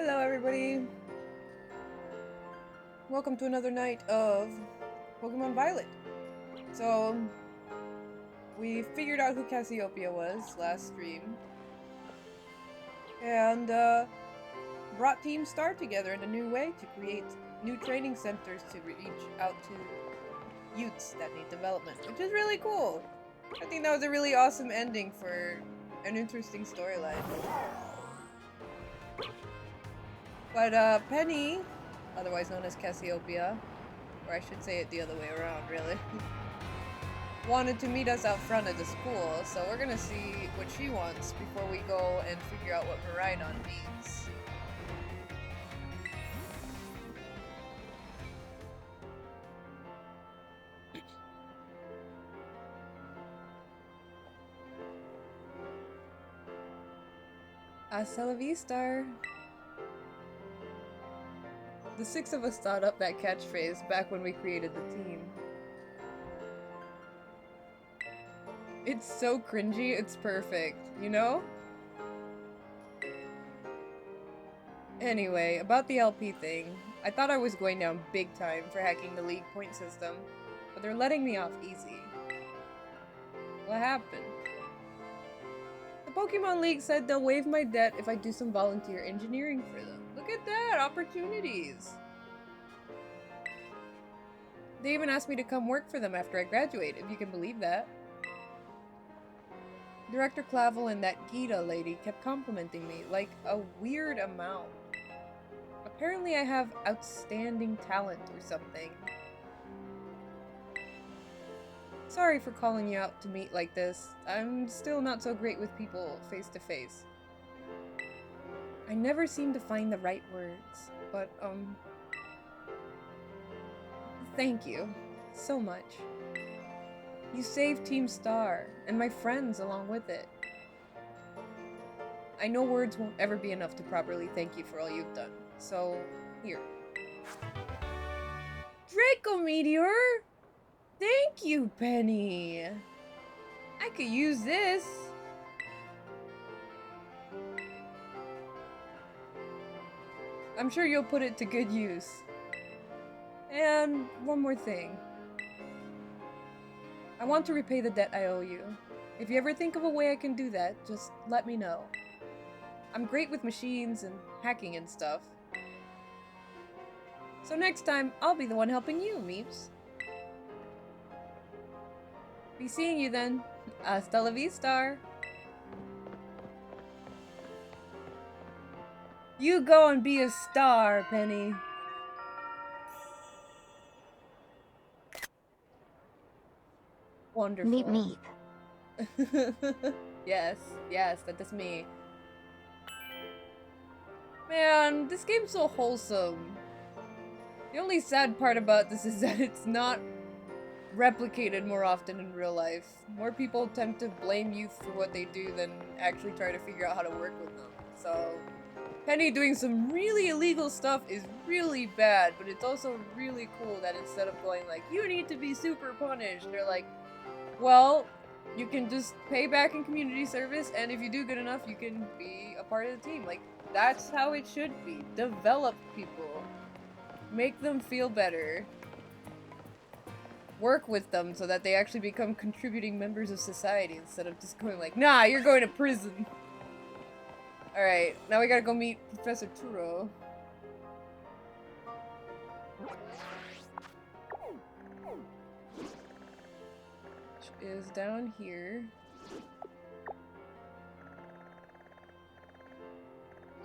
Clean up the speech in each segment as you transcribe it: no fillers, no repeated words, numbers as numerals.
Hello everybody! Welcome to another night of Pokemon Violet. So, we figured out who Cassiopeia was last stream. And, brought Team Star together in a new way to create new training centers to reach out to youths that need development, which is really cool! I think that was a really awesome ending for an interesting storyline. But, Penny, otherwise known as Cassiopeia, or I should say it the other way around, really, wanted to meet us out front of the school, so we're gonna see what she wants before we go and figure out what Miraidon means. Hasta la vista! The six of us thought up that catchphrase back when we created the team. It's so cringy, it's perfect, you know? Anyway, about the LP thing, I thought I was going down big time for hacking the league point system, but they're letting me off easy. What happened? The Pokemon League said they'll waive my debt if I do some volunteer engineering for them. Look at that! Opportunities! They even asked me to come work for them after I graduate, if you can believe that. Director Clavel and that Gita lady kept complimenting me, like a weird amount. Apparently I have outstanding talent or something. Sorry for calling you out to meet like this. I'm still not so great with people face to face. I never seem to find the right words, but, thank you so much. You saved Team Star, and my friends along with it. I know words won't ever be enough to properly thank you for all you've done, so here. Draco Meteor! Thank you, Penny! I could use this! I'm sure you'll put it to good use. And one more thing. I want to repay the debt I owe you. If you ever think of a way I can do that, just let me know. I'm great with machines and hacking and stuff. So next time, I'll be the one helping you, Meeps. Be seeing you then. Hasta la vista. You go and be a star, Penny. Wonderful. Meep meep. Yes, that is me. Man, this game's so wholesome. The only sad part about this is that it's not replicated more often in real life. More people tend to blame youth for what they do than actually try to figure out how to work with them. So, Penny doing some really illegal stuff is really bad, but it's also really cool that instead of going like, you need to be super punished, they're like, well, you can just pay back in community service, and if you do good enough, you can be a part of the team. Like, that's how it should be. Develop people. Make them feel better. Work with them so that they actually become contributing members of society instead of just going like, nah, you're going to prison. Alright, now we gotta go meet Professor Turo. Which is down here.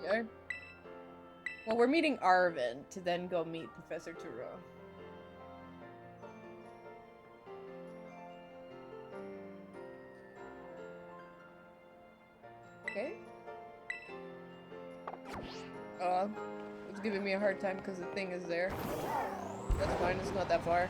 Yeah. Well, we're meeting Arvin to then go meet Professor Turo. Okay. It's giving me a hard time because the thing is there. That's fine, it's not that far.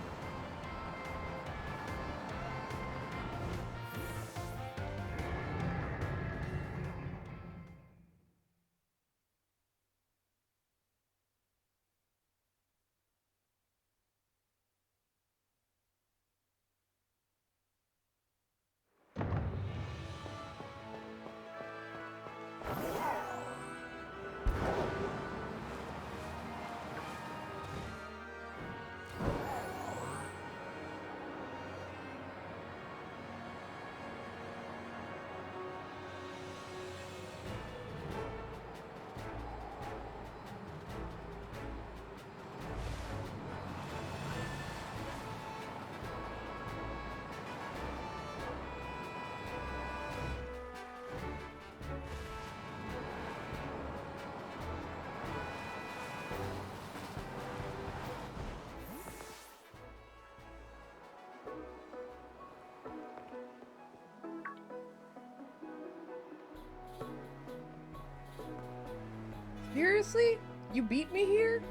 Seriously? You beat me here?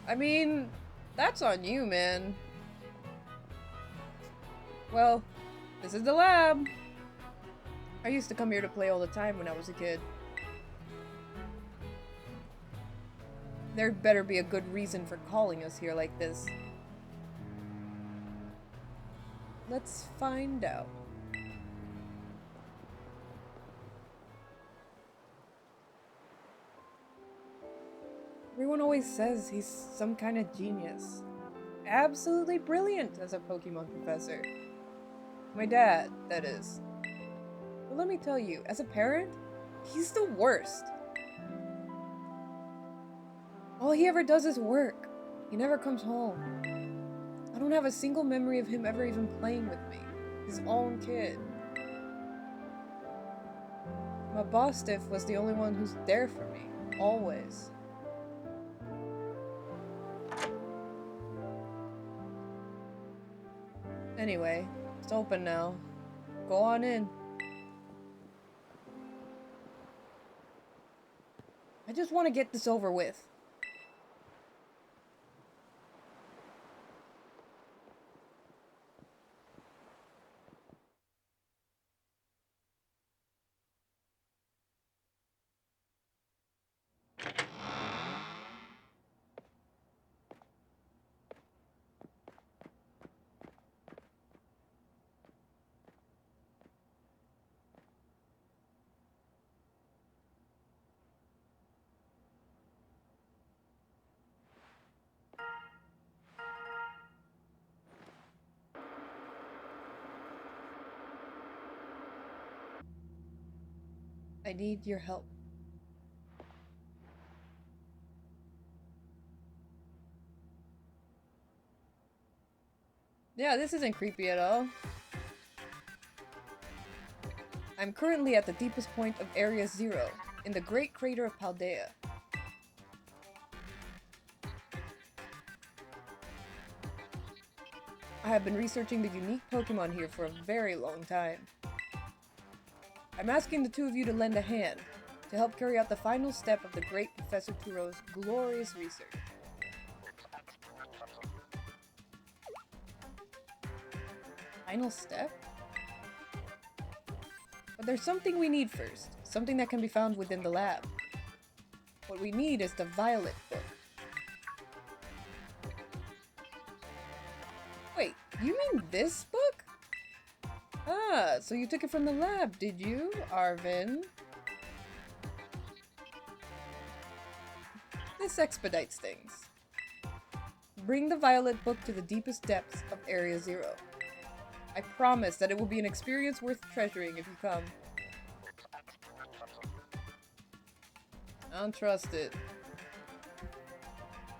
I mean, that's on you, man. Well, this is the lab. I used to come here to play all the time when I was a kid. There'd better be a good reason for calling us here like this. Let's find out. Everyone always says he's some kind of genius. Absolutely brilliant as a Pokemon professor. My dad, that is. But let me tell you, as a parent, he's the worst. All he ever does is work. He never comes home. I don't have a single memory of him ever even playing with me. His own kid. My boss Stiff was the only one who's there for me. Always. Anyway, it's open now. Go on in. I just want to get this over with. I need your help. Yeah, this isn't creepy at all. I'm currently at the deepest point of Area 0, in the Great Crater of Paldea. I have been researching the unique Pokemon here for a very long time. I'm asking the two of you to lend a hand, to help carry out the final step of the great Professor Turo's glorious research. Final step? But there's something we need first, something that can be found within the lab. What we need is the Violet Book. Wait, you mean this book? Ah, so you took it from the lab, did you, Arvin? This expedites things. Bring the Violet Book to the deepest depths of Area 0. I promise that it will be an experience worth treasuring if you come. I don't trust it.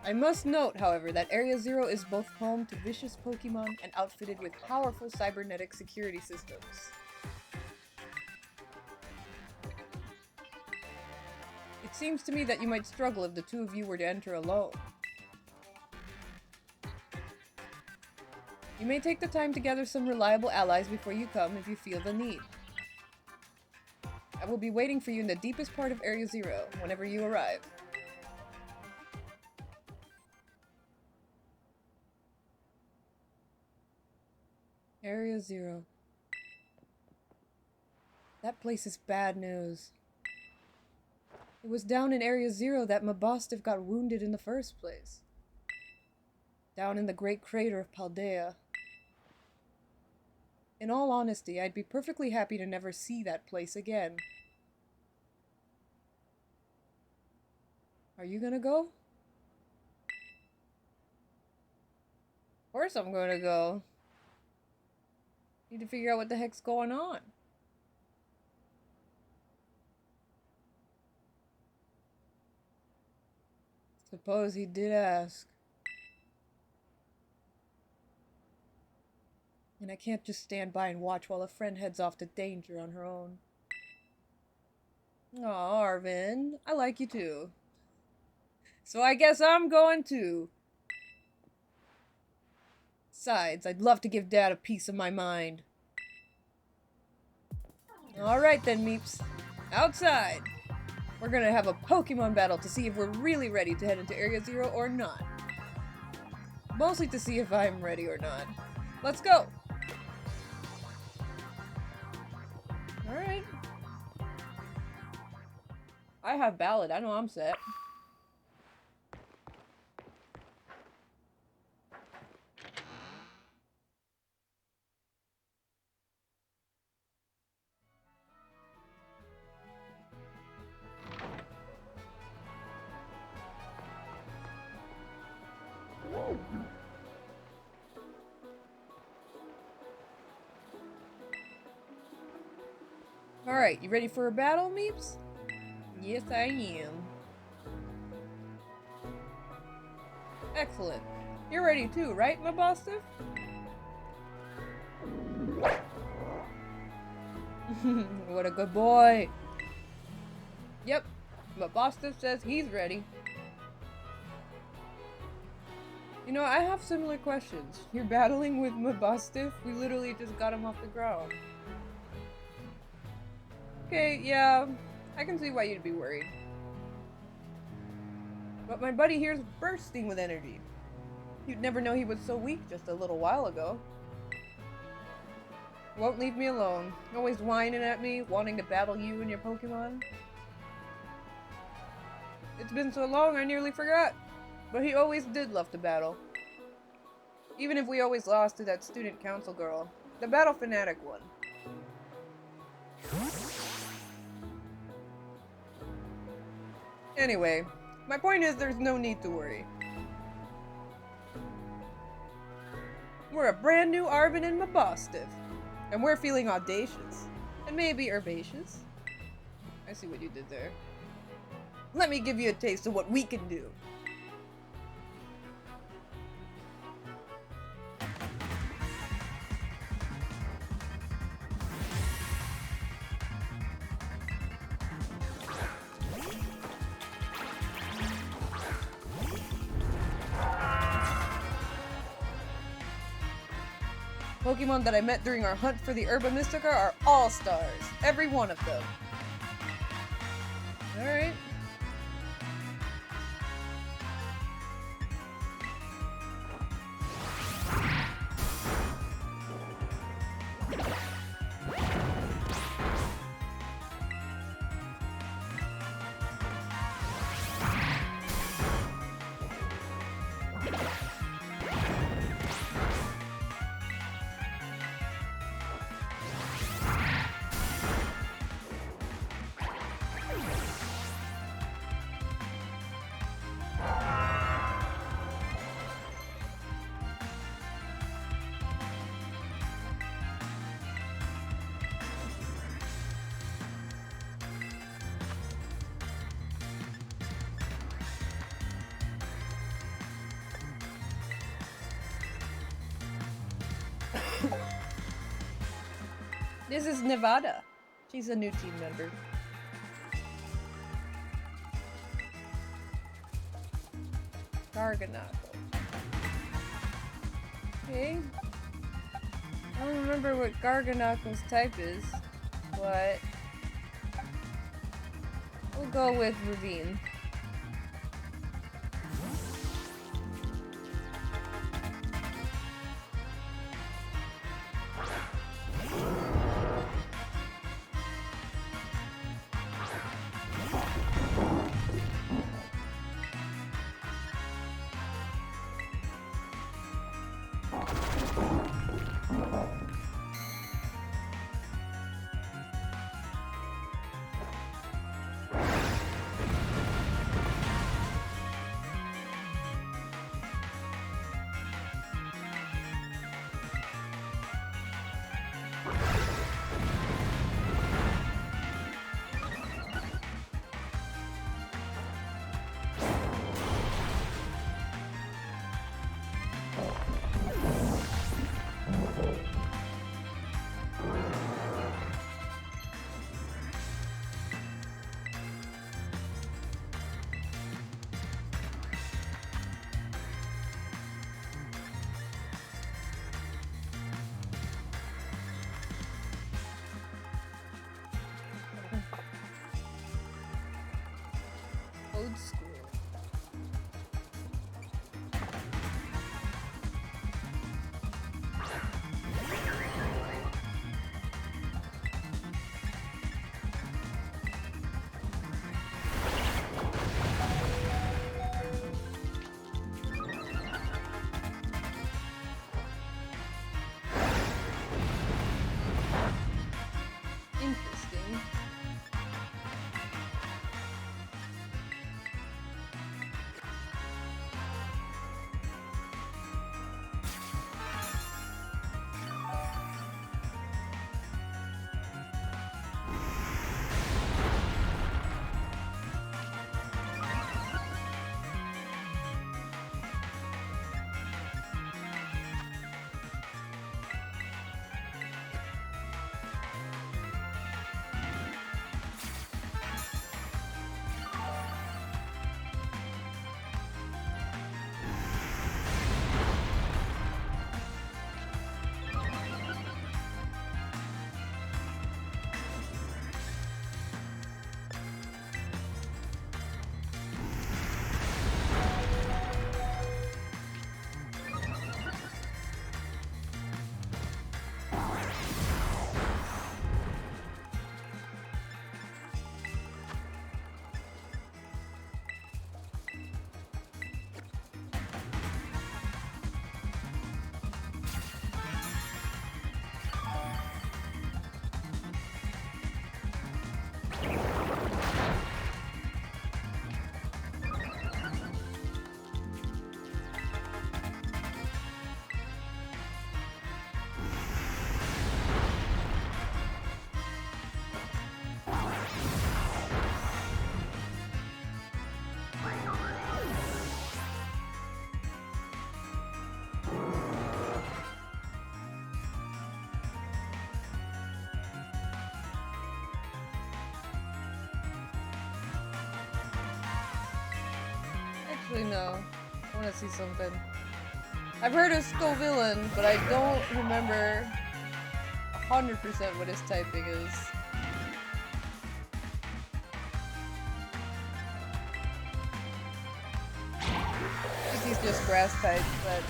I must note, however, that Area 0 is both home to vicious Pokemon and outfitted with powerful cybernetic security systems. It seems to me that you might struggle if the two of you were to enter alone. You may take the time to gather some reliable allies before you come if you feel the need. I will be waiting for you in the deepest part of Area 0 whenever you arrive. Area 0. That place is bad news. It was down in Area 0 that Mabostif got wounded in the first place. Down in the Great Crater of Paldea. In all honesty, I'd be perfectly happy to never see that place again. Are you gonna go? Of course I'm gonna go. Need to figure out what the heck's going on. Suppose he did ask. And I can't just stand by and watch while a friend heads off to danger on her own. Aw, Arvin, I like you too. So I guess I'm going too. Besides, I'd love to give Dad a piece of my mind. Alright then, Meeps. Outside. We're gonna have a Pokemon battle to see if we're really ready to head into Area Zero or not. Mostly to see if I'm ready or not. Let's go! Alright. I have Ballad. I know I'm set. Alright, you ready for a battle, Meeps? Yes, I am. Excellent. You're ready too, right, my Boston? What a good boy. Yep, but Boston says he's ready. You know, I have similar questions. You're battling with Mabustiff? We literally just got him off the ground. Okay, yeah, I can see why you'd be worried. But my buddy here's bursting with energy. You'd never know he was so weak just a little while ago. Won't leave me alone. Always whining at me, wanting to battle you and your Pokemon. It's been so long I nearly forgot. But he always did love to battle. Even if we always lost to that student council girl. The battle fanatic one. Anyway, my point is there's no need to worry. We're a brand new Arvin and Mabustiff. And we're feeling audacious. And maybe herbaceous. I see what you did there. Let me give you a taste of what we can do. Pokemon that I met during our hunt for the Herba Mystica are all stars. Every one of them. Alright. This is Nevada. She's a new team member. Garganacl. Okay. I don't remember what Garganacl's type is, but we'll go with Ravine. Actually, no. I want to see something. I've heard of Scovillain, but I don't remember 100% what his typing is. I think he's just grass type, but...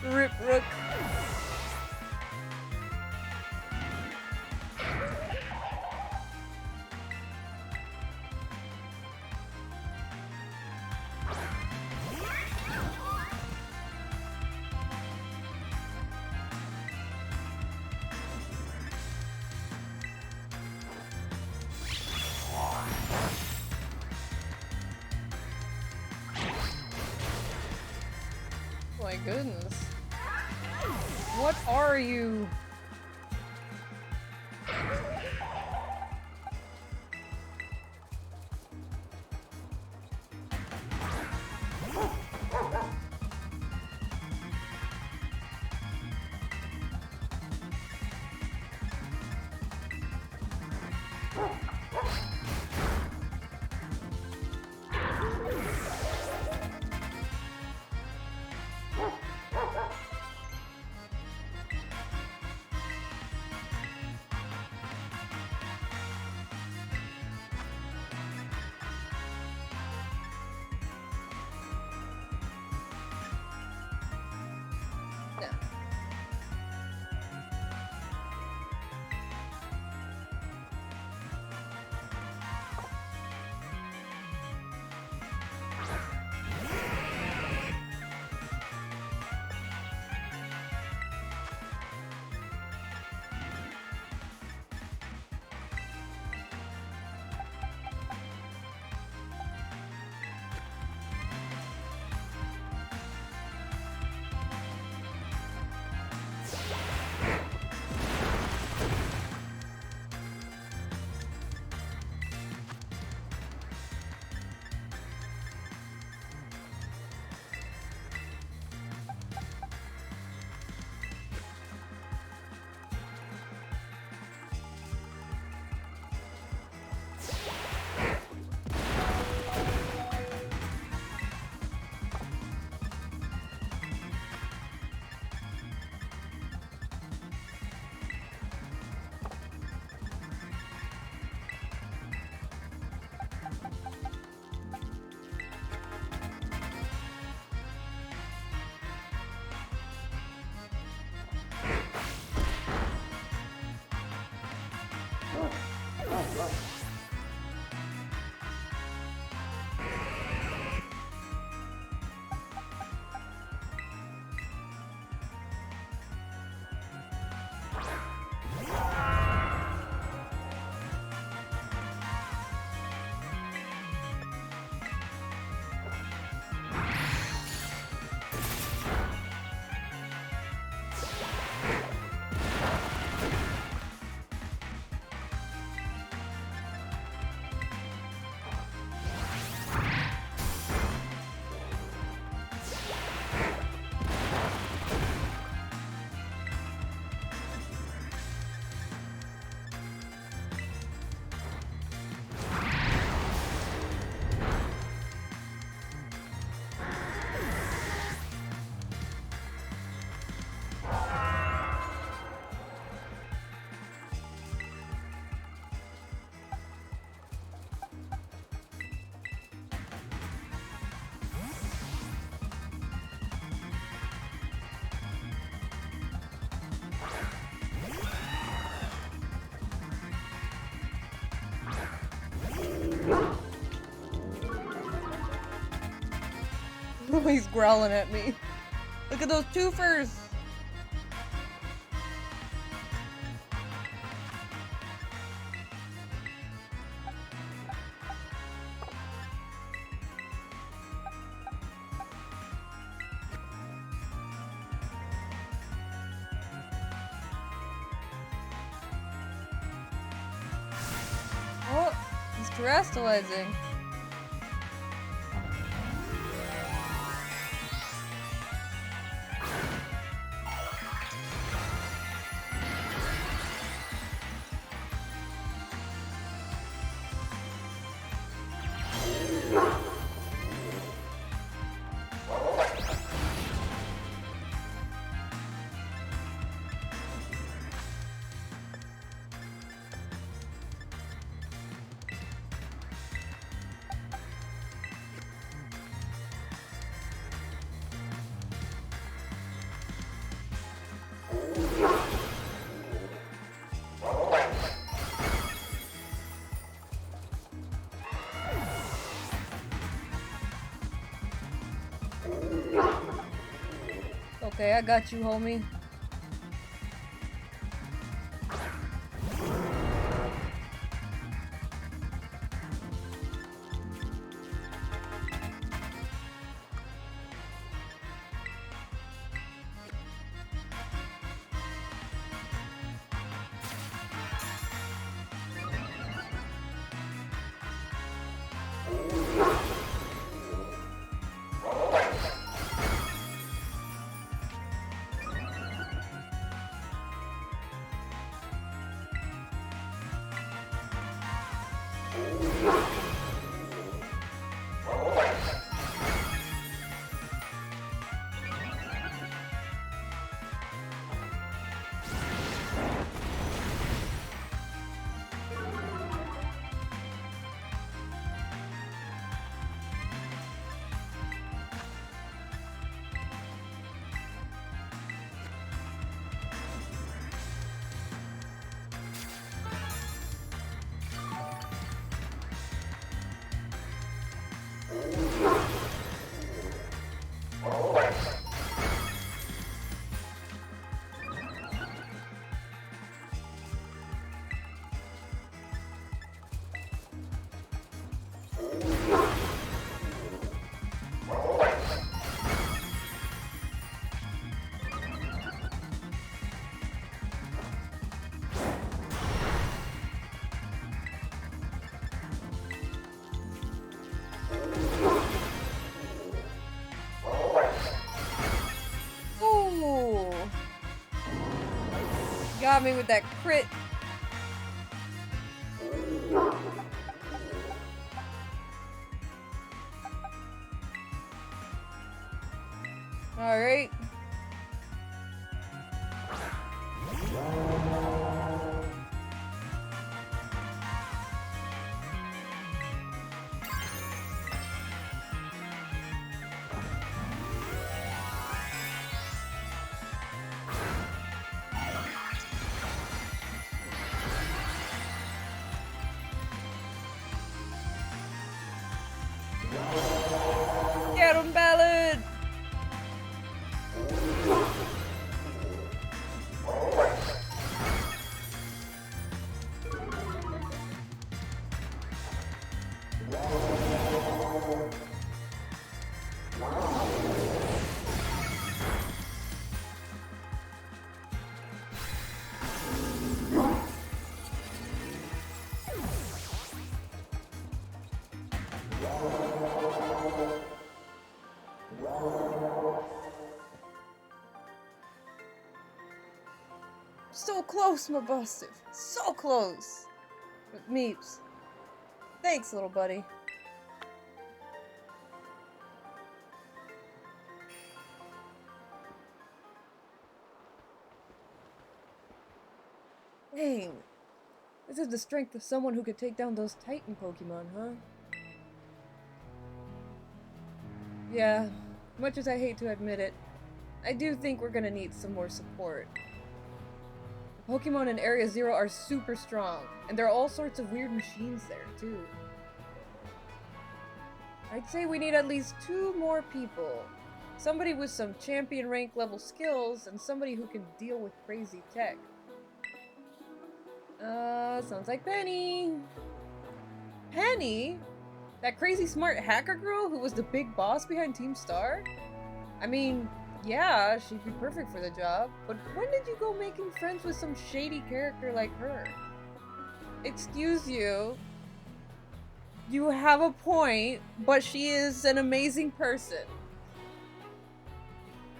Rip Rook. My goodness. What are you? He's growling at me. Look at those twofers! Oh, he's terrestrializing. Okay, I got you, homie. Got me with that crit. All right. Get him, Ballad! So close, my busted. So close. With Meeps. Thanks, little buddy. Dang. This is the strength of someone who could take down those Titan Pokemon, huh? Yeah, much as I hate to admit it, I do think we're gonna need some more support. The Pokemon in Area Zero are super strong, and there are all sorts of weird machines there, too. I'd say we need at least 2 more people. Somebody with some champion rank level skills, and somebody who can deal with crazy tech. Sounds like Penny. Penny? That crazy smart hacker girl who was the big boss behind Team Star? I mean, yeah, she'd be perfect for the job, but when did you go making friends with some shady character like her? Excuse you. You have a point, but she is an amazing person.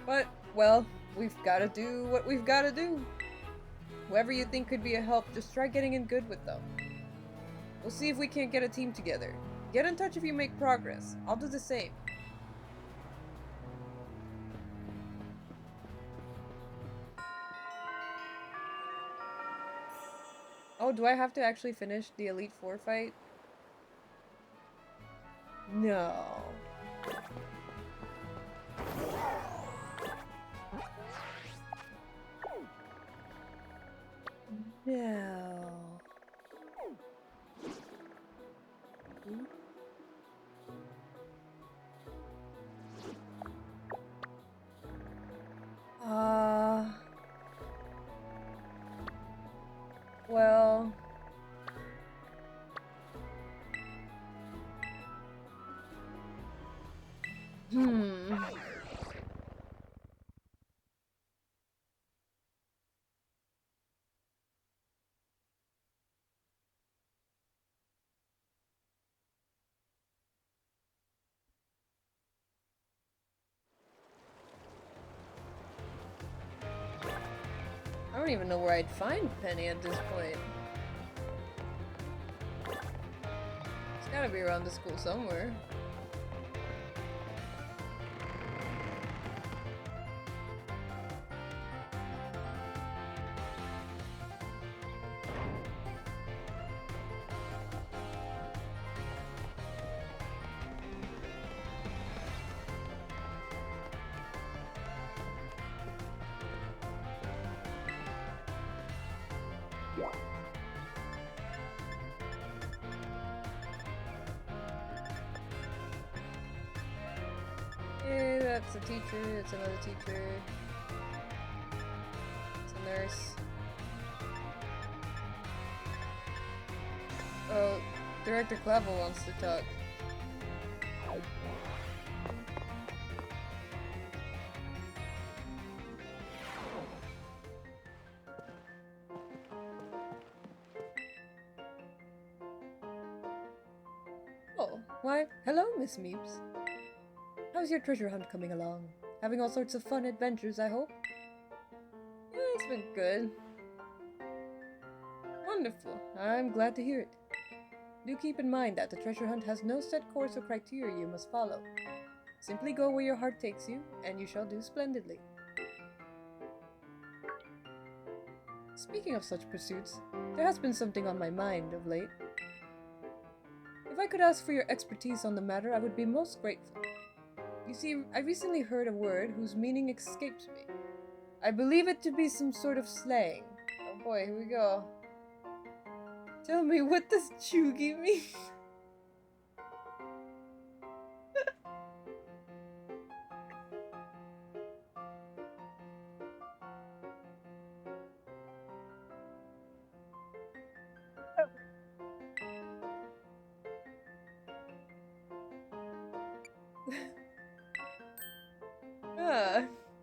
But, well, we've gotta do what we've gotta do. Whoever you think could be a help, just try getting in good with them. We'll see if we can't get a team together. Get in touch if you make progress. I'll do the same. Oh, do I have to actually finish the Elite Four fight? No. No. Well... I don't even know where I'd find Penny at this point. It's gotta be around the school somewhere. Hey, that's a teacher, it's another teacher. It's a nurse. Oh, Director Clavel wants to talk. Oh, why, hello, Miss Meeps. How's your treasure hunt coming along? Having all sorts of fun adventures, I hope? Yeah, it's been good. Wonderful. I'm glad to hear it. Do keep in mind that the treasure hunt has no set course or criteria you must follow. Simply go where your heart takes you, and you shall do splendidly. Speaking of such pursuits, there has been something on my mind of late. If I could ask for your expertise on the matter, I would be most grateful. You see, I recently heard a word whose meaning escapes me. I believe it to be some sort of slang. Oh boy, here we go. Tell me, what does chuggy mean?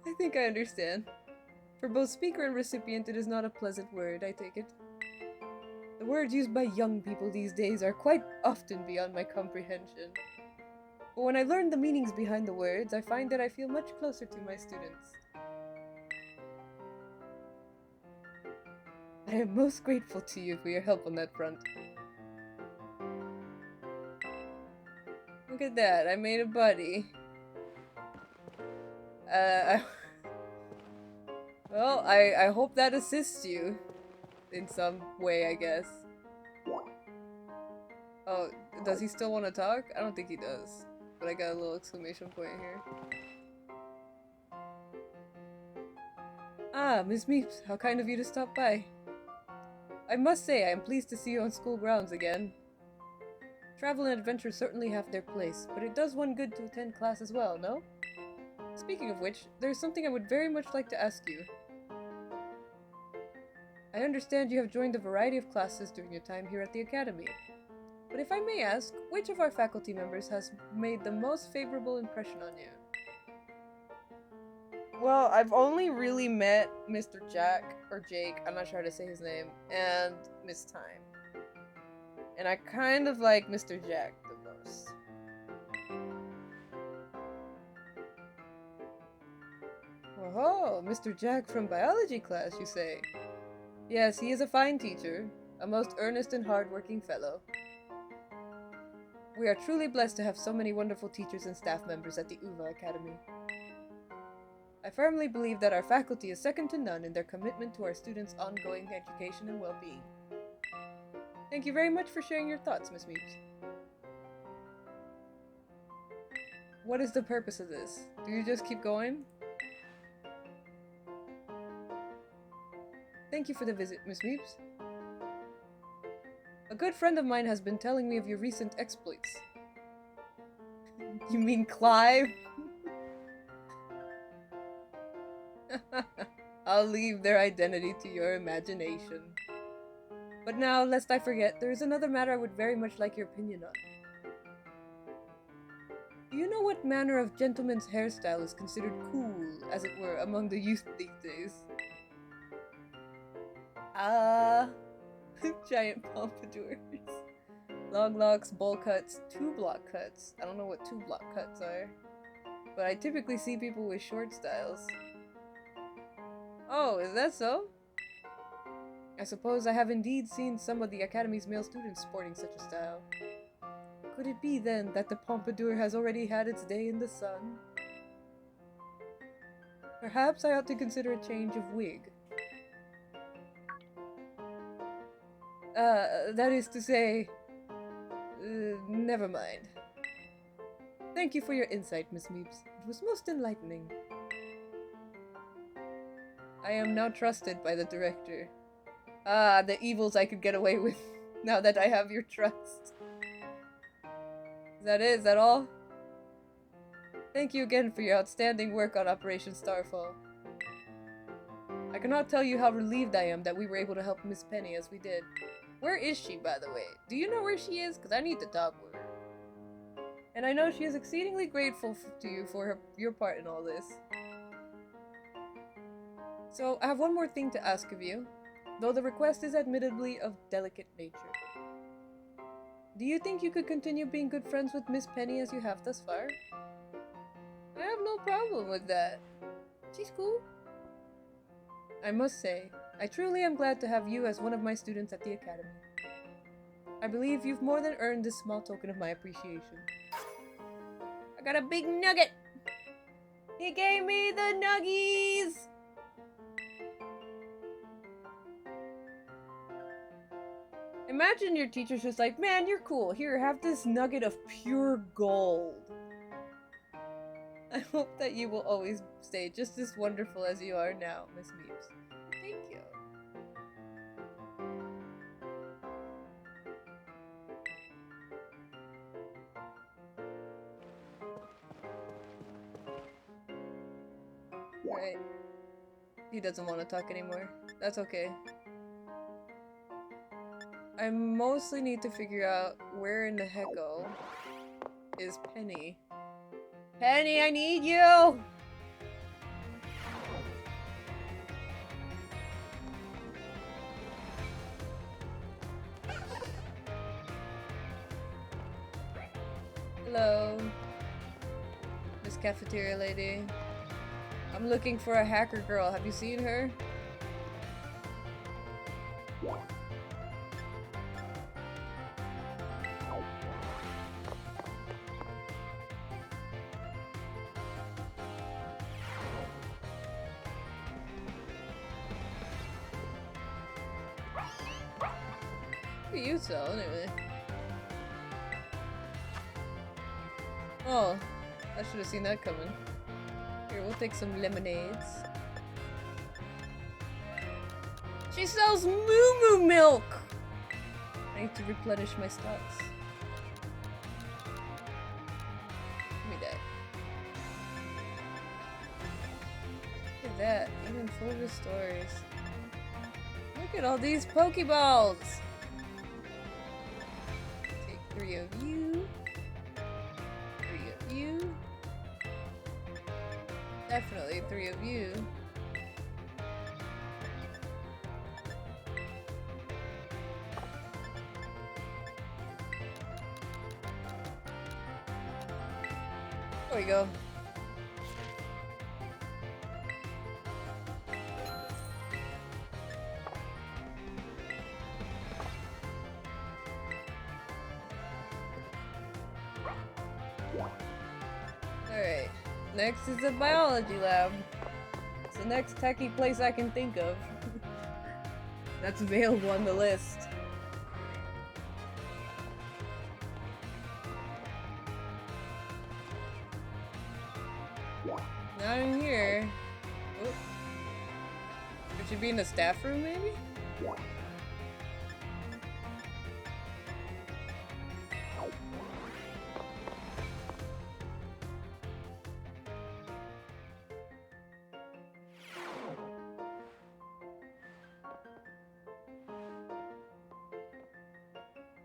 I think I understand. For both speaker and recipient, it is not a pleasant word, I take it. The words used by young people these days are quite often beyond my comprehension. But when I learn the meanings behind the words, I find that I feel much closer to my students. I am most grateful to you for your help on that front. Look at that, I made a buddy. Well, I hope that assists you. In some way, I guess. Oh, does he still want to talk? I don't think he does. But I got a little exclamation point here. Ah, Miss Meeps, how kind of you to stop by. I must say, I am pleased to see you on school grounds again. Travel and adventure certainly have their place, but it does one good to attend class as well, no? Speaking of which, there's something I would very much like to ask you. I understand you have joined a variety of classes during your time here at the Academy. But if I may ask, which of our faculty members has made the most favorable impression on you? Well, I've only really met Mr. Jack, or Jake, I'm not sure how to say his name, and Miss Time. And I kind of like Mr. Jack the most. Oh, Mr. Jack from biology class, you say? Yes, he is a fine teacher, a most earnest and hard-working fellow. We are truly blessed to have so many wonderful teachers and staff members at the UVA Academy. I firmly believe that our faculty is second to none in their commitment to our students' ongoing education and well-being. Thank you very much for sharing your thoughts, Miss Meeps. What is the purpose of this? Do you just keep going? Thank you for the visit, Miss Meeps. A good friend of mine has been telling me of your recent exploits. You mean Clive? I'll leave their identity to your imagination. But now, lest I forget, there is another matter I would very much like your opinion on. Do you know what manner of gentleman's hairstyle is considered cool, as it were, among the youth these days? Giant pompadours. Long locks, bowl cuts, two-block cuts. I don't know what two-block cuts are. But I typically see people with short styles. Oh, is that so? I suppose I have indeed seen some of the Academy's male students sporting such a style. Could it be, then, that the pompadour has already had its day in the sun? Perhaps I ought to consider a change of wig. That is to say... never mind. Thank you for your insight, Miss Meeps. It was most enlightening. I am now trusted by the director. Ah, the evils I could get away with, now that I have your trust. Is that it? Is that all? Thank you again for your outstanding work on Operation Starfall. I cannot tell you how relieved I am that we were able to help Miss Penny as we did. Where is she, by the way? Do you know where she is? Because I need to talk with her. And I know she is exceedingly grateful to you for your part in all this. So, I have one more thing to ask of you, though the request is admittedly of delicate nature. Do you think you could continue being good friends with Miss Penny as you have thus far? I have no problem with that. She's cool. I must say, I truly am glad to have you as one of my students at the Academy. I believe you've more than earned this small token of my appreciation. I got a big nugget! He gave me the nuggies! Imagine your teacher's just like, man, you're cool. Here, have this nugget of pure gold. I hope that you will always stay just as wonderful as you are now, Miss Meeps. Thank you. Alright. He doesn't want to talk anymore. That's okay. I mostly need to figure out where in the hecko is Penny. Penny, I need you! Hello, Miss Cafeteria Lady. I'm looking for a hacker girl. Have you seen her? What do you sell, anyway? Oh, I should have seen that coming. Here, we'll take some lemonades. She sells moo moo milk! I need to replenish my stocks. that. Even full restores. Look at all these Pokeballs! Take 3 of you. 3 of you. Definitely 3 of you. There we go. Alright, next is the biology lab. It's the next techie place I can think of. That's available on the list. Not in here. Oh. Could she be in the staff room, maybe?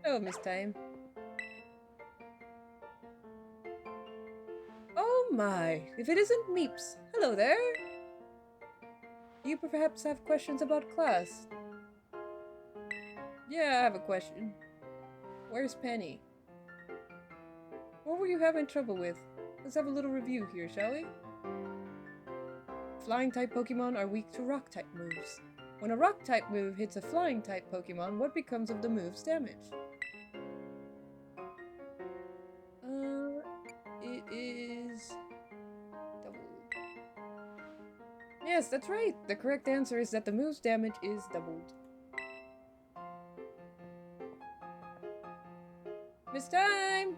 Oh, Miss Time. Oh my, if it isn't Meeps. Hello there. You perhaps have questions about class? Yeah, I have a question. Where's Penny? What were you having trouble with? Let's have a little review here, shall we? Flying-type Pokemon are weak to Rock-type moves. When a Rock-type move hits a Flying-type Pokemon, what becomes of the move's damage? It is... doubled. Yes, that's right! The correct answer is that the move's damage is doubled. Miss Time!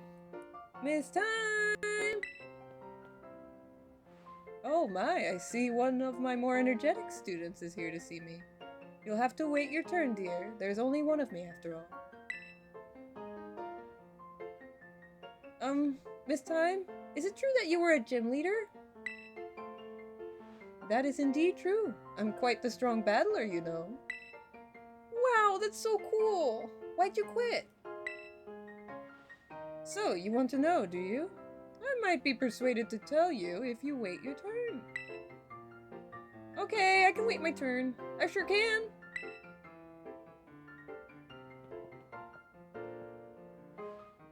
Miss Time! Oh my, I see one of my more energetic students is here to see me. You'll have to wait your turn, dear. There's only one of me after all. Miss Time, is it true that you were a gym leader? That is indeed true. I'm quite the strong battler, you know. Wow, that's so cool! Why'd you quit? So, you want to know, do you? I might be persuaded to tell you if you wait your turn. Okay, I can wait my turn. I sure can.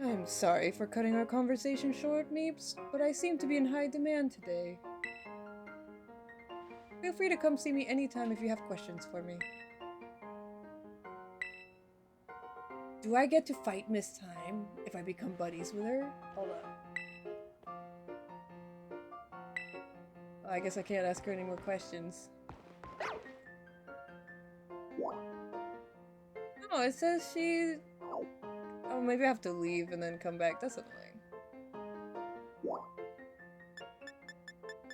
I'm sorry for cutting our conversation short, Meeps, but I seem to be in high demand today. Feel free to come see me anytime if you have questions for me. Do I get to fight Miss Time if I become buddies with her? Hold on. Oh, I guess I can't ask her any more questions. Oh, it says she... Oh, maybe I have to leave and then come back. That's annoying.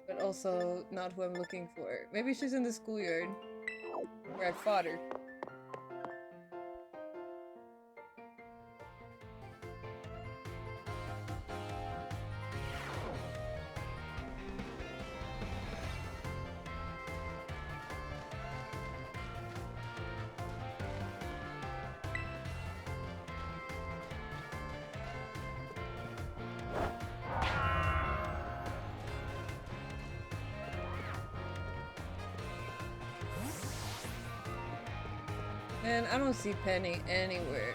But also not who I'm looking for. Maybe she's in the schoolyard where I fought her. And I don't see Penny anywhere.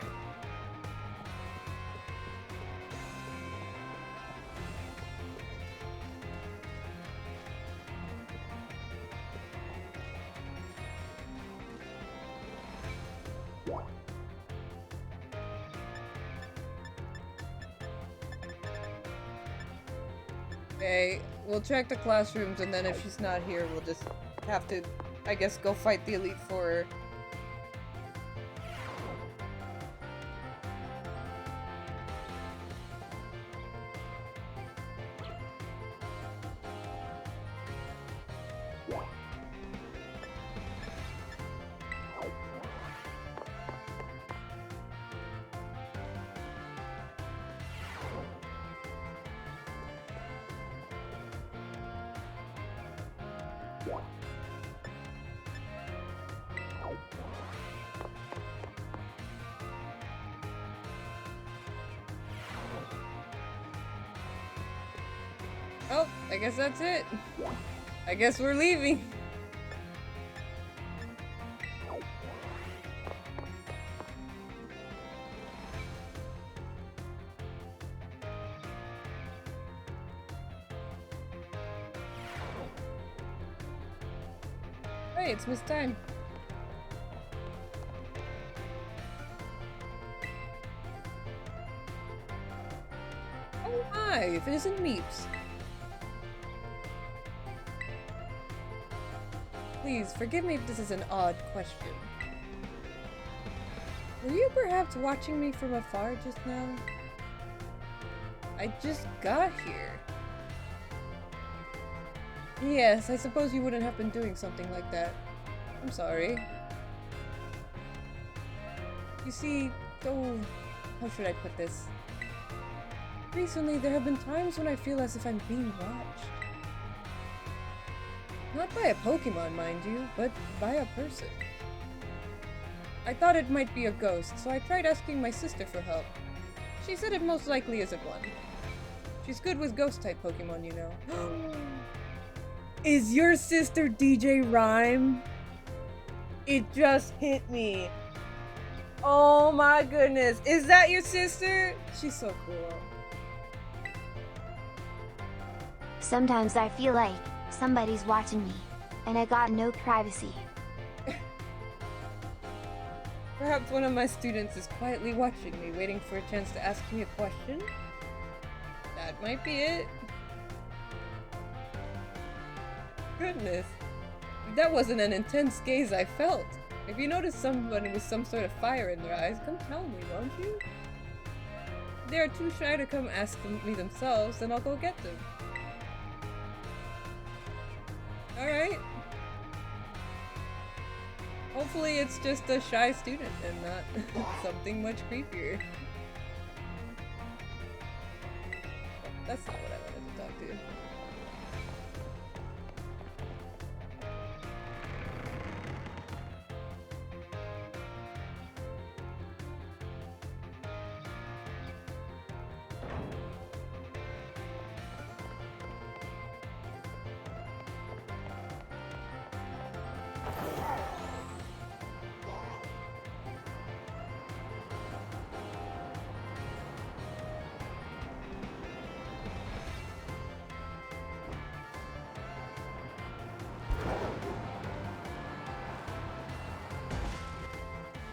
Okay, we'll check the classrooms and then if she's not here, we'll just have to, I guess, go fight the Elite for her. Oh, I guess that's it. I guess we're leaving. Hey, it's Miss Time. Oh, hi, if it isn't Meeps. Please, forgive me if this is an odd question. Were you perhaps watching me from afar just now? I just got here. Yes, I suppose you wouldn't have been doing something like that. I'm sorry. You see, oh, how should I put this? Recently, there have been times when I feel as if I'm being watched. Not by a Pokemon, mind you, but by a person. I thought it might be a ghost, so I tried asking my sister for help. She said it most likely isn't one. She's good with ghost-type Pokemon, you know. Is your sister DJ Rhyme? It just hit me. Oh my goodness. Is that your sister? She's so cool. Sometimes I feel like somebody's watching me, and I got no privacy. Perhaps one of my students is quietly watching me, waiting for a chance to ask me a question? That might be it. Goodness. If that wasn't an intense gaze I felt. If you notice someone with some sort of fire in their eyes, come tell me, won't you? If they are too shy to come ask me themselves, then I'll go get them. Alright. Hopefully it's just a shy student and not something much creepier. That's not what I wanted to talk to.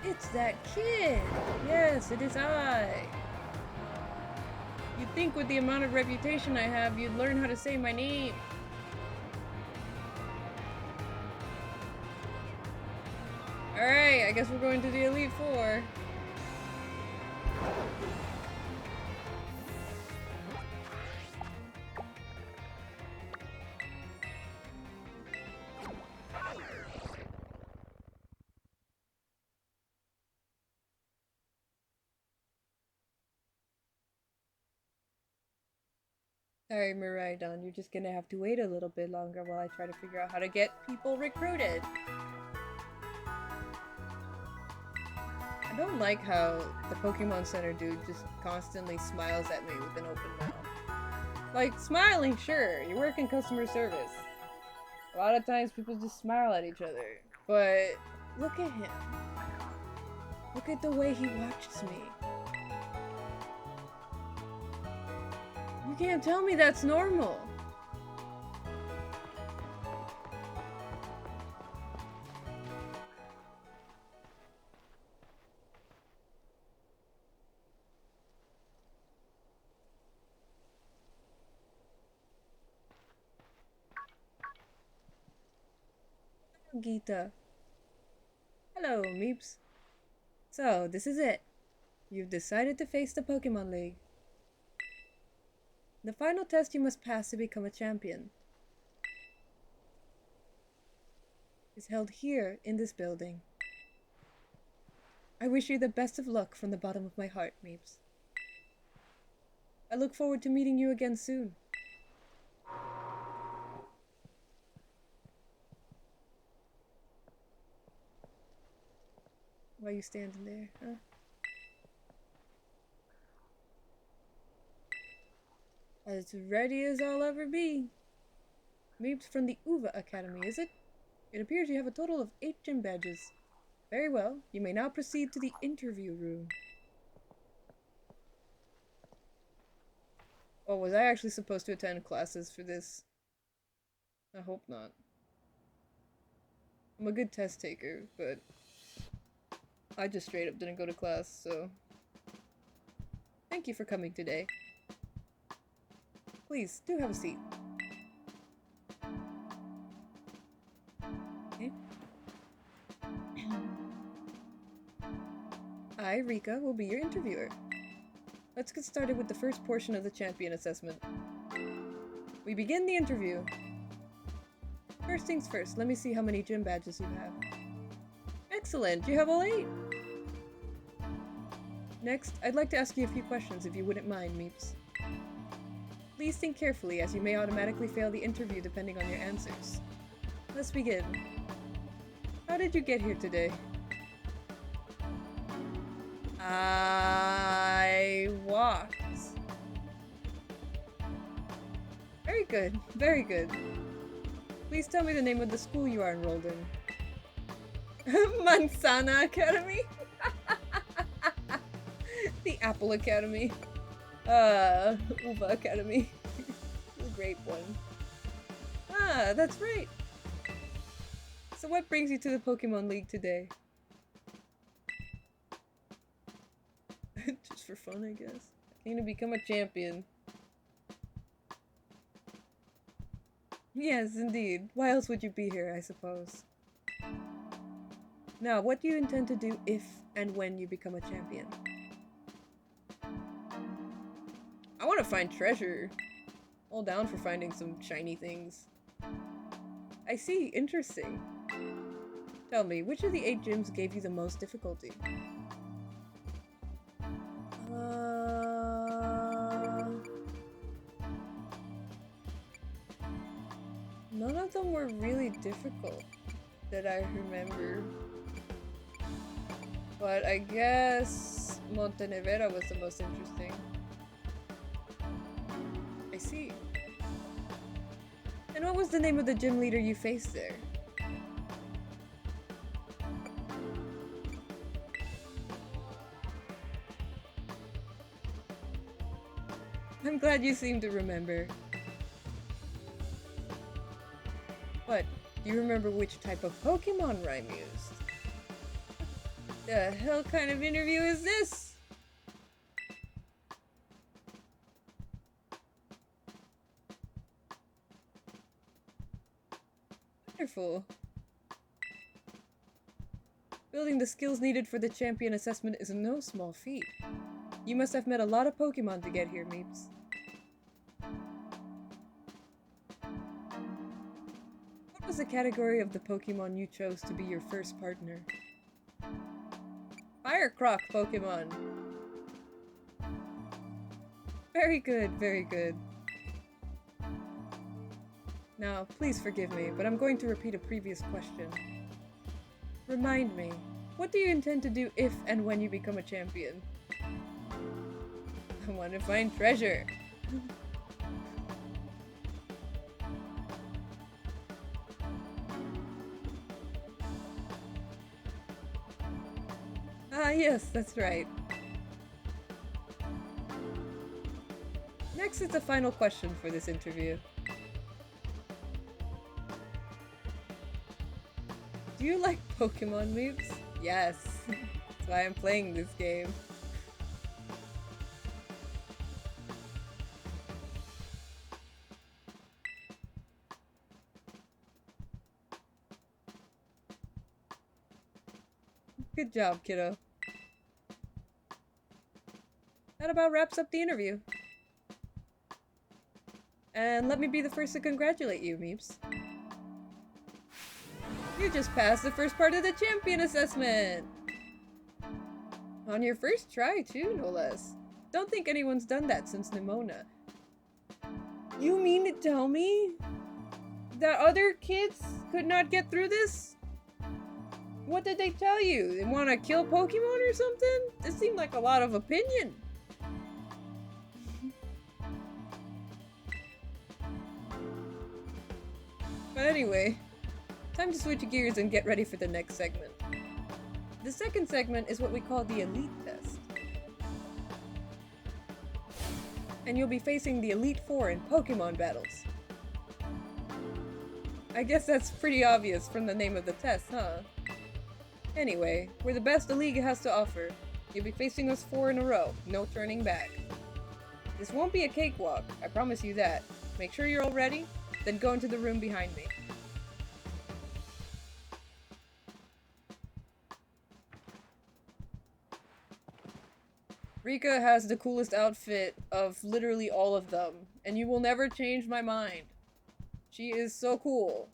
It's that kid! Yes, it is I! You'd think with the amount of reputation I have, you'd learn how to say my name. Alright, I guess we're going to the Elite Four. Sorry, Miraidon, you're just gonna have to wait a little bit longer while I try to figure out how to get people recruited. I don't like how the Pokemon Center dude just constantly smiles at me with an open mouth. Like, smiling, sure, you work in customer service. A lot of times people just smile at each other. But look at him. Look at the way he watches me. You can't tell me that's normal. Gita. Hello, Meeps. So, this is it. You've decided to face the Pokemon League. The final test you must pass to become a champion is held here in this building. I wish you the best of luck from the bottom of my heart, Meeps. I look forward to meeting you again soon. Why are you standing there, huh? As ready as I'll ever be. Meep's from the Uva Academy, is it? It appears you have a total of 8 gym badges. Very well, you may now proceed to the interview room. Oh, was I actually supposed to attend classes for this? I hope not. I'm a good test taker, but I just straight up didn't go to class, so... Thank you for coming today. Please, do have a seat. Okay. I, Rika, will be your interviewer. Let's get started with the first portion of the champion assessment. We begin the interview. First things first, let me see how many gym badges you have. Excellent, you have all 8! Next, I'd like to ask you a few questions if you wouldn't mind, Meeps. Please think carefully, as you may automatically fail the interview depending on your answers. Let's begin. How did you get here today? I walked. Very good, very good. Please tell me the name of the school you are enrolled in. Manzana Academy? The Apple Academy. Uva Academy. The grape one. Ah, that's right. So what brings you to the Pokemon League today? Just for fun, I guess. I need to become a champion. Yes, indeed. Why else would you be here, I suppose? Now, what do you intend to do if and when you become a champion? I want to find treasure. All down for finding some shiny things. I see. Interesting. Tell me, which of the 8 gyms gave you the most difficulty? None of them were really difficult that I remember. But I guess Montenevera was the most interesting. I see. And what was the name of the gym leader you faced there? I'm glad you seem to remember. What? Do you remember which type of Pokemon rhyme used? The hell kind of interview is this? Wonderful. Building the skills needed for the champion assessment is no small feat. You must have met a lot of Pokemon to get here, Meeps. What was the category of the Pokemon you chose to be your first partner? Firecroc Pokemon! Very good, very good. Now, please forgive me, but I'm going to repeat a previous question. Remind me, what do you intend to do if and when you become a champion? I want to find treasure. Ah, yes, that's right. Next is the final question for this interview. Do you like Pokemon Meeps? Yes. That's why I'm playing this game. Good job, kiddo. That about wraps up the interview. And let me be the first to congratulate you, Meeps. You just passed the first part of the champion assessment! On your first try, too, no less. Don't think anyone's done that since Nimona. You mean to tell me that other kids could not get through this? What did they tell you? They want to kill Pokemon or something? This seemed like a lot of opinion. But anyway, time to switch gears and get ready for the next segment. The second segment is what we call the Elite Test. And you'll be facing the Elite Four in Pokemon battles. I guess that's pretty obvious from the name of the test, huh? Anyway, we're the best the league has to offer. You'll be facing us 4 in a row, no turning back. This won't be a cakewalk, I promise you that. Make sure you're all ready, then go into the room behind me. Rika has the coolest outfit of literally all of them, and you will never change my mind. She is so cool.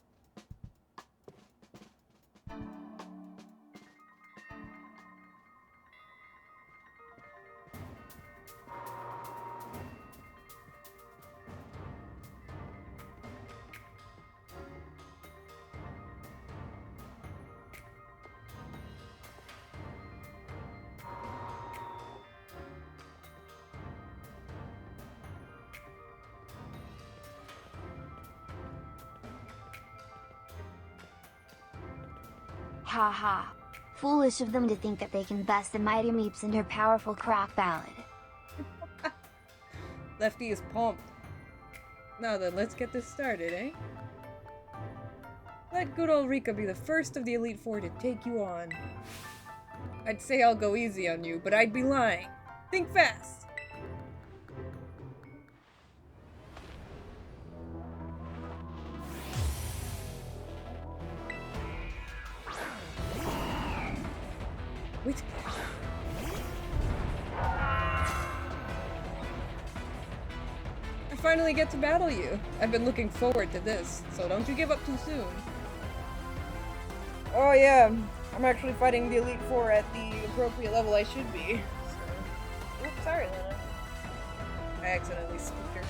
Haha. Foolish of them to think that they can best the Mighty Meeps in her powerful crack ballad. Lefty is pumped. Now then, let's get this started, eh? Let good old Rika be the first of the Elite Four to take you on. I'd say I'll go easy on you, but I'd be lying. Think fast! Wait. I finally get to battle you. I've been looking forward to this, so don't you give up too soon. Oh yeah, I'm actually fighting the Elite Four at the appropriate level I should be. So... Oops, sorry, Lena. I accidentally spooked her.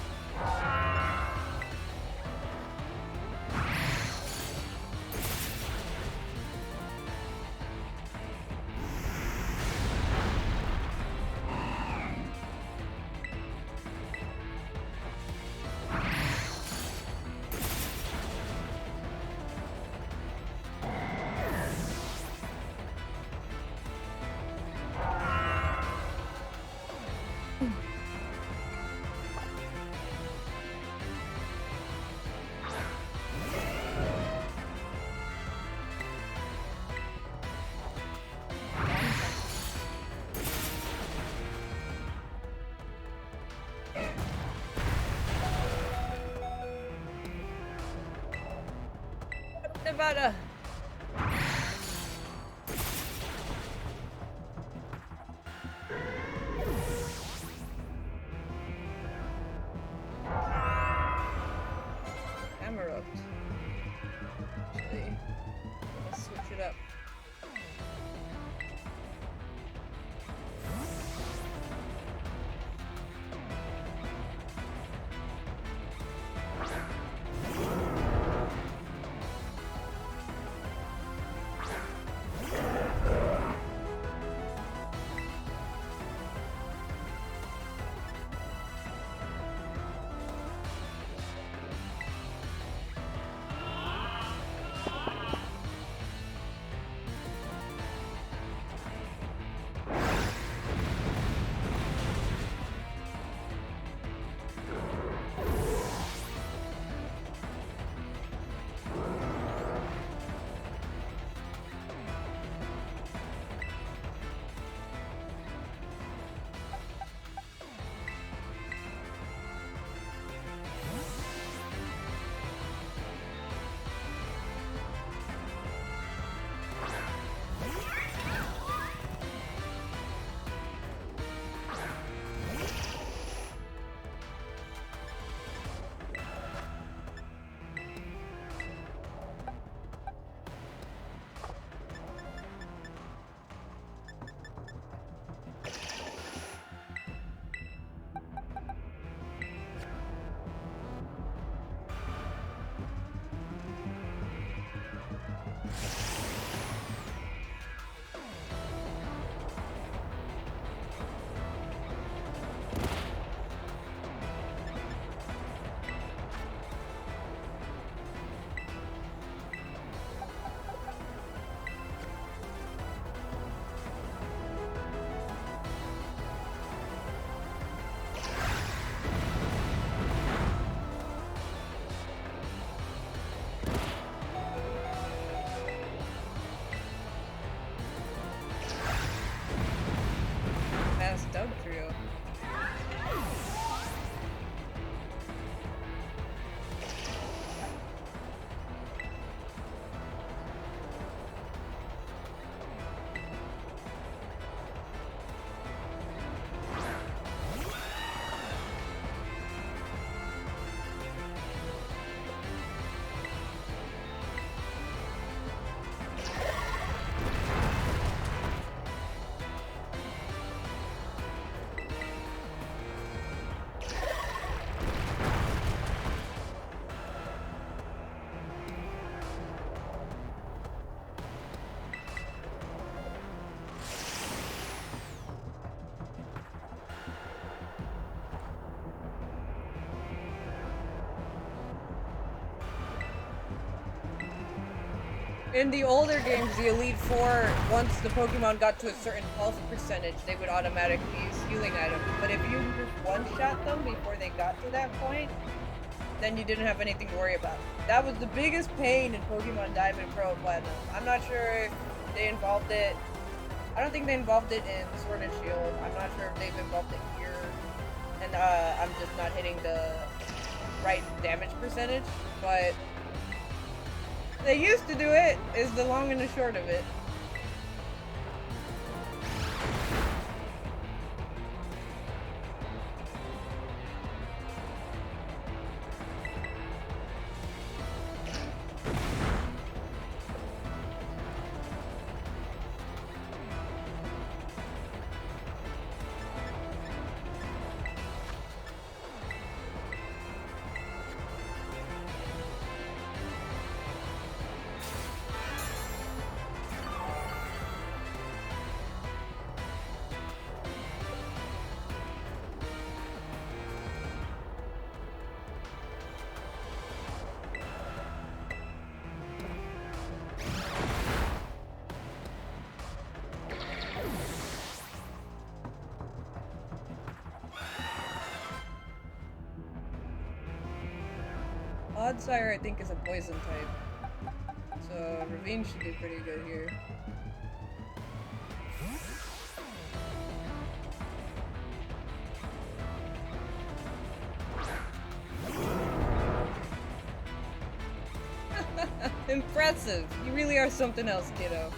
Nevada. Camera. Actually, let's switch it up. In the older games, the Elite Four, once the Pokemon got to a certain health percentage, they would automatically use healing items. But if you just one-shot them before they got to that point, then you didn't have anything to worry about. That was the biggest pain in Pokemon Diamond, Pearl, and Platinum. I'm not sure if they involved it. I don't think they involved it in Sword and Shield. I'm not sure if they've involved it here. And I'm just not hitting the right damage percentage. But they used to do it, is the long and the short of it. Oddsire, I think, is a poison type. So Ravine should do pretty good here. Impressive! You really are something else, kiddo.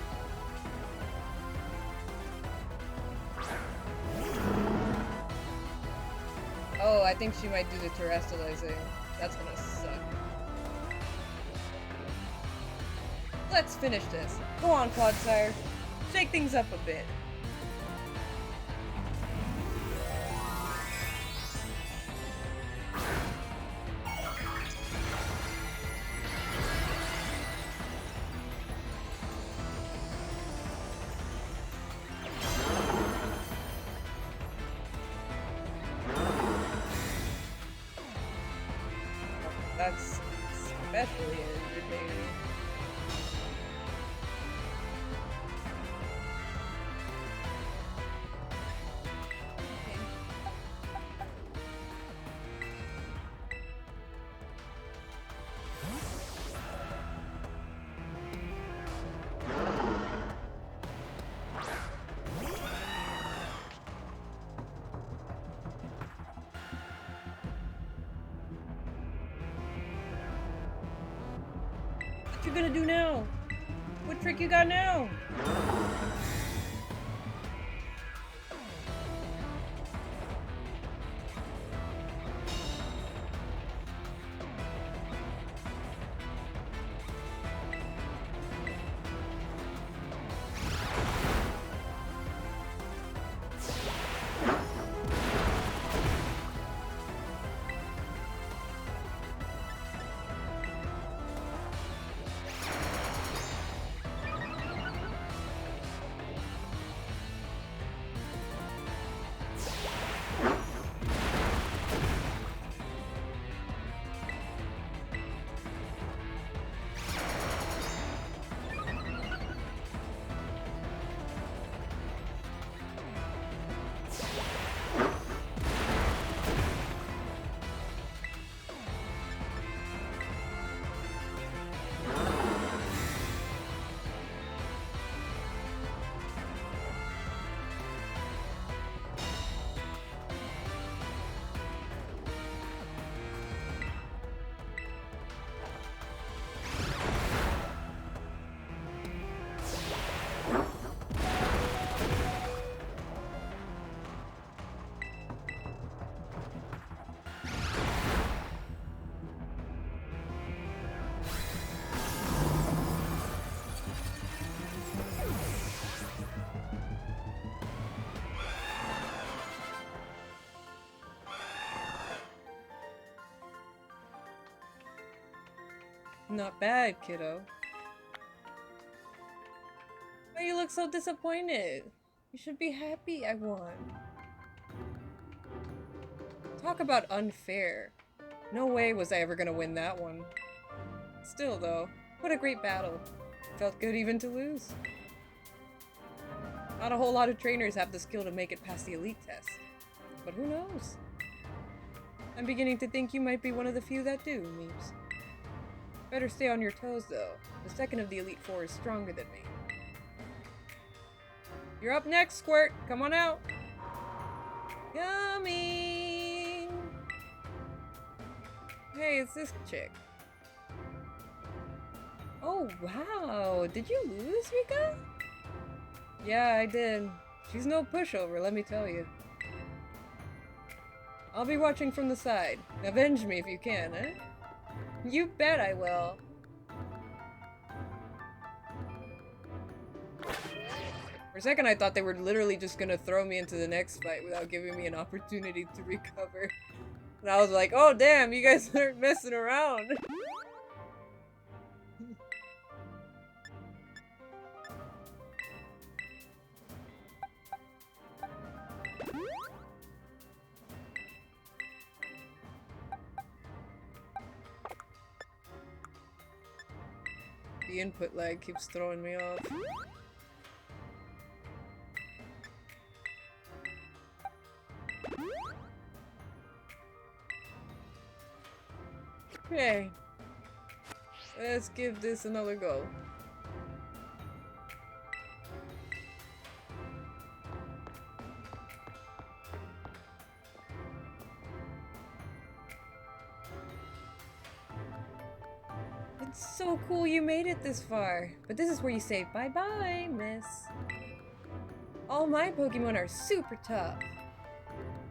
Oh, I think she might do the terrestrializing. That's gonna suck. Let's finish this. Go on, Clodsire. Shake things up a bit. That's especially entertaining. What you gonna do now? What trick you got now? Not bad, kiddo. Why you look so disappointed? You should be happy I won. Talk about unfair. No way was I ever gonna win that one. Still though, what a great battle. Felt good even to lose. Not a whole lot of trainers have the skill to make it past the elite test. But who knows? I'm beginning to think you might be one of the few that do, Meeps. Better stay on your toes, though. The second of the Elite Four is stronger than me. You're up next, Squirt! Come on out! Coming! Hey, it's this chick. Oh, wow! Did you lose, Rika? Yeah, I did. She's no pushover, let me tell you. I'll be watching from the side. Avenge me if you can, eh? You bet I will. For a second I thought they were literally just gonna throw me into the next fight without giving me an opportunity to recover. And I was like, oh damn, you guys aren't messing around. The input lag keeps throwing me off. Okay. Let's give this another go. It's so cool you made it this far. But this is where you say bye-bye, miss. All my Pokemon are super tough.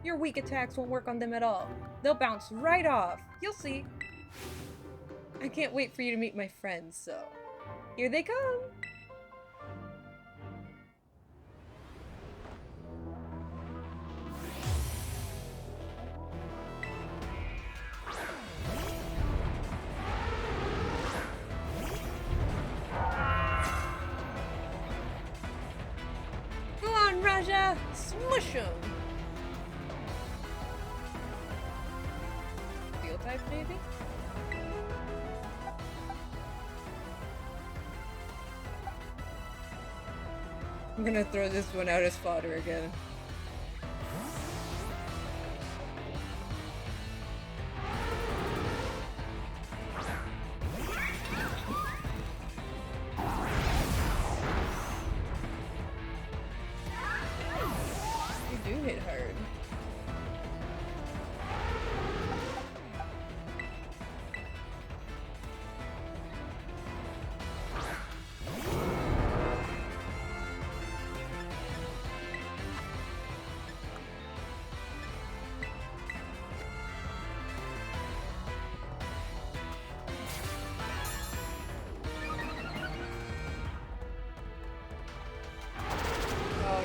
Your weak attacks won't work on them at all. They'll bounce right off. You'll see. I can't wait for you to meet my friends, so here they come. Go on, Raja! Smush 'em! Steel type, maybe? I'm gonna throw this one out as fodder again. You do hit hard.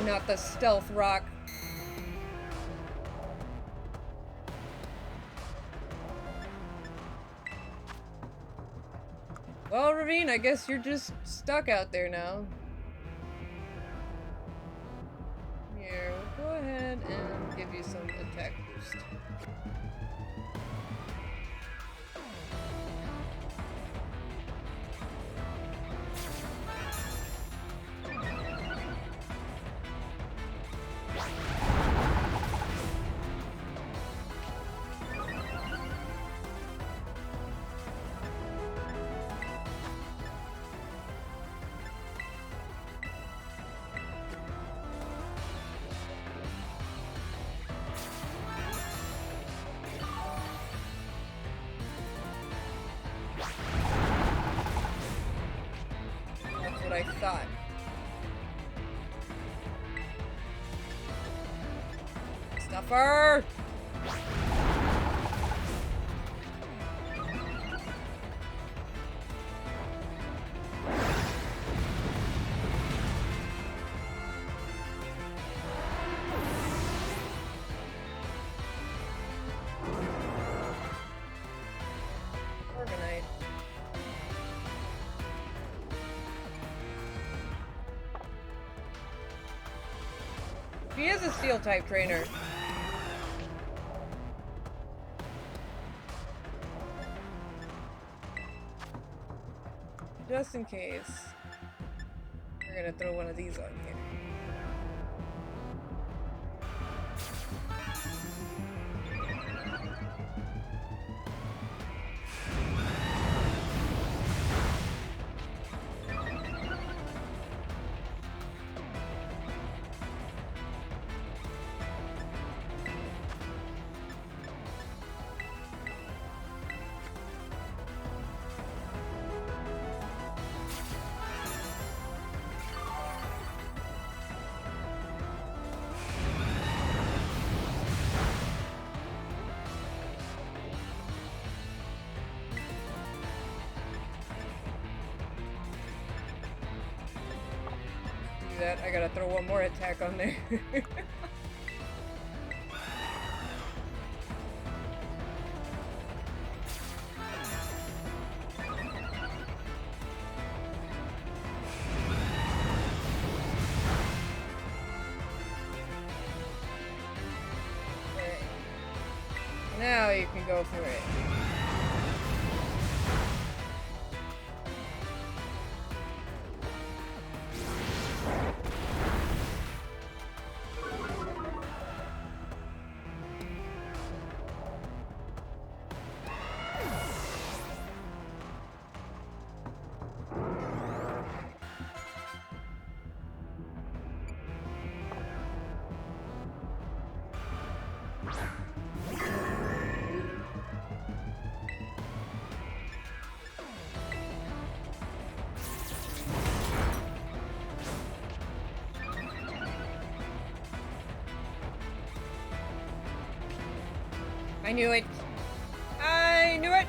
Not the stealth rock. Well, Ravine, I guess you're just stuck out there now. Here, we'll go ahead and give you some attack boost. I thought. Stuffer! Organite. He is a steel type trainer. Just in case. We're gonna throw one of these on here. That. I gotta throw one more attack on there. Now you can go for it. I knew it. I knew it.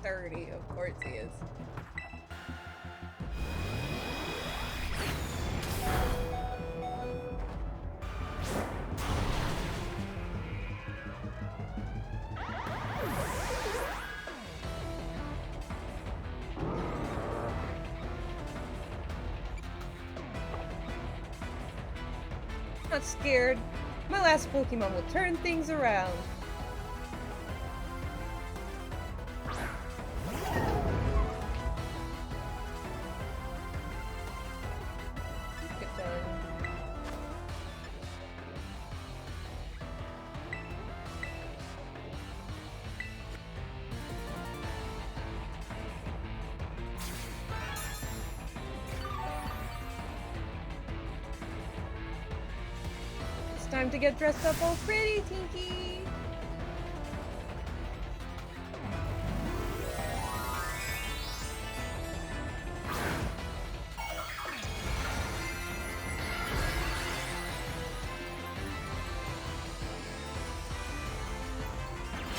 Sturdy, of course he is. Not scared. My last Pokemon will turn things around. Time to get dressed up all pretty, Tinky!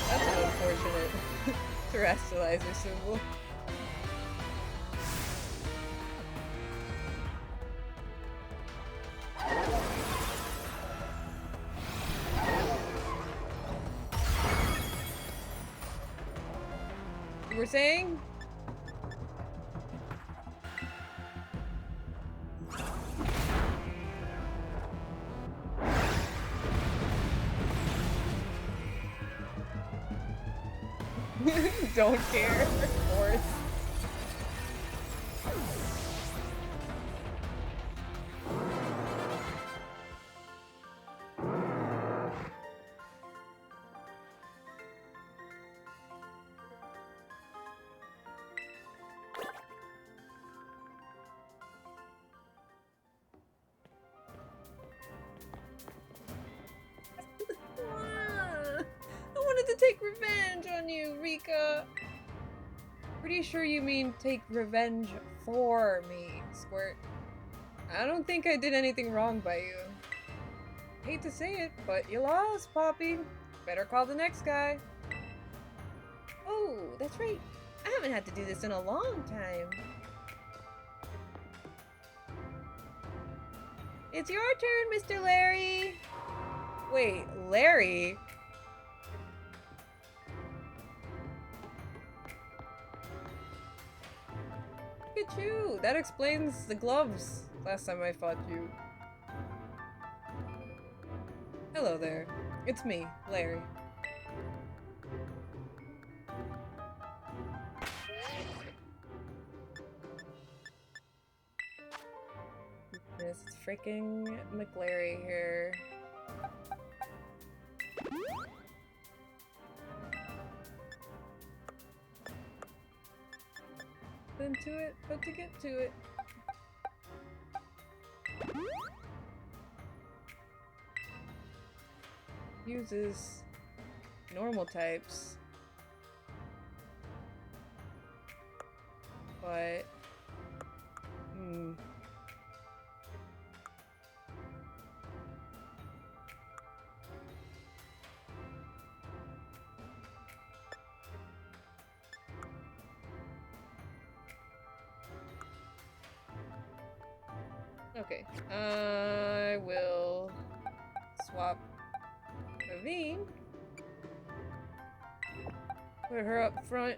That's an unfortunate terrestrializer symbol. We're saying? Don't care, of course. take revenge on you, Rika. Pretty sure you mean take revenge for me, Squirt. I don't think I did anything wrong by you. Hate to say it, but you lost, Poppy. Better call the next guy. Oh, that's right. I haven't had to do this in a long time. It's your turn, Mr. Larry. Wait, Larry? Look at you. That explains the gloves last time I fought you. Hello there. It's me, Larry. This freaking McLary here. Into it, but to get to it. Uses normal types. But okay, I will swap Ravine. Put her up front.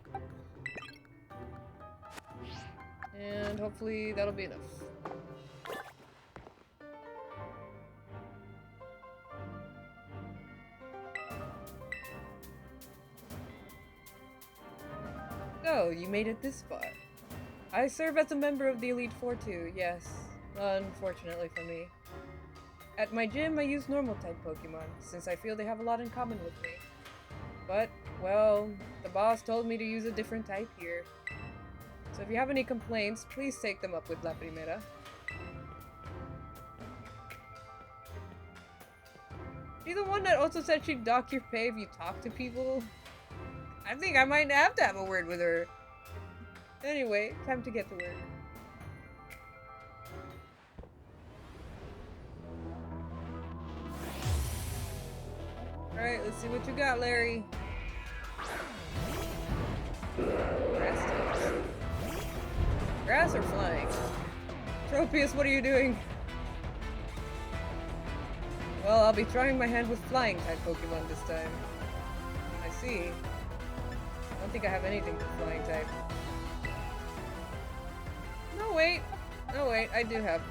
And hopefully that'll be enough. So, you made it this far. I serve as a member of the Elite Four too, yes. Unfortunately for me. At my gym, I use normal type Pokemon, since I feel they have a lot in common with me. But, well, the boss told me to use a different type here. So if you have any complaints, please take them up with La Primera. She's the one that also said she'd dock your pay if you talk to people? I think I might have to have a word with her. Anyway, time to get to work. Alright, let's see what you got, Larry. Grass types. Grass or flying? Tropius, what are you doing? Well, I'll be trying my hand with flying type Pokemon this time. I see. I don't think I have anything for flying type. No, wait. No, wait. I do have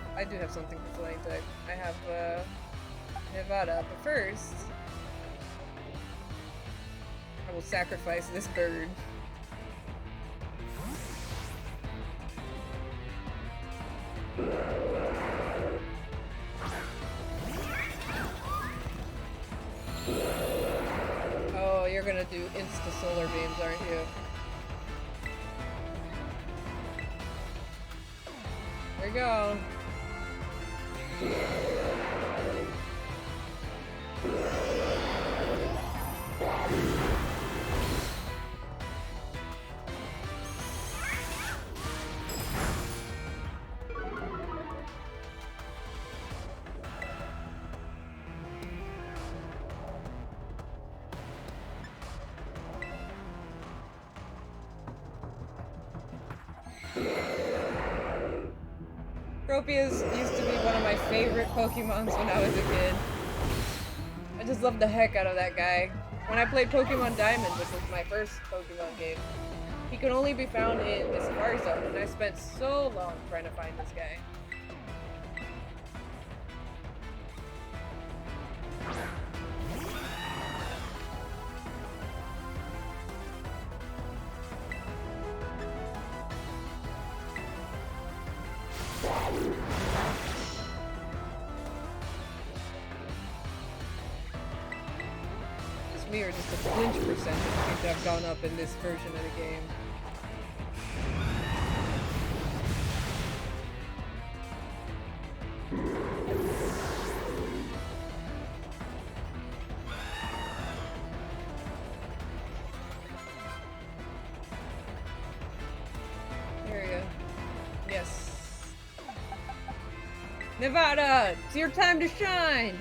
something for flying type. I have, Nevada. But first, I will sacrifice this bird. Oh, you're gonna do insta-solar beams, aren't you? There we go. Tropius used to be one of my favorite Pokemons when I was a kid. I just loved the heck out of that guy. When I played Pokemon Diamond, which was my first Pokemon game, he could only be found in the Safari Zone, and I spent so long trying to find this guy. Just me or just the flinch percentage seems to have gone up in this version of the game. Nevada, it's your time to shine!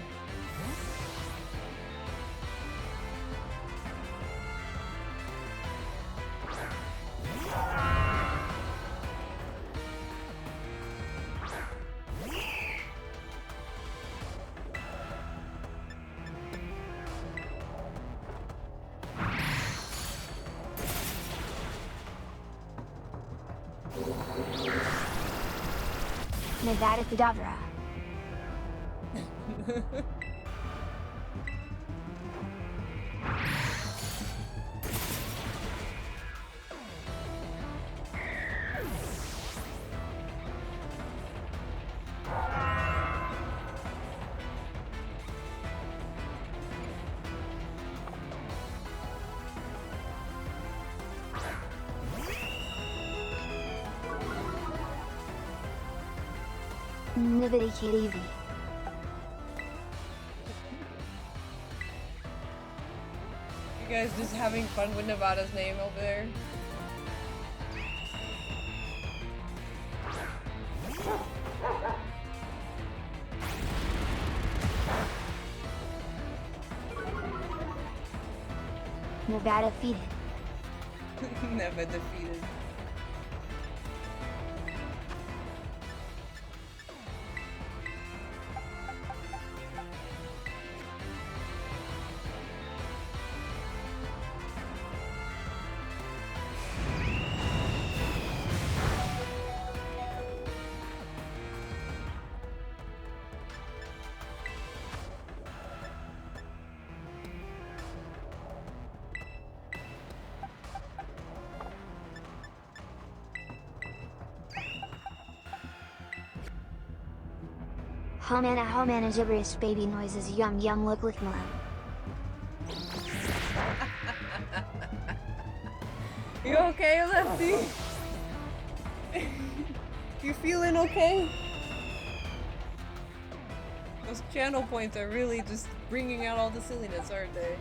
Nevada Kedavra. Nividi Kirivi. You guys just having fun with Nevada's name over there? Nevada defeated. Never defeated. Homana gibberish baby noises yum yum look mom. You okay, Lefty? You feeling okay? Those channel points are really just bringing out all the silliness, aren't they?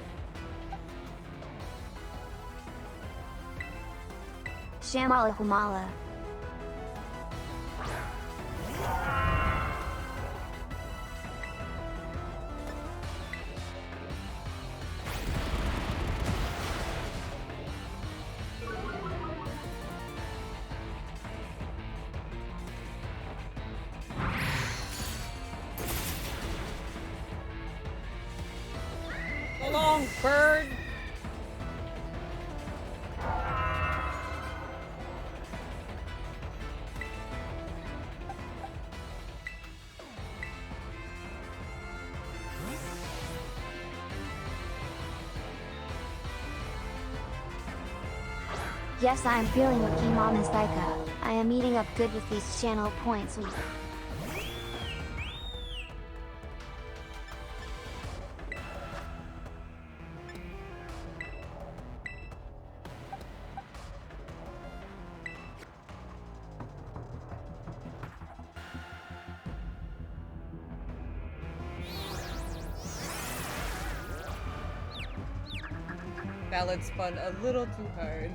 Shamala Humala. So long, bird! Yes, I am feeling okay, Mom and Psycha. I am eating up good with these channel points. Ballad spun a little too hard.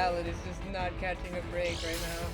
palette is just not catching a break right now.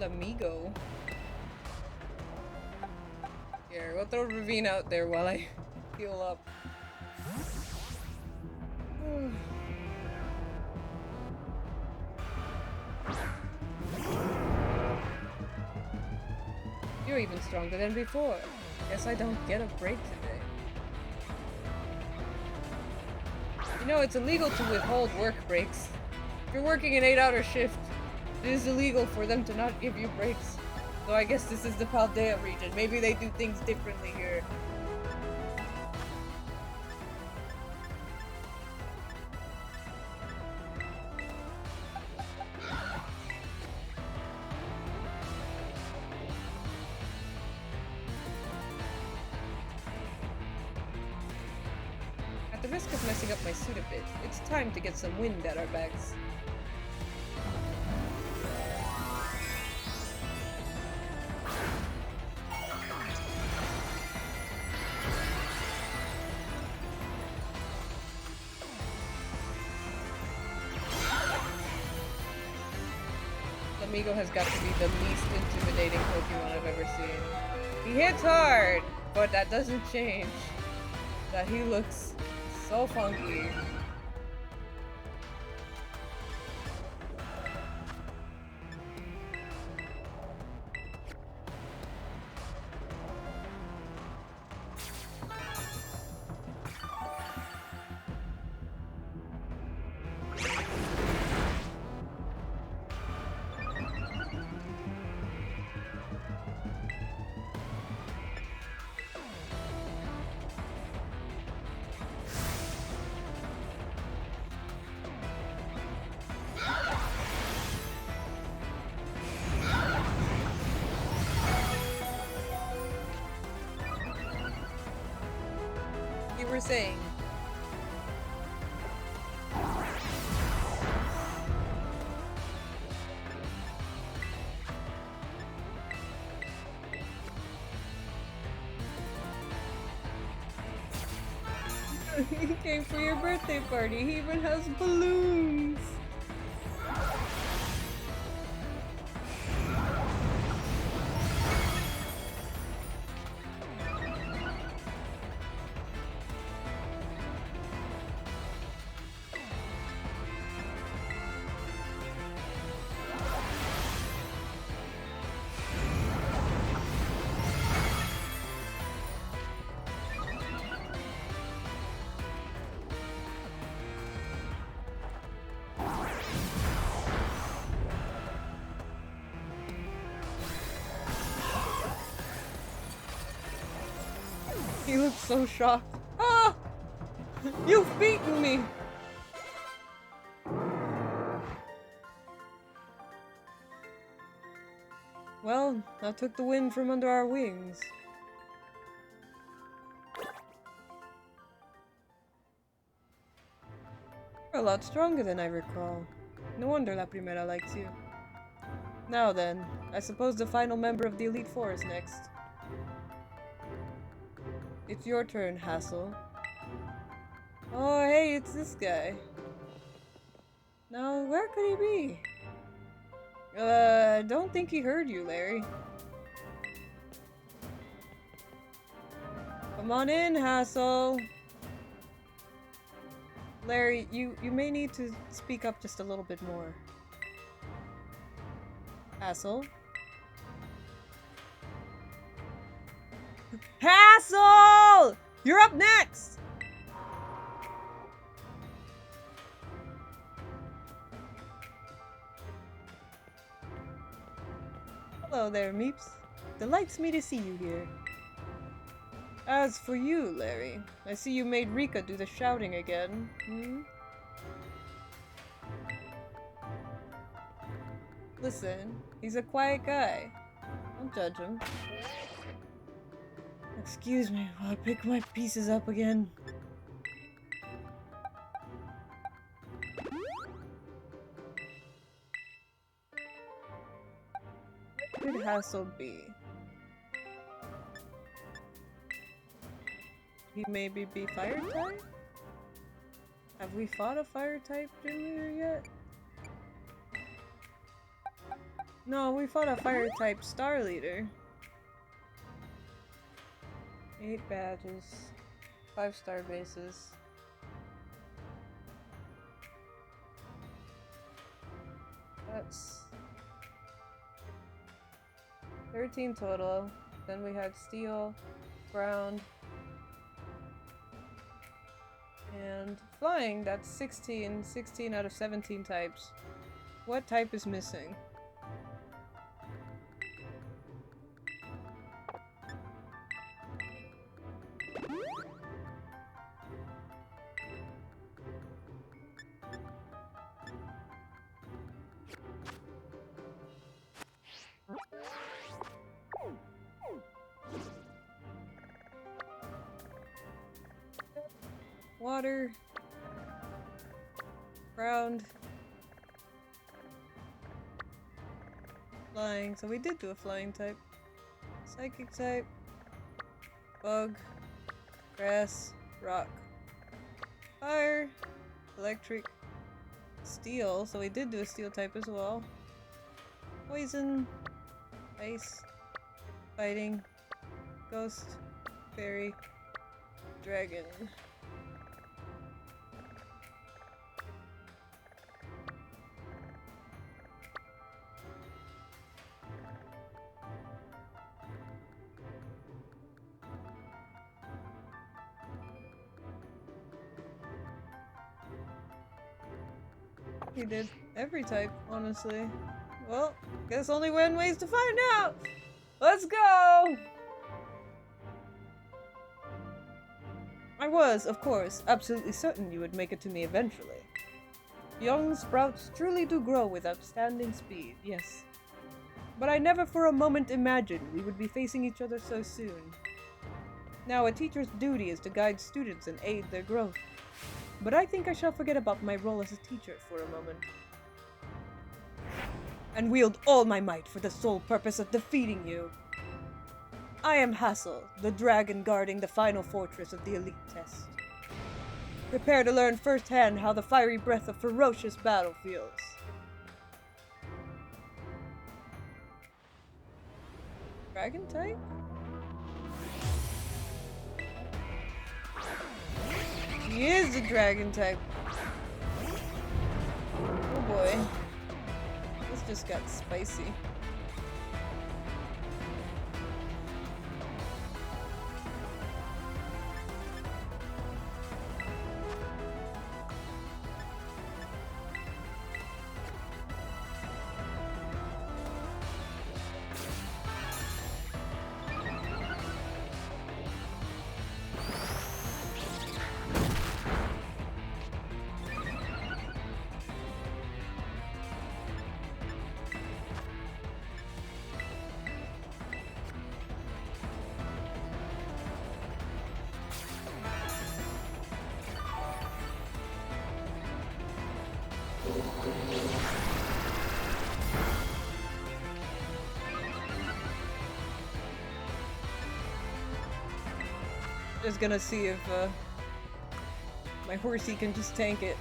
Amigo. Here, we'll throw Ravine out there while I heal up. You're even stronger than before. Guess I don't get a break today. You know, it's illegal to withhold work breaks. If you're working an 8-hour shift, it is illegal for them to not give you breaks. So I guess this is the Paldea region. Maybe they do things differently here. At the risk of messing up my suit a bit, it's time to get some wind at our backs. Amigo has got to be the least intimidating Pokemon I've ever seen. He hits hard, but that doesn't change that he looks so funky. Were saying. He came for your birthday party. He even has balloons. He looks so shocked. Ah! You've beaten me! Well, I took the wind from under our wings. You're a lot stronger than I recall. No wonder La Primera likes you. Now then, I suppose the final member of the Elite Four is next. It's your turn, Hassel. Oh, hey, it's this guy. Now, where could he be? I don't think he heard you, Larry. Come on in, Hassel. Larry, you may need to speak up just a little bit more. Hassel? Hassel! You're up next! Hello there, Meeps. Delights me to see you here. As for you, Larry, I see you made Rika do the shouting again. Hmm? Listen, he's a quiet guy. Don't judge him. Excuse me while I pick my pieces up again. What could Hassel be? He maybe be fire type? Have we fought a fire type gym leader yet? No, we fought a fire type star leader. 8 badges. 5-star bases. That's 13 total. Then we had steel, ground, and flying. That's 16. 16 out of 17 types. What type is missing? Water, ground, flying. So we did do a flying type. Psychic type, bug, grass, rock, fire, electric, steel. So we did do a steel type as well. Poison, ice, fighting, ghost, fairy, dragon. He did every type, honestly. Well, guess only one ways to find out! Let's go! I was, of course, absolutely certain you would make it to me eventually. Young sprouts truly do grow with outstanding speed, yes. But I never for a moment imagined we would be facing each other so soon. Now, a teacher's duty is to guide students and aid their growth. But I think I shall forget about my role as a teacher for a moment. And wield all my might for the sole purpose of defeating you. I am Hassel, the dragon guarding the final fortress of the elite test. Prepare to learn firsthand how the fiery breath of ferocious battle feels. Dragon type? He is a dragon type. Oh boy. This just got spicy. Just gonna see if my horsey can just tank it.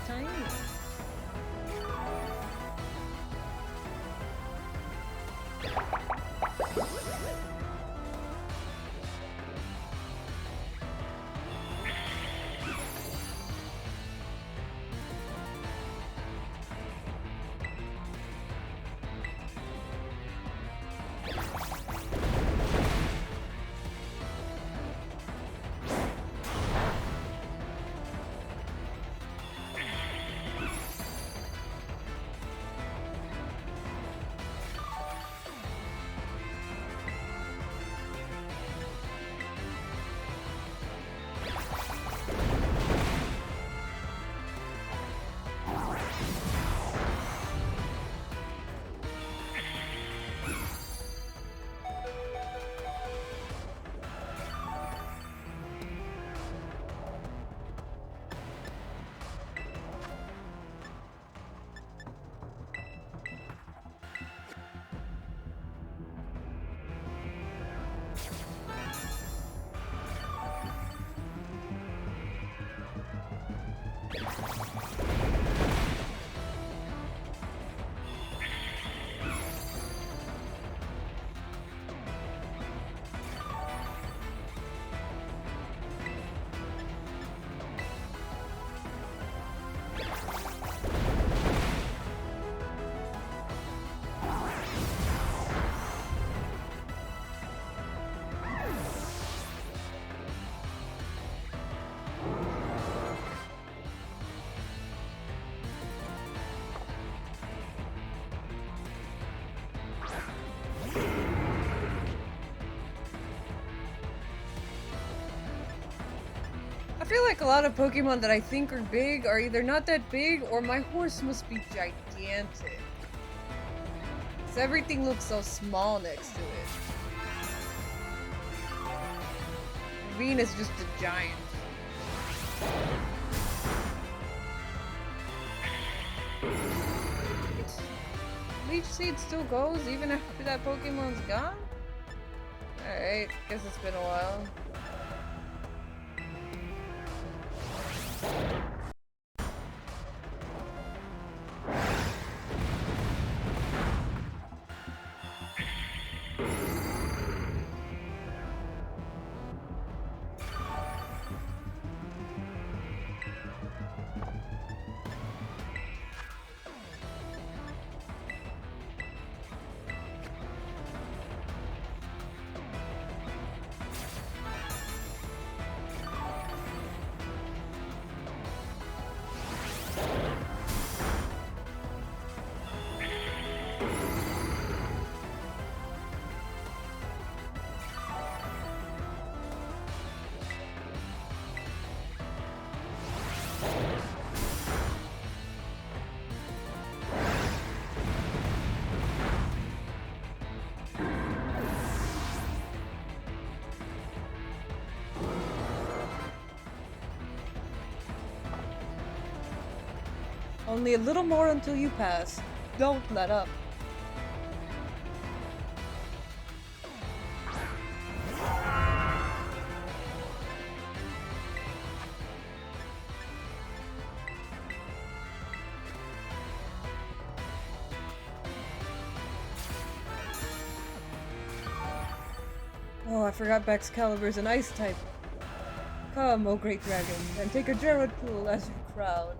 Tiny. feel like a lot of Pokemon that I think are big are either not that big or my horse must be gigantic. Because everything looks so small next to it. Ravine is just a giant. Leech Seed still goes even after that Pokemon's gone? Alright, guess it's been a while. Only a little more until you pass. Don't let up. Oh, I forgot Baxcalibur's an ice type. Come, O great dragon, and take a Gerard pool as your crown.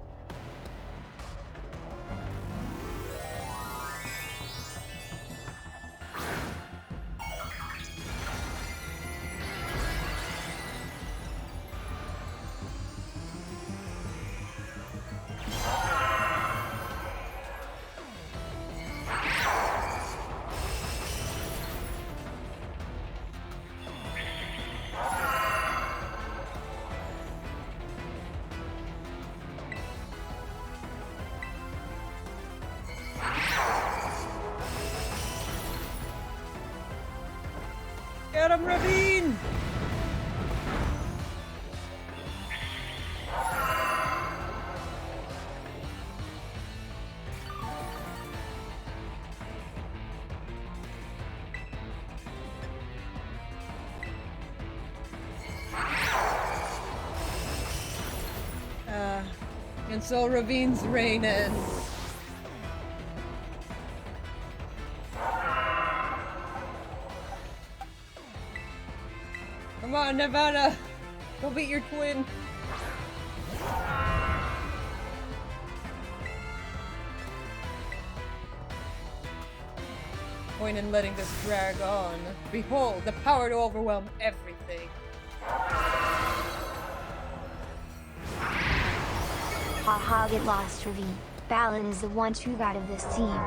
Get him, Ravine! And so Ravine's reign ends. Come on, Nevada! Go beat your twin! Point in letting this drag on. Behold, the power to overwhelm everything. Haha, get lost, Ravine. Ballad is the one true god of this team.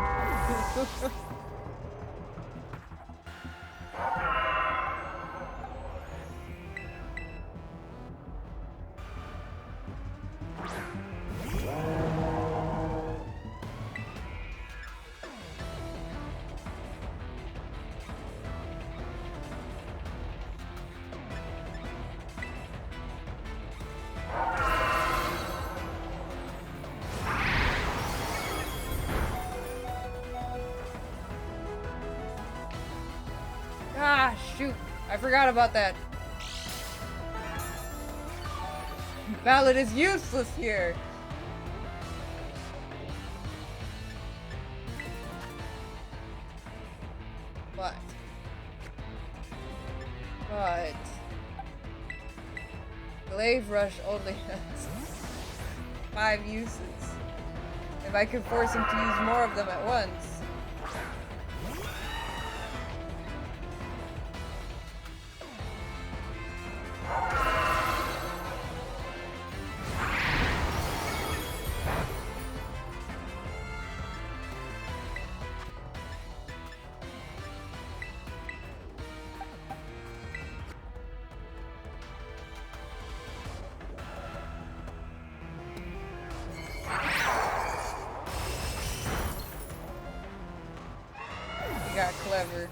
Ah, shoot. I forgot about that. Ballad is useless here. But Glaive Rush only has 5 uses. If I could force him to use more of them at once. that clever.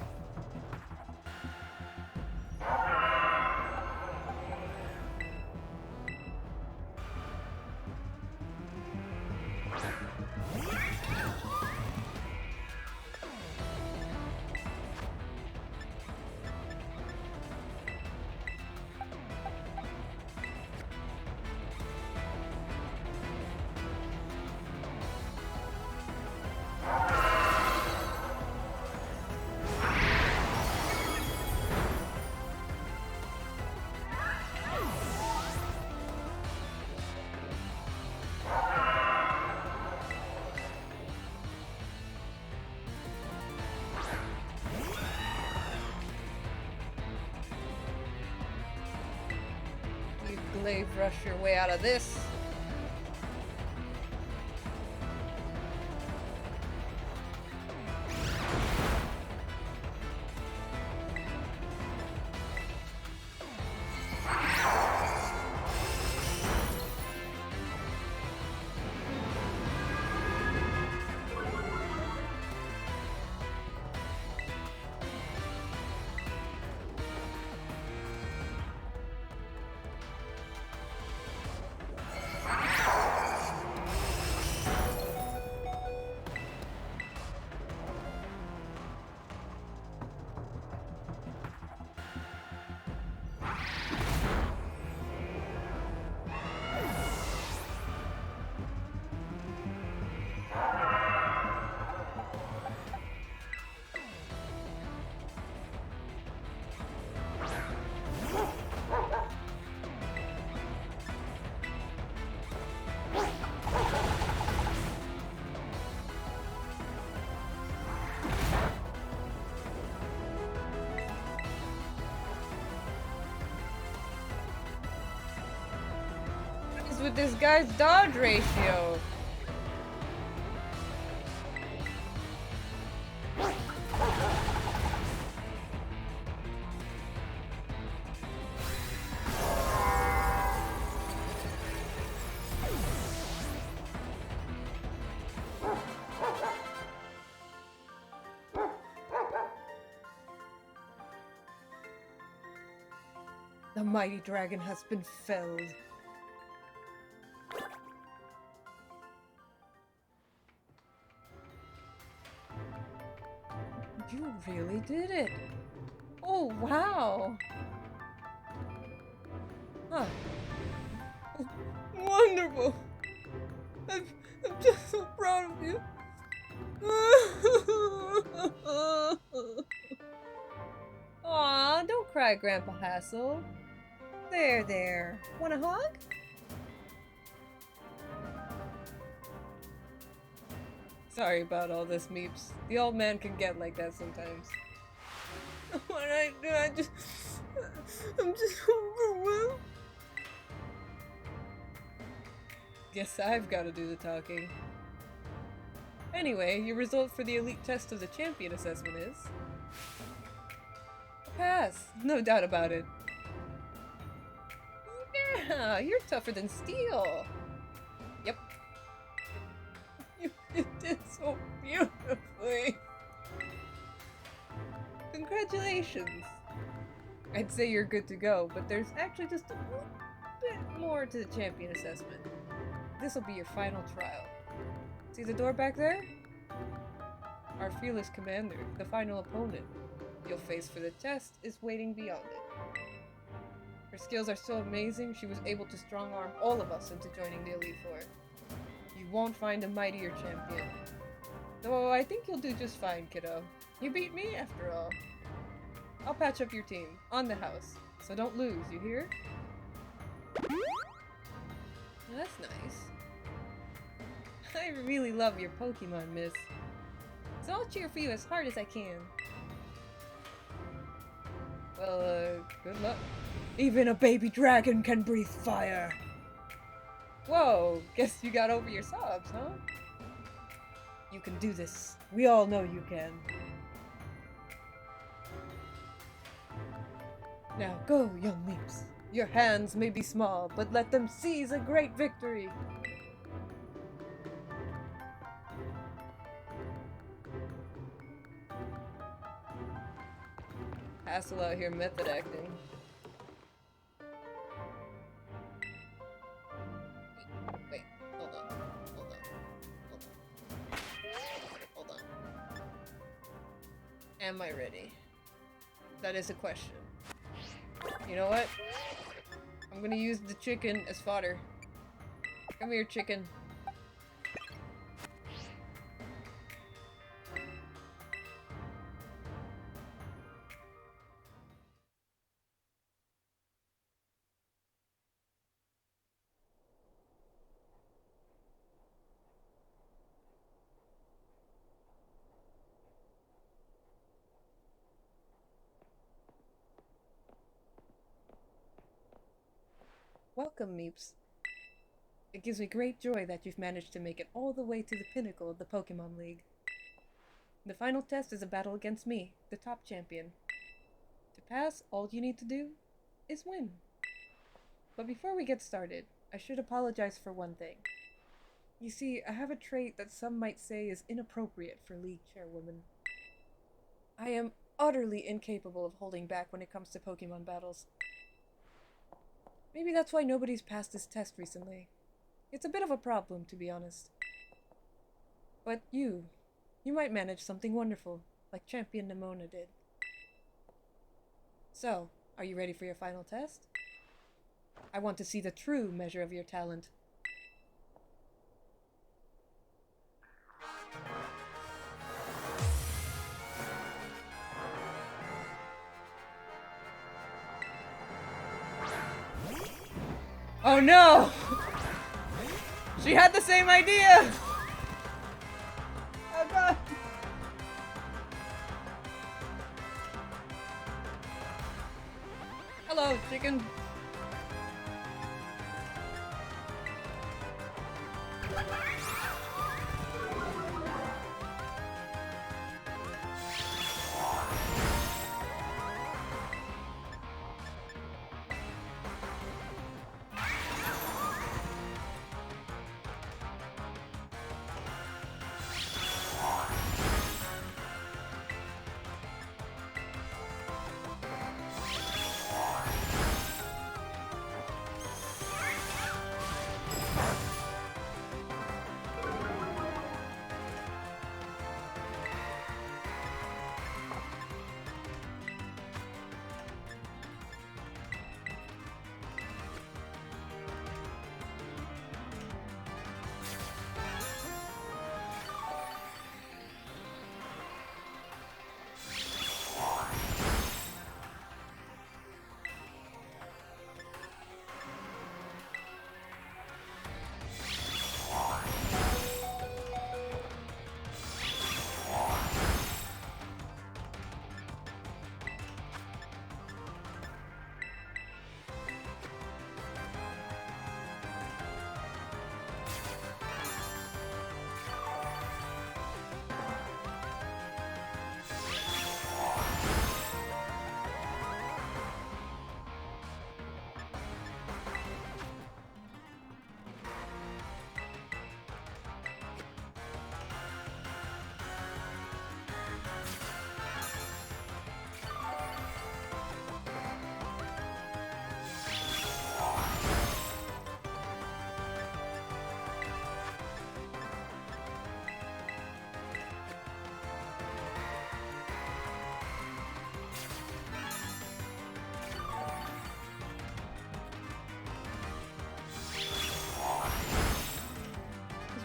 You glaive rush your way out of this. What is with this guy's dodge ratio? The mighty dragon has been felled. You really did it. Oh, wow. Huh. Wonderful. I'm just so proud of you. Aw, don't cry, Grandpa Hassel. There. Want a hug? Sorry about all this, Meeps. The old man can get like that sometimes. What did I do? I'm just overwhelmed. Guess I've got to do the talking. Anyway, your result for the elite test of the champion assessment is... a pass, no doubt about it. Yeah, you're tougher than steel. Yep. You did so beautifully. Congratulations. I'd say you're good to go, but there's actually just a little bit more to the champion assessment. This'll be your final trial. See the door back there? Our fearless commander, the final opponent you'll face for the test, is waiting beyond it. Her skills are so amazing, she was able to strong-arm all of us into joining the Elite Four. You won't find a mightier champion. Though I think you'll do just fine, kiddo. You beat me, after all. I'll patch up your team, on the house, so don't lose, you hear? Well, that's nice. I really love your Pokemon, miss. So I'll cheer for you as hard as I can. Well, good luck. Even a baby dragon can breathe fire. Whoa, guess you got over your sobs, huh? You can do this. We all know you can. Now go, young Meeps. Your hands may be small, but let them seize a great victory. Hassle out here method acting. Wait, hold on. Hold on. Am I ready? That is a question. You know what? I'm gonna use the chicken as fodder. Come here, chicken. Welcome, Meeps. It gives me great joy that you've managed to make it all the way to the pinnacle of the Pokemon League. The final test is a battle against me, the top champion. To pass, all you need to do is win. But before we get started, I should apologize for one thing. You see, I have a trait that some might say is inappropriate for League Chairwoman. I am utterly incapable of holding back when it comes to Pokemon battles. Maybe that's why nobody's passed this test recently. It's a bit of a problem, to be honest. But you might manage something wonderful, like Champion Nimona did. So, are you ready for your final test? I want to see the true measure of your talent. Oh no! She had the same idea! Oh god! Hello, chicken.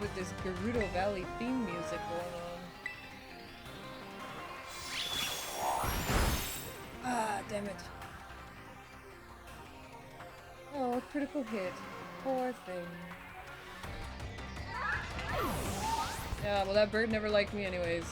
With this Gerudo Valley theme music going on. Ah, damn it. Oh, critical hit. Poor thing. Yeah, well that bird never liked me anyways.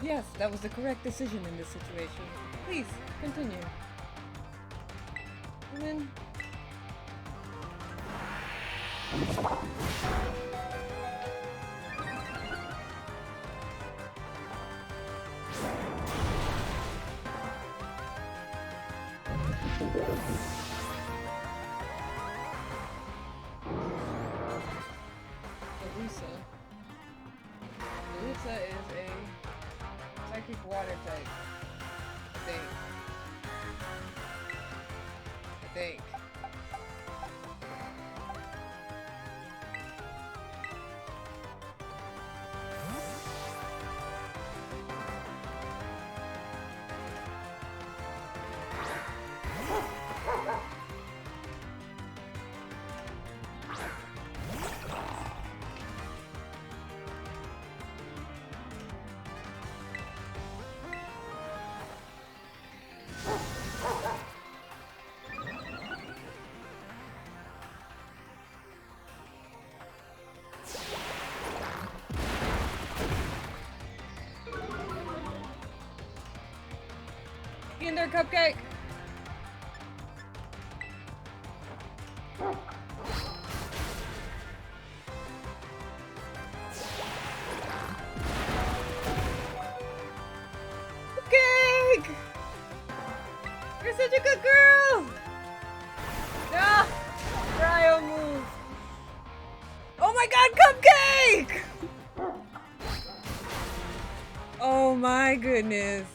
Yes, that was the correct decision in this situation. Please, continue. And then... Elisa is a psychic water type. I think. Kinder Cupcake! Cupcake! You're such a good girl! No! Cryo move! Oh my god, Cupcake! Oh my goodness.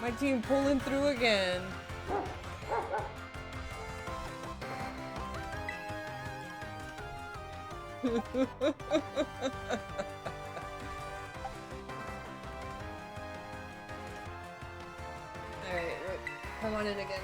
My team pulling through again. Alright, come on in again.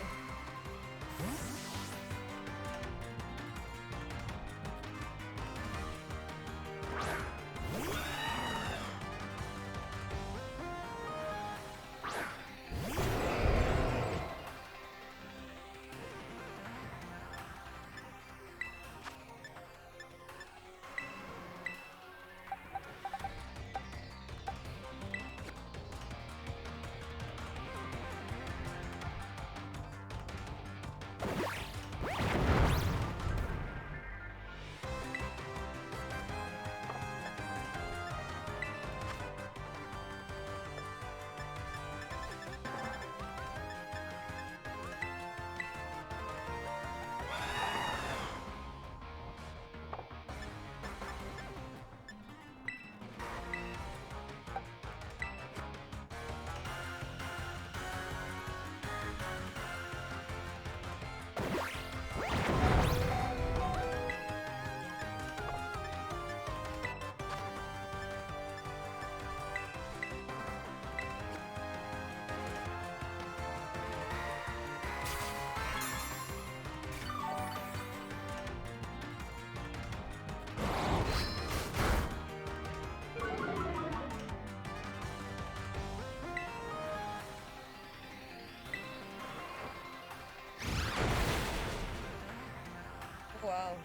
Wow.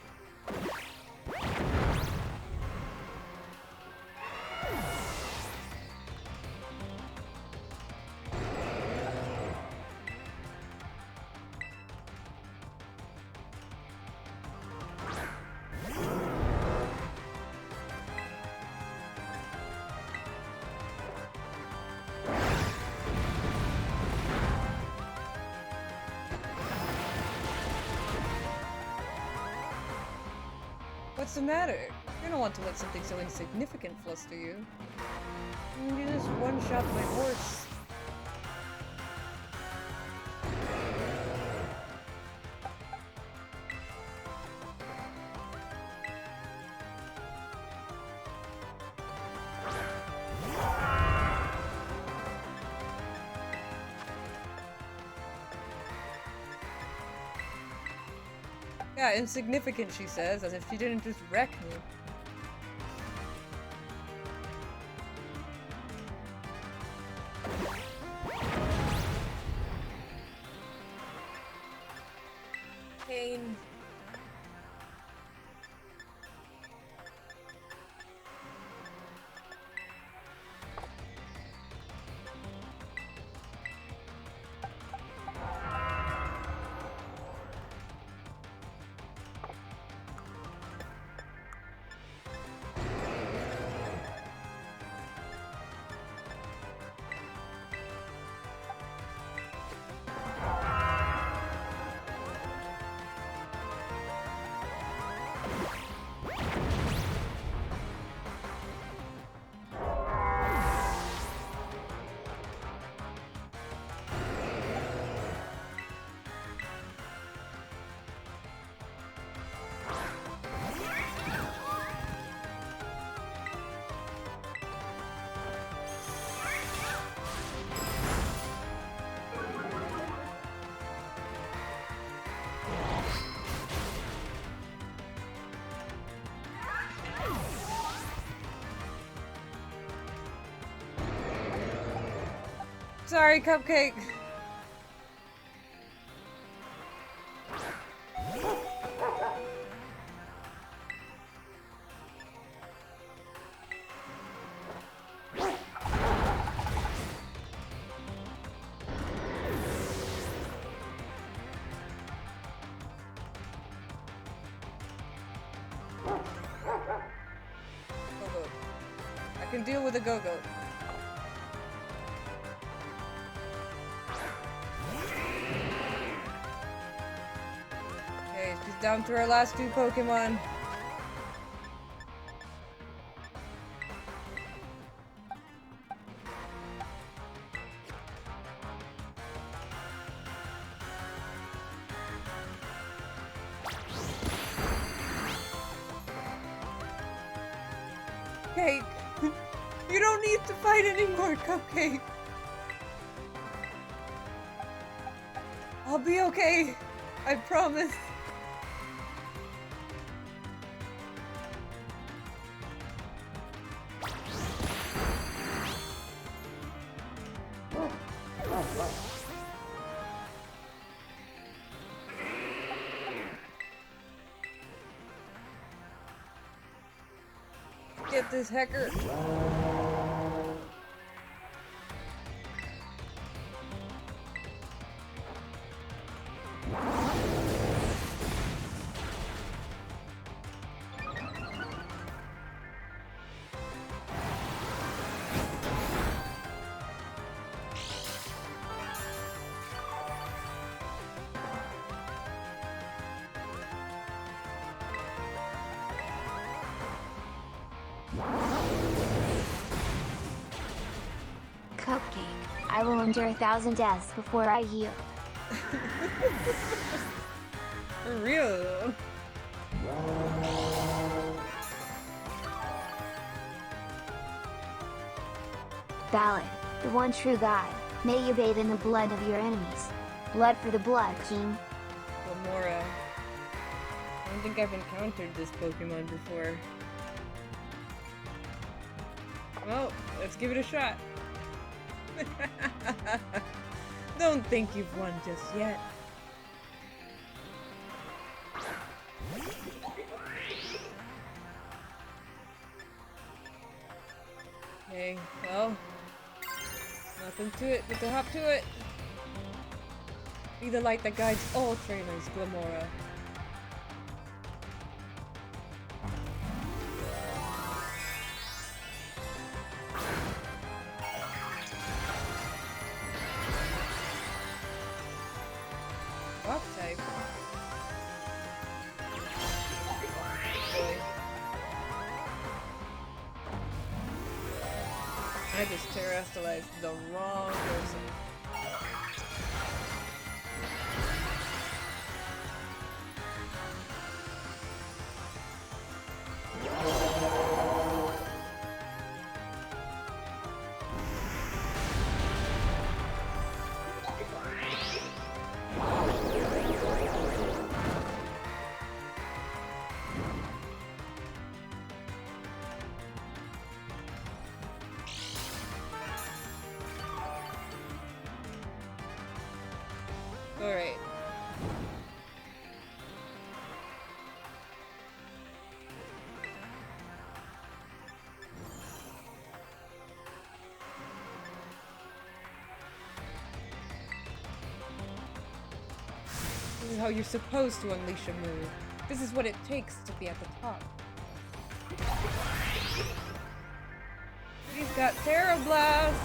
What's the matter? You don't want to let something so insignificant fluster you. You just one-shot my horse. Yeah, insignificant, she says, as if she didn't just wreck me. Pain. Sorry, Cupcake. Go-Go. I can deal with a Go-Go. Okay, she's down to our last two Pokemon. Cupcake! You don't need to fight anymore, Cupcake! I'll be okay. I promise. Get this hacker. Cupcake, I will endure 1,000 deaths before I yield. For real though. Ballad, the one true God, may you bathe in the blood of your enemies. Blood for the Blood King. Glamora. I don't think I've encountered this Pokemon before. Well, let's give it a shot. Don't think you've won just yet. Okay, well, nothing to it but to hop to it. Be the light that guides all trainers, Glamora. Rock type. Boy. I just terrestrialized the wrong person. Alright. This is how you're supposed to unleash a move. This is what it takes to be at the top. He's got Terra Blast!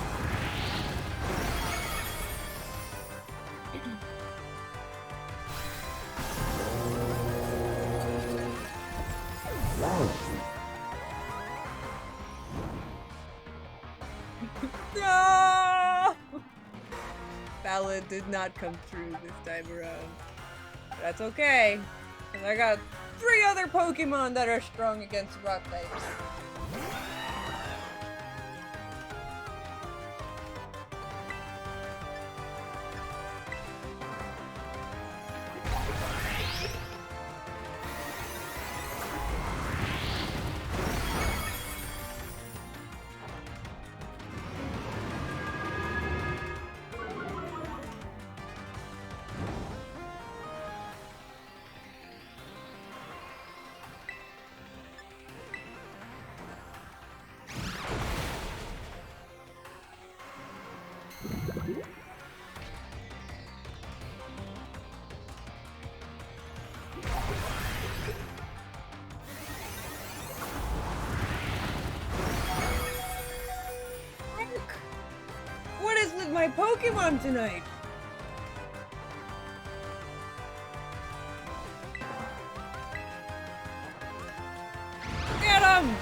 No! Ballad did not come true this time around. That's okay, because I got 3 other Pokemon that are strong against rock types. What is with my Pokemon tonight? Get him!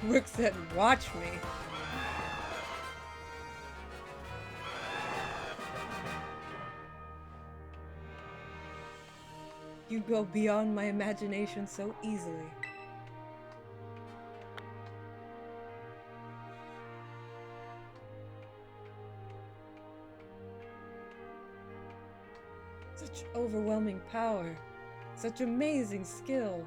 Rook said, watch me. You go beyond my imagination so easily. Such overwhelming power. Such amazing skill.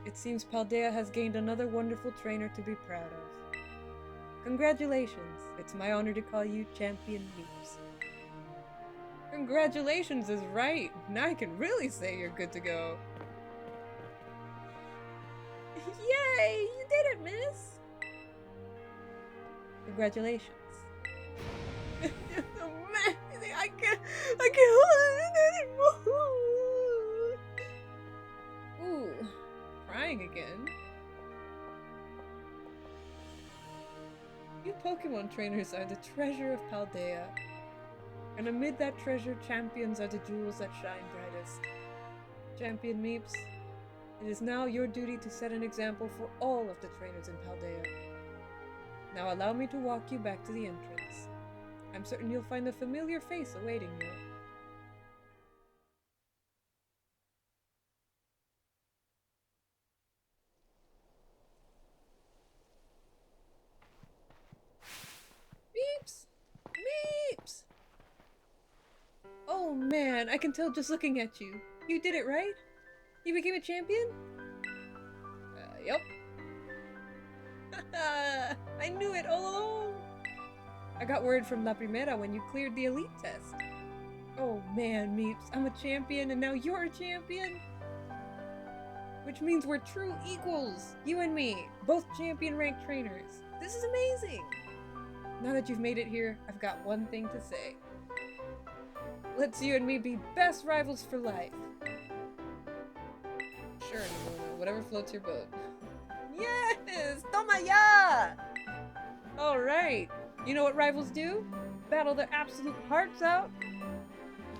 It seems Paldea has gained another wonderful trainer to be proud of. Congratulations. It's my honor to call you Champion Meeps. Congratulations is right. Now I can really say you're good to go. Yay! You did it, miss! Congratulations. I can't hold it anymore! Ooh, crying again. You Pokemon trainers are the treasure of Paldea. And amid that treasure, champions are the jewels that shine brightest. Champion Meeps, it is now your duty to set an example for all of the trainers in Paldea. Now allow me to walk you back to the entrance. I'm certain you'll find a familiar face awaiting you. Meeps! Meeps! Oh man, I can tell just looking at you. You did it, right? You became a champion? Yep. I knew it all along! I got word from La Primera when you cleared the elite test. Oh man, Meeps, I'm a champion and now you're a champion? Which means we're true equals! You and me, both champion-ranked trainers. This is amazing! Now that you've made it here, I've got one thing to say. Let's you and me be best rivals for life. Sure, Nimona, whatever floats your boat. Yes! Toma ya! Alright, you know what rivals do? Battle their absolute hearts out?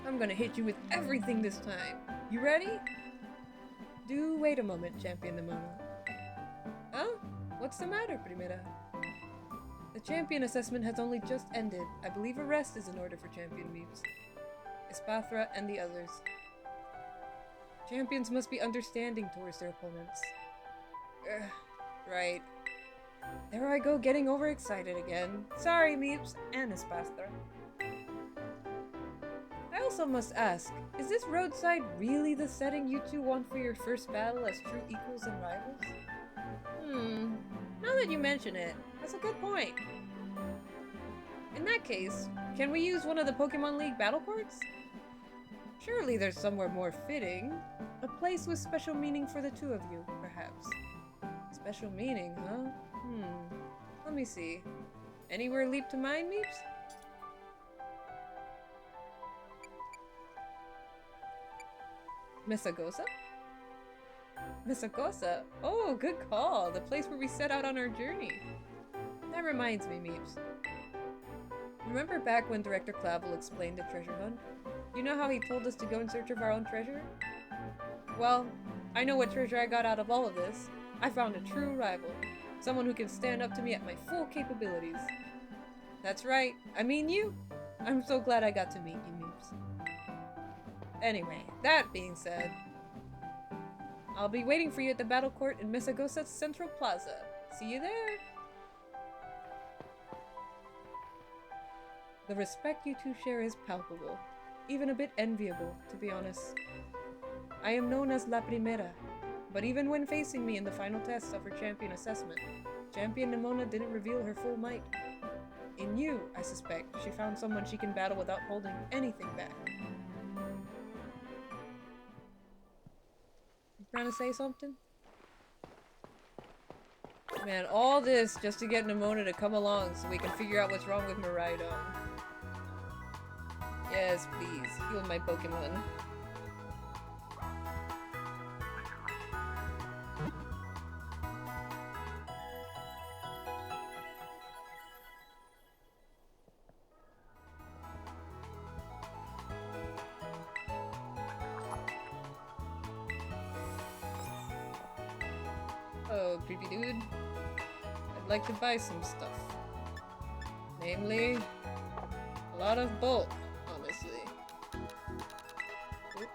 I'm gonna hit you with everything this time. You ready? Do wait a moment, Champion Nimona. Huh? What's the matter, Primera? The champion assessment has only just ended. I believe a rest is in order for Champion Meeps, Espathra, and the others. Champions must be understanding towards their opponents. Right. There I go getting overexcited again. Sorry, Meeps and Espathra. I'll also must ask, is this roadside really the setting you two want for your first battle as true equals and rivals? Now that you mention it, that's a good point. In that case, can we use one of the Pokemon League battle courts? Surely there's somewhere more fitting. A place with special meaning for the two of you, perhaps. Special meaning, huh? Let me see. Anywhere leap to mind, Meeps? Mesagosa? Mesagosa? Oh, good call. The place where we set out on our journey. That reminds me, Meeps. Remember back when Director Clavel explained the treasure hunt? You know how he told us to go in search of our own treasure? Well, I know what treasure I got out of all of this. I found a true rival. Someone who can stand up to me at my full capabilities. That's right. I mean you. I'm so glad I got to meet you, Meeps. Anyway, that being said, I'll be waiting for you at the battle court in Mesagosa's Central Plaza. See you there! The respect you two share is palpable. Even a bit enviable, to be honest. I am known as La Primera, but even when facing me in the final tests of her champion assessment, Champion Nimona didn't reveal her full might. In you, I suspect, she found someone she can battle without holding anything back. You trying to say something? Man, all this just to get Nimona to come along so we can figure out what's wrong with Miraidon. Yes, please, heal my Pokemon. Oh, creepy dude. I'd like to buy some stuff. Namely, a lot of bulk, honestly. Oop.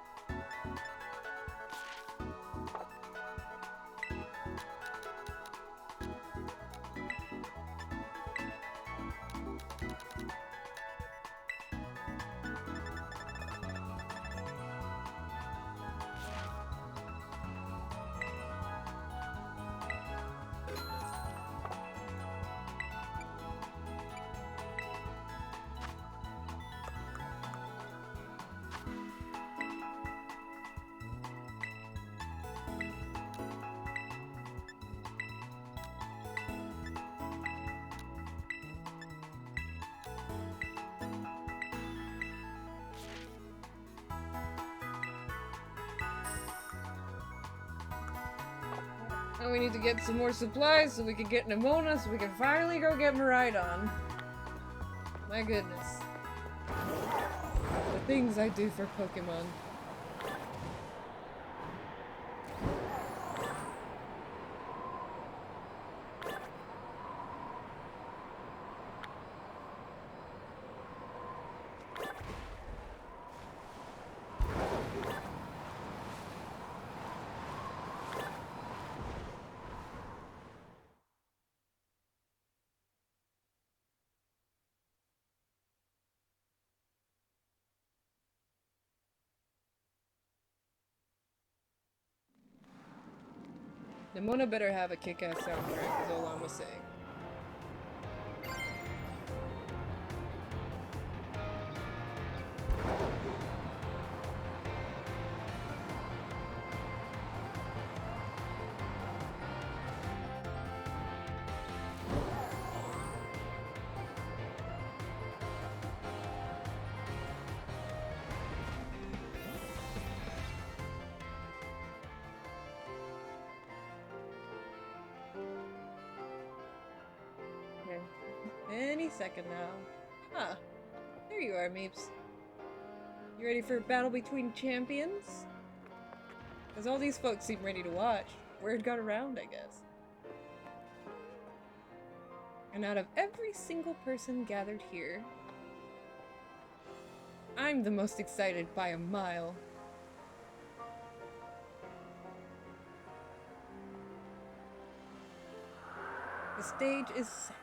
Now we need to get some more supplies so we can get Nimona so we can finally go get Miraidon. My goodness. The things I do for Pokemon. Nimona better have a kick-ass soundtrack, is all I'm saying. Any second now. Ah, there you are, Meeps. You ready for a battle between champions? Because all these folks seem ready to watch. Word got around, I guess. And out of every single person gathered here, I'm the most excited by a mile. The stage is set.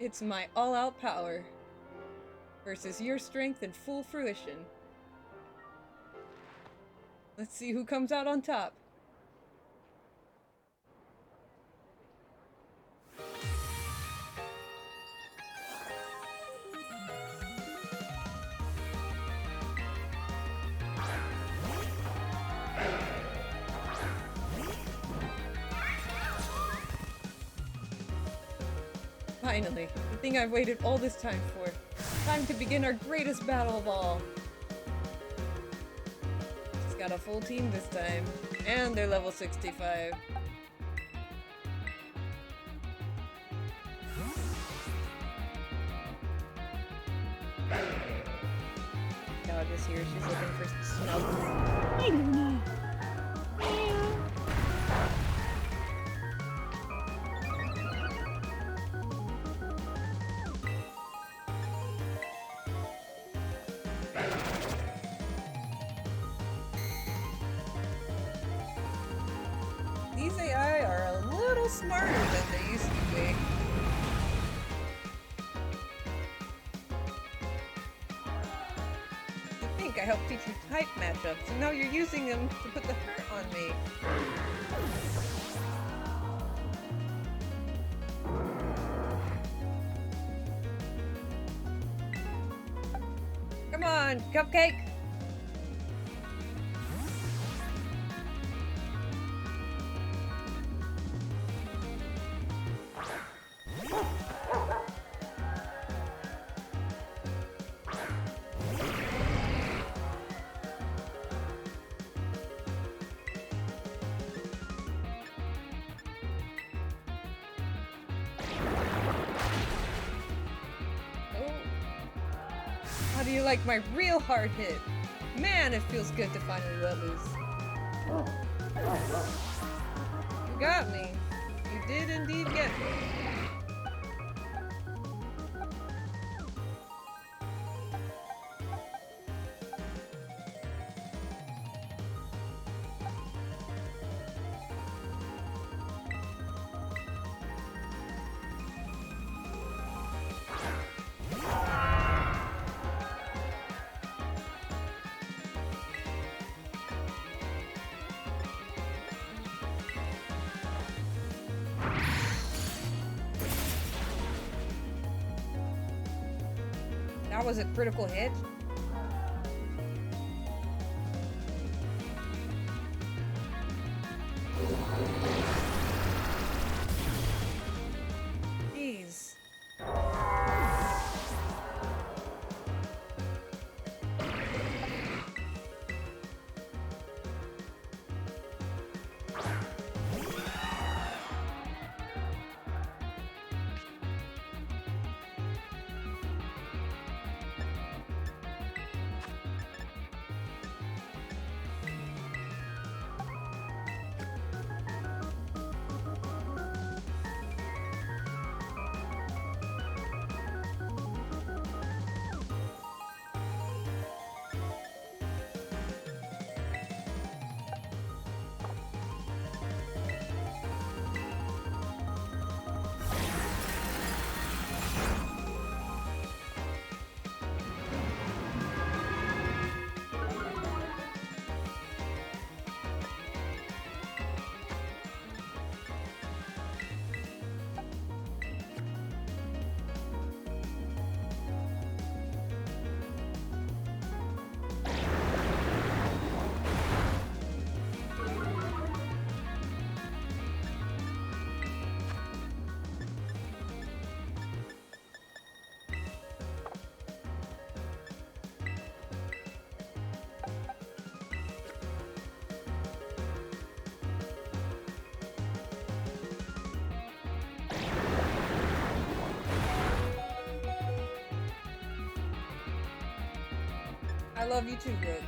It's my all-out power. versus your strength in full fruition. Let's see who comes out on top. Finally, the thing I've waited all this time for. Time to begin our greatest battle of all. She's got a full team this time, and they're level 65. Dog is here, she's looking for snug. I don't know. These AI are a little smarter than they used to be. You think I helped teach you type matchups, and now you're using them to put the hurt on me. Come on, Cupcake! How do you like my real hard hit? Man, it feels good to finally let loose. You got me. You did indeed get me. That was a critical hit. Jeez. I love you too, Brooke.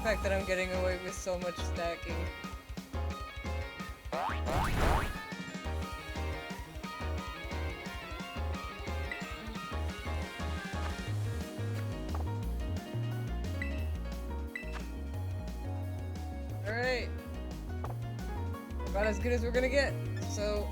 The fact that I'm getting away with so much stacking. Alright. About as good as we're gonna get, so...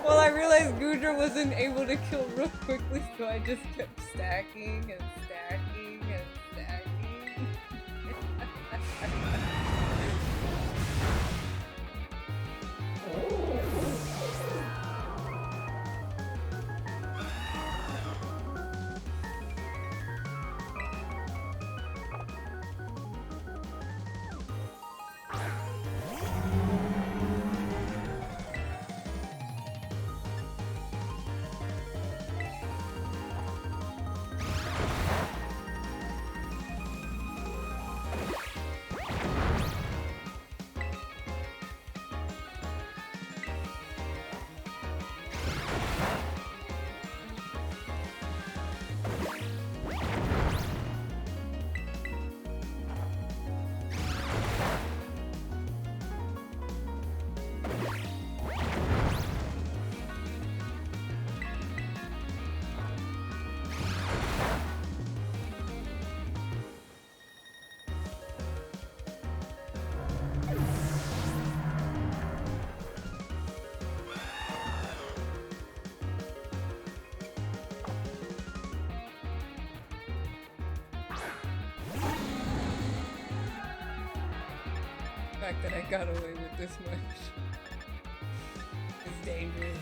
Well, I realized Gudra wasn't able to kill real quickly, so I just kept stacking and stacking and stacking. The fact that I got away with this much is dangerous.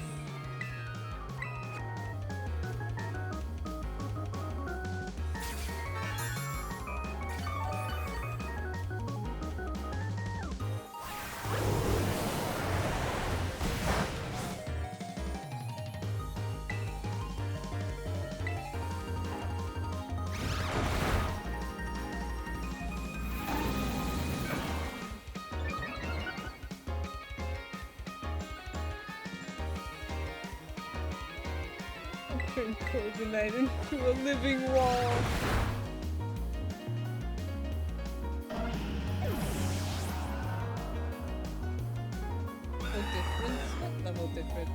Turn Cogonite into a living wall. No difference? What level difference?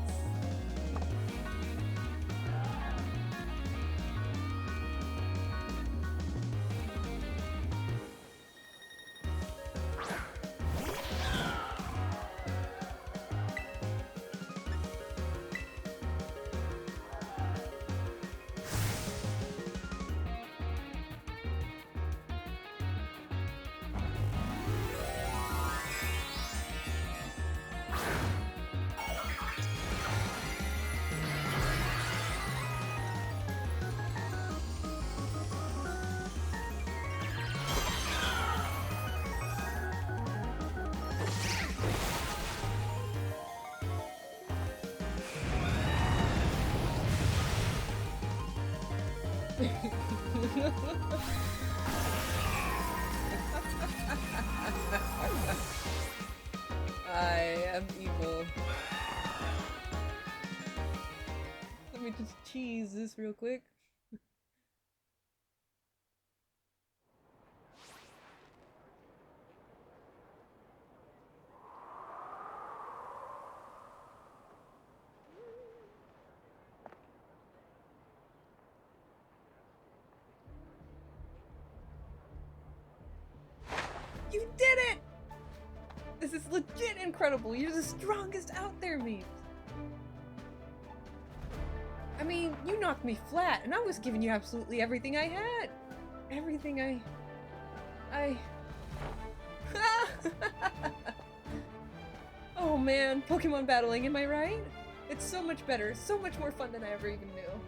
I am evil. Let me just cheese this real quick. You did it! This is legit incredible. You're the strongest out there, Meeps. I mean, you knocked me flat, and I was giving you absolutely everything I had. Everything I... Oh man, Pokemon battling, am I right? It's so much better, so much more fun than I ever even knew.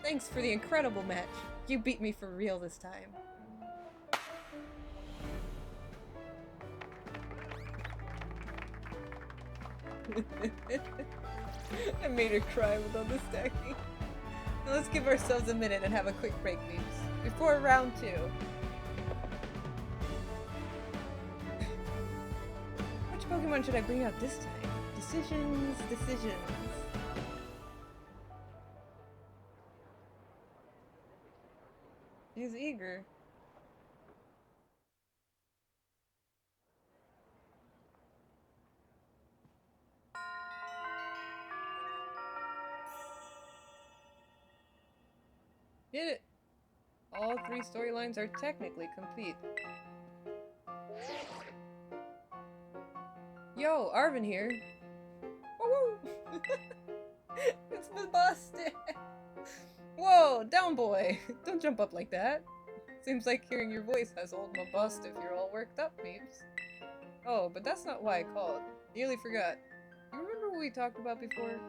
Thanks for the incredible match. You beat me for real this time. I made her cry with all the stacking. Now let's give ourselves a minute and have a quick break, Meeps. Before round 2. Which Pokemon should I bring out this time? Decisions, decisions. He's eager. Get it! All 3 storylines are technically complete. Yo, Arvin here. Woo! It's the boss. Whoa, down boy! Don't jump up like that. Seems like hearing your voice has old Mabust if you're all worked up, Meeps. Oh, but that's not why I called. Nearly forgot. You remember what we talked about before?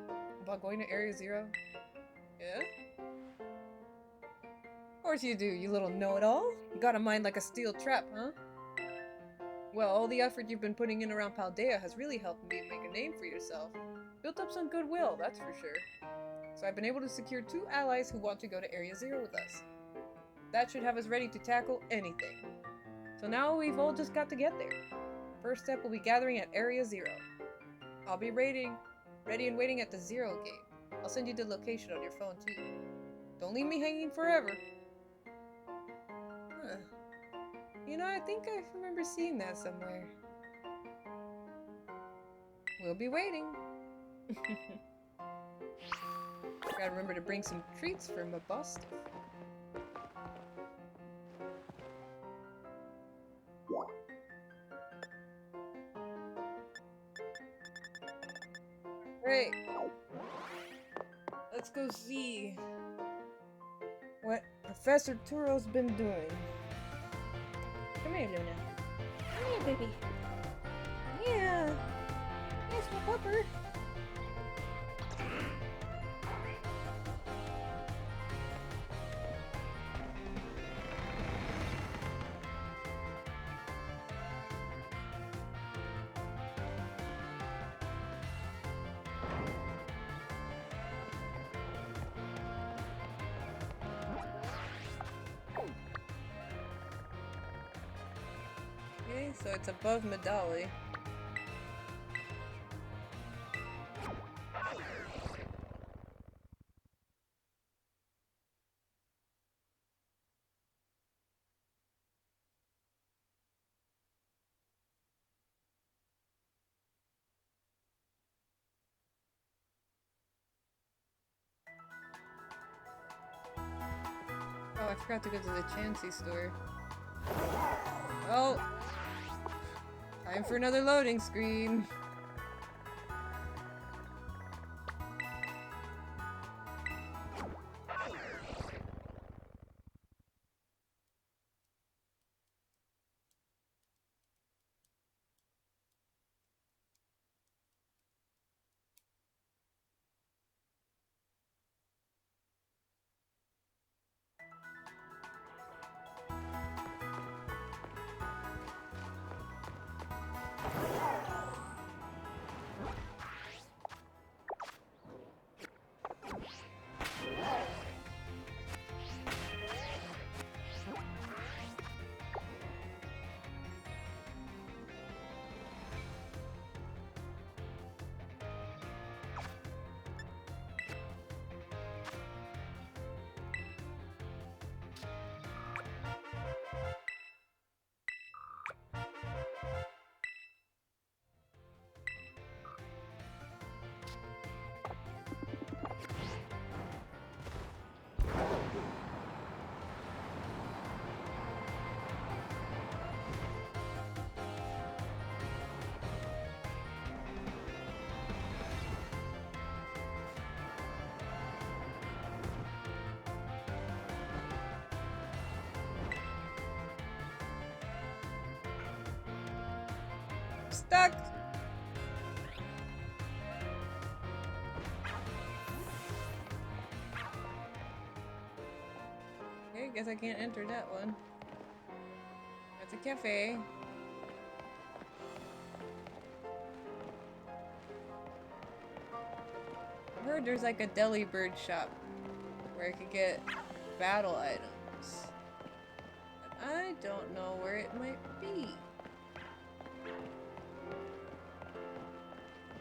About going to Area Zero? Yeah? Of course you do, you little know-it-all. You got a mind like a steel trap, huh? Well, all the effort you've been putting in around Paldea has really helped me make a name for yourself. Built up some goodwill, that's for sure. So I've been able to secure 2 allies who want to go to Area Zero with us. That should have us ready to tackle anything. So now we've all just got to get there. First step will be gathering at Area Zero. I'll be ready and waiting at the Zero Gate. I'll send you the location on your phone too. Don't leave me hanging forever. Huh. You know, I think I remember seeing that somewhere. We'll be waiting. Gotta remember to bring some treats for Mabust. Great. Let's go see what Professor Turo's been doing. Come here, Luna. Come here, baby. Yeah. Yes, my pupper. Okay, so it's above Medali. I forgot to go to the Chansey store. Oh! Time for another loading screen. Stuck! Okay, guess I can't enter that one. That's a cafe. I heard there's like a deli bird shop where I could get battle items. But I don't know where it might be.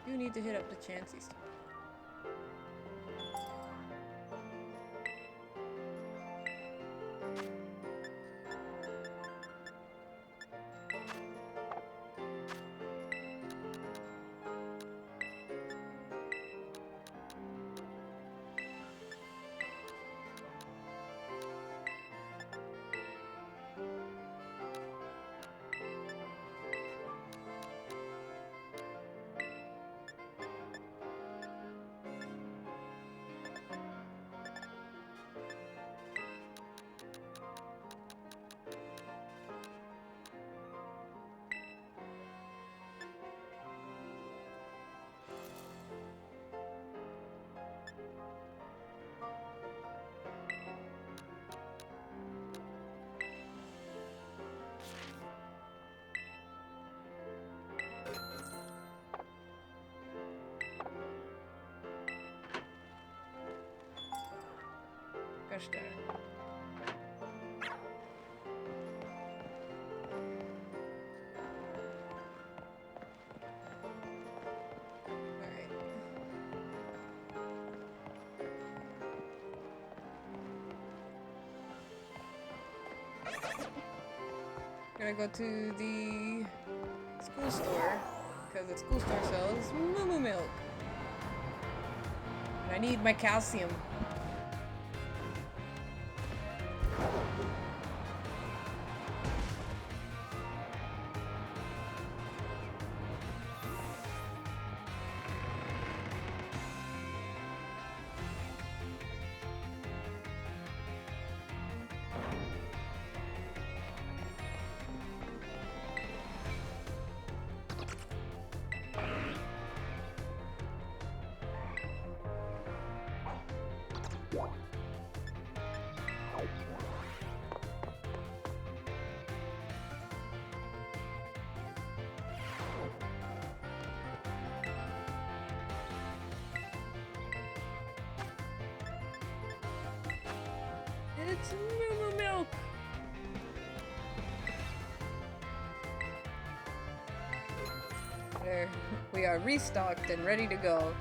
You need to hit up the Chansey store. Gosh darn it. Alright. Gonna go to the school store, because the school store sells moo milk. And I need my calcium. It's moo milk. There, we are restocked and ready to go.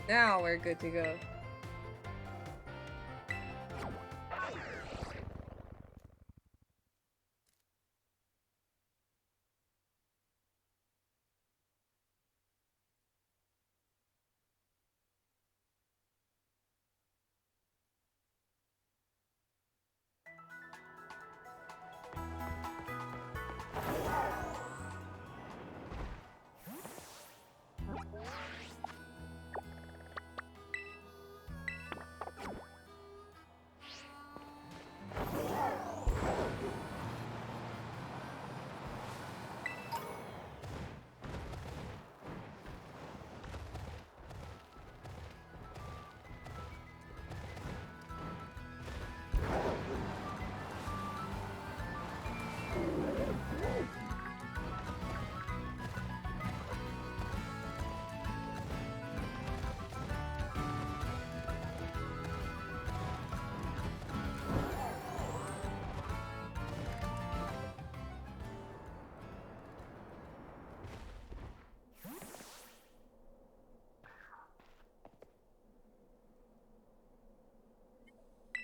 Now we're good to go.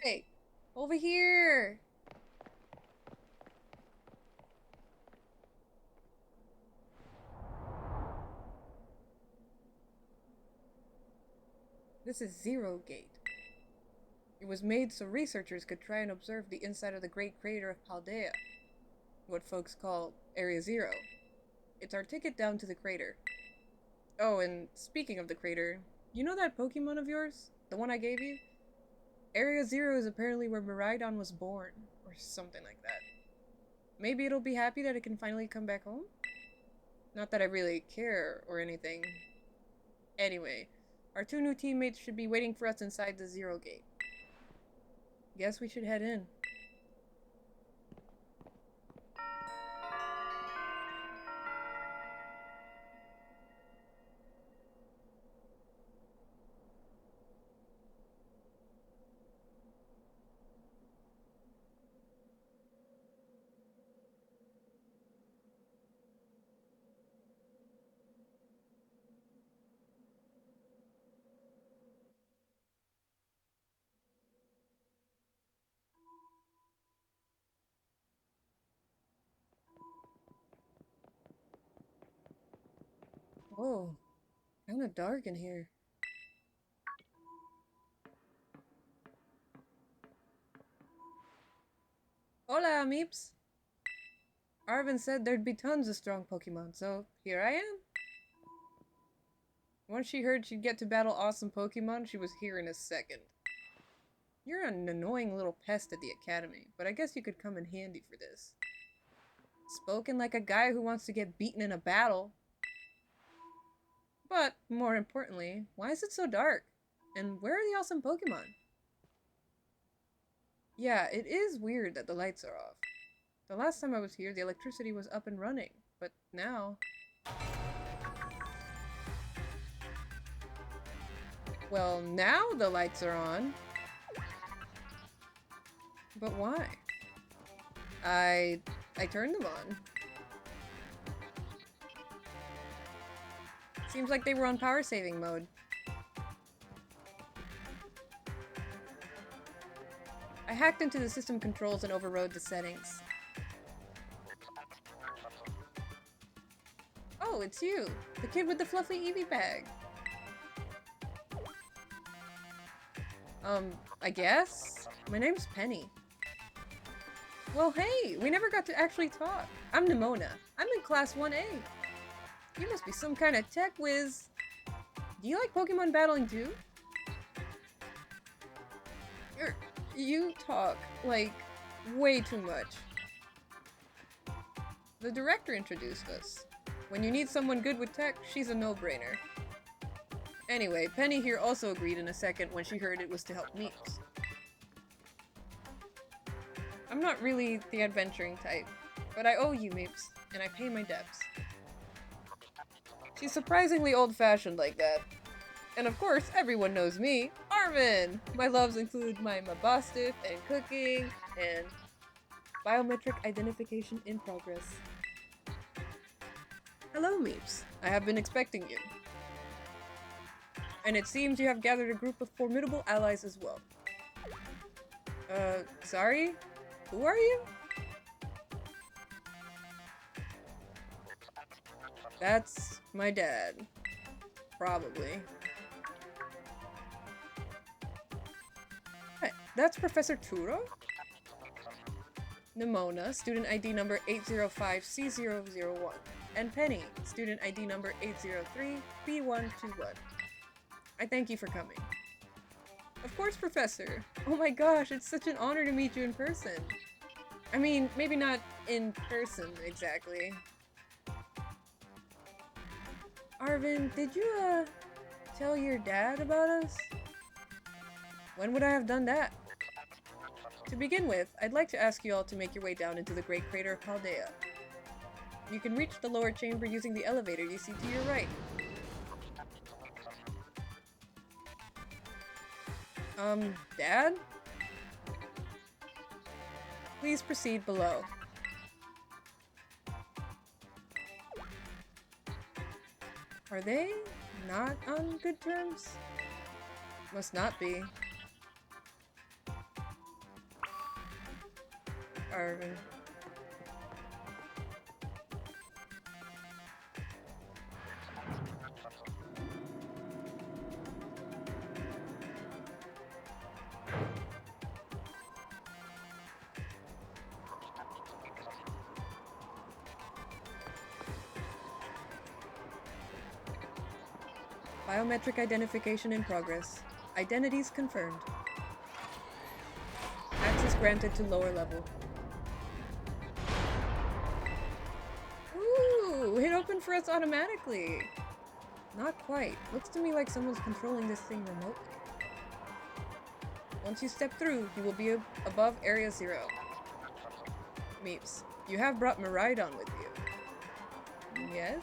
Hey, over here! This is Zero Gate. It was made so researchers could try and observe the inside of the great crater of Paldea, what folks call Area Zero. It's our ticket down to the crater. Oh, and speaking of the crater, you know that Pokemon of yours? The one I gave you? Area Zero is apparently where Miraidon was born, or something like that. Maybe it'll be happy that it can finally come back home? Not that I really care or anything. Anyway, our 2 new teammates should be waiting for us inside the Zero Gate. Guess we should head in. Whoa, kinda dark in here. Hola, Meeps! Arvin said there'd be tons of strong Pokemon, so here I am. Once she heard she'd get to battle awesome Pokemon, she was here in a second. You're an annoying little pest at the academy, but I guess you could come in handy for this. Spoken like a guy who wants to get beaten in a battle. But, more importantly, why is it so dark? And where are the awesome Pokemon? Yeah, it is weird that the lights are off. The last time I was here, the electricity was up and running, but now... Well, now the lights are on. But why? I turned them on. Seems like they were on power saving mode. I hacked into the system controls and overrode the settings. Oh, it's you! The kid with the fluffy Eevee bag! I guess? My name's Penny. Well, hey! We never got to actually talk! I'm Nimona. I'm in Class 1A. You must be some kind of tech whiz. Do you like Pokemon battling too? You talk, like, way too much. The director introduced us. When you need someone good with tech, she's a no-brainer. Anyway, Penny here also agreed in a second when she heard it was to help Meeps. I'm not really the adventuring type, but I owe you, Meeps, and I pay my debts. She's surprisingly old-fashioned like that. And of course, everyone knows me, Arvin! My loves include my Mabostiff and cooking, and biometric identification in progress. Hello, Meeps. I have been expecting you. And it seems you have gathered a group of formidable allies as well. Sorry? Who are you? That's my dad. Probably. Hey, that's Professor Turo? Nimona, student ID number 805C001. And Penny, student ID number 803B121. I thank you for coming. Of course, Professor. Oh my gosh, it's such an honor to meet you in person. I mean, maybe not in person, exactly. Arvin, did you, tell your dad about us? When would I have done that? To begin with, I'd like to ask you all to make your way down into the Great Crater of Paldea. You can reach the lower chamber using the elevator you see to your right. Dad? Please proceed below. Are they not on good terms? Must not be. Arvin. Biometric identification in progress. Identities confirmed. Access granted to lower level. Ooh, it opened for us automatically. Not quite. Looks to me like someone's controlling this thing remotely. Once you step through, you will be above Area 0. Meeps, you have brought Miraidon with you. Yes?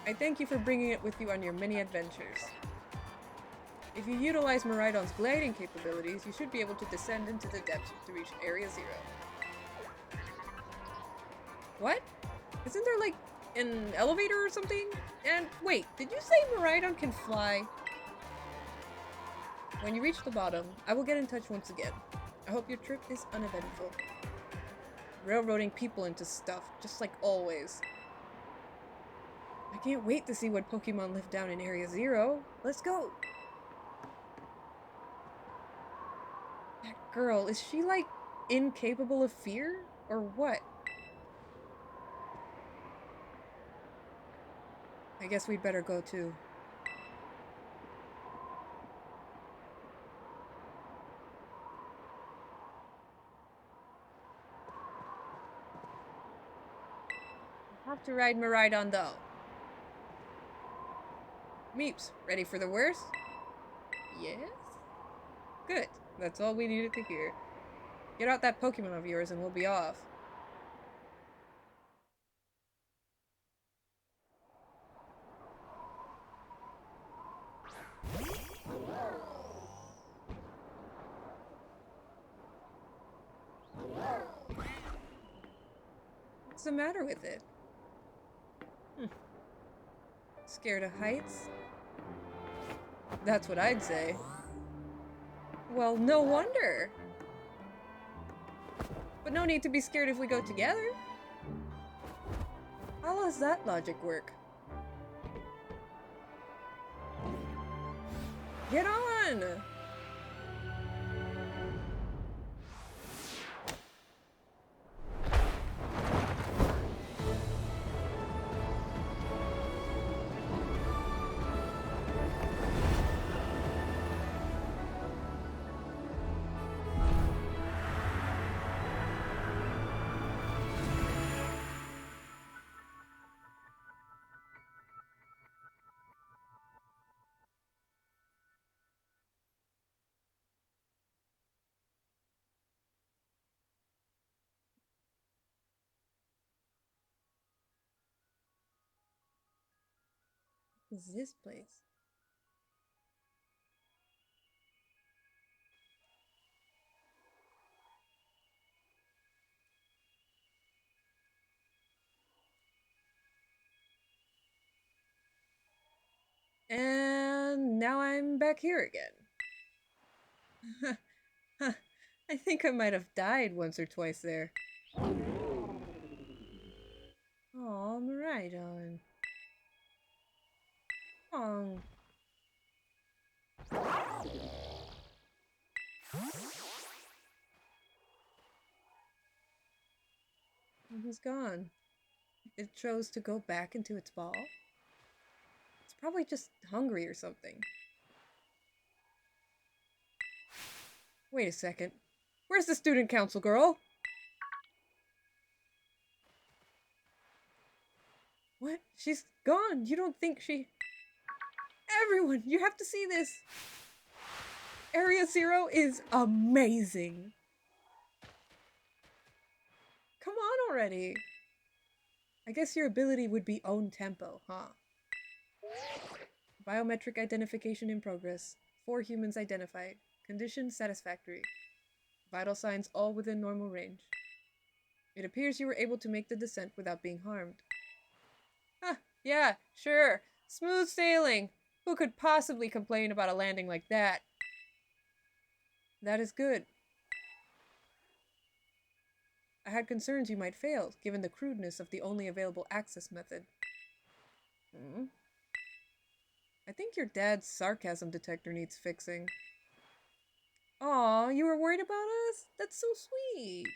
I thank you for bringing it with you on your many adventures. If you utilize Miraidon's gliding capabilities, you should be able to descend into the depths to reach Area 0. What? Isn't there like an elevator or something? And wait, did you say Miraidon can fly? When you reach the bottom, I will get in touch once again. I hope your trip is uneventful. Railroading people into stuff, just like always. I can't wait to see what Pokemon live down in Area 0. Let's go! That girl, is she like incapable of fear? Or what? I guess we'd better go too. I'll have to ride Miraidon though. Meeps, ready for the worst? Yes? Good. That's all we needed to hear. Get out that Pokemon of yours and we'll be off. What's the matter with it? Scared of heights? That's what I'd say. Well, no wonder. But no need to be scared if we go together. How does that logic work? Get on! What is this place? And now I'm back here again. I think I might have died once or twice there. Oh, Miraidon. Oh. And he's gone. It chose to go back into its ball. It's probably just hungry or something. Wait a second. Where's the student council girl? What? She's gone. You don't think she... Everyone, you have to see this. Area Zero is amazing. Come on already. I guess your ability would be own tempo, huh? Biometric identification in progress. 4 humans identified. Condition satisfactory. Vital signs all within normal range. It appears you were able to make the descent without being harmed. Huh, yeah, sure. Smooth sailing. Who could possibly complain about a landing like that? That is good. I had concerns you might fail, given the crudeness of the only available access method. I think your dad's sarcasm detector needs fixing. Aw, you were worried about us? That's so sweet.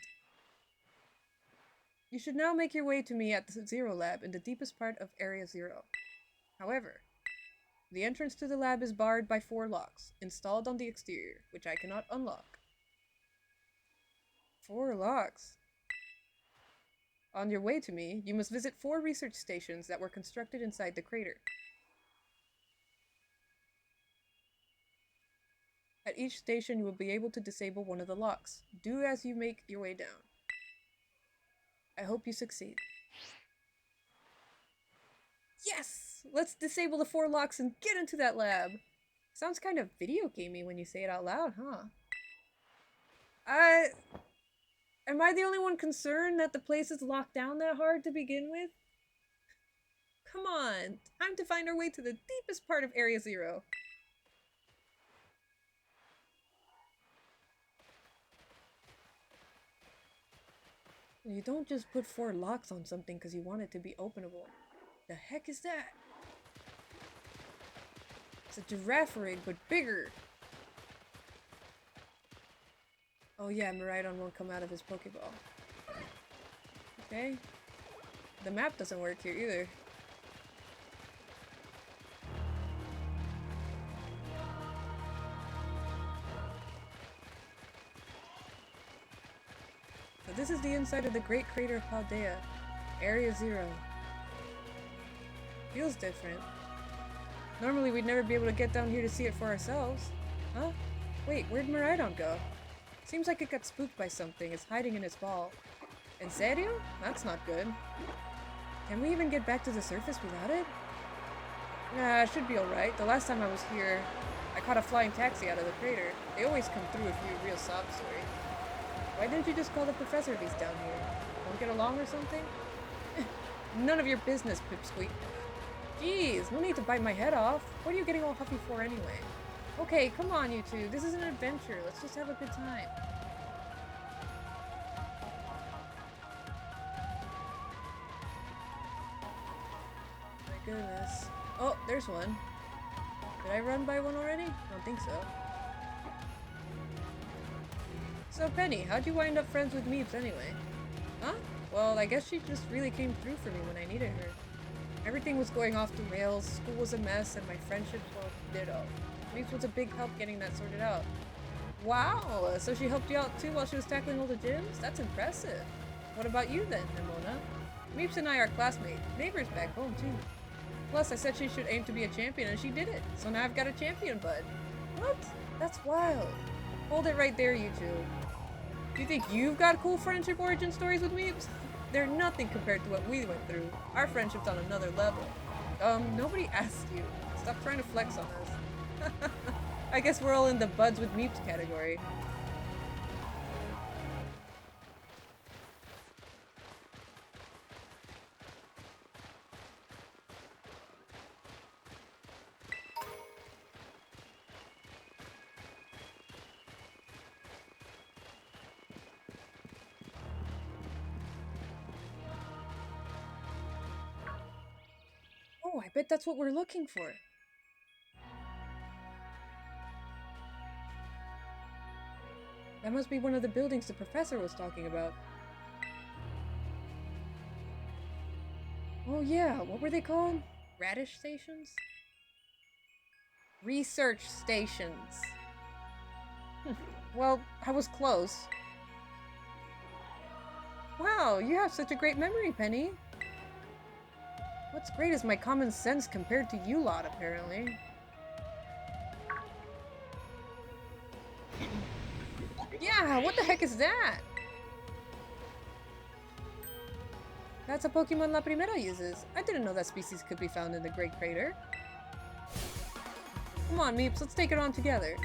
You should now make your way to me at the Zero Lab in the deepest part of Area Zero. However, the entrance to the lab is barred by 4 locks, installed on the exterior, which I cannot unlock. 4 locks? On your way to me, you must visit 4 research stations that were constructed inside the crater. At each station, you will be able to disable one of the locks. Do as you make your way down. I hope you succeed. Yes! Let's disable the 4 locks and get into that lab! Sounds kind of video gamey when you say it out loud, huh? Am I the only one concerned that the place is locked down that hard to begin with? Come on! Time to find our way to the deepest part of Area Zero. You don't just put 4 locks on something because you want it to be openable. The heck is that? It's a giraffe rig, but bigger. Oh yeah, Miraidon won't come out of his Pokeball. Okay. The map doesn't work here either. So this is the inside of the Great Crater of Paldea. Area Zero. Feels different. Normally we'd never be able to get down here to see it for ourselves. Huh? Wait, where'd Miraidon go? Seems like it got spooked by something. It's hiding in its ball. En serio? That's not good. Can we even get back to the surface without it? Nah, it should be alright. The last time I was here, I caught a flying taxi out of the crater. They always come through if you real sob story. Why didn't you just call the professor if he's down here? Don't get along or something? None of your business, Pipsqueak. Jeez, no need to bite my head off. What are you getting all huffy for anyway? Okay, come on you two. This is an adventure. Let's just have a good time. My goodness. Oh, there's one. Did I run by one already? I don't think so. So Penny, how'd you wind up friends with Meeps anyway? Huh? Well, I guess she just really came through for me when I needed her. Everything was going off the rails, school was a mess, and my friendships were ditto. Meeps was a big help getting that sorted out. Wow, so she helped you out too while she was tackling all the gyms? That's impressive. What about you then, Nimona? Meeps and I are classmates, neighbors back home too. Plus, I said she should aim to be a champion, and she did it. So now I've got a champion bud. What? That's wild. Hold it right there, you two. Do you think you've got cool friendship origin stories with Meeps? They're nothing compared to what we went through. Our friendship's on another level. Nobody asked you. Stop trying to flex on us. I guess we're all in the buds with Meeps category. Oh, I bet that's what we're looking for. That must be one of the buildings the professor was talking about. Oh yeah, what were they called? Radish stations? Research stations. Well, I was close. Wow, you have such a great memory, Penny. What's great is my common sense compared to you lot, apparently. Yeah, what the heck is that? That's a Pokemon La Primera uses. I didn't know that species could be found in the Great Crater. Come on, Meeps, let's take it on together.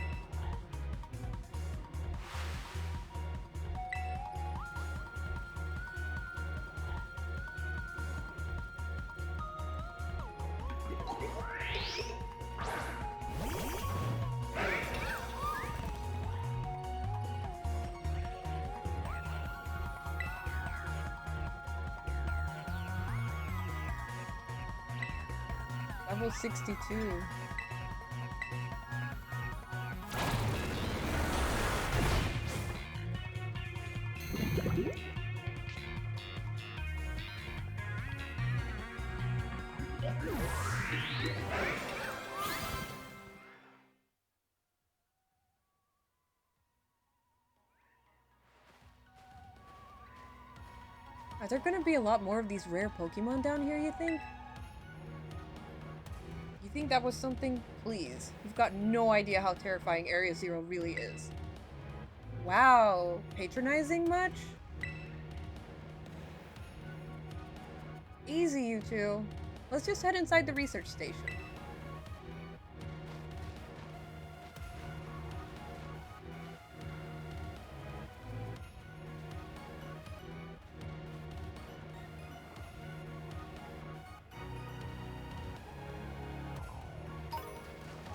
Level 62. Are there gonna be a lot more of these rare Pokemon down here, you think? You think that was something? Please. You've got no idea how terrifying Area Zero really is. Wow. Patronizing much? Easy, you two. Let's just head inside the research station.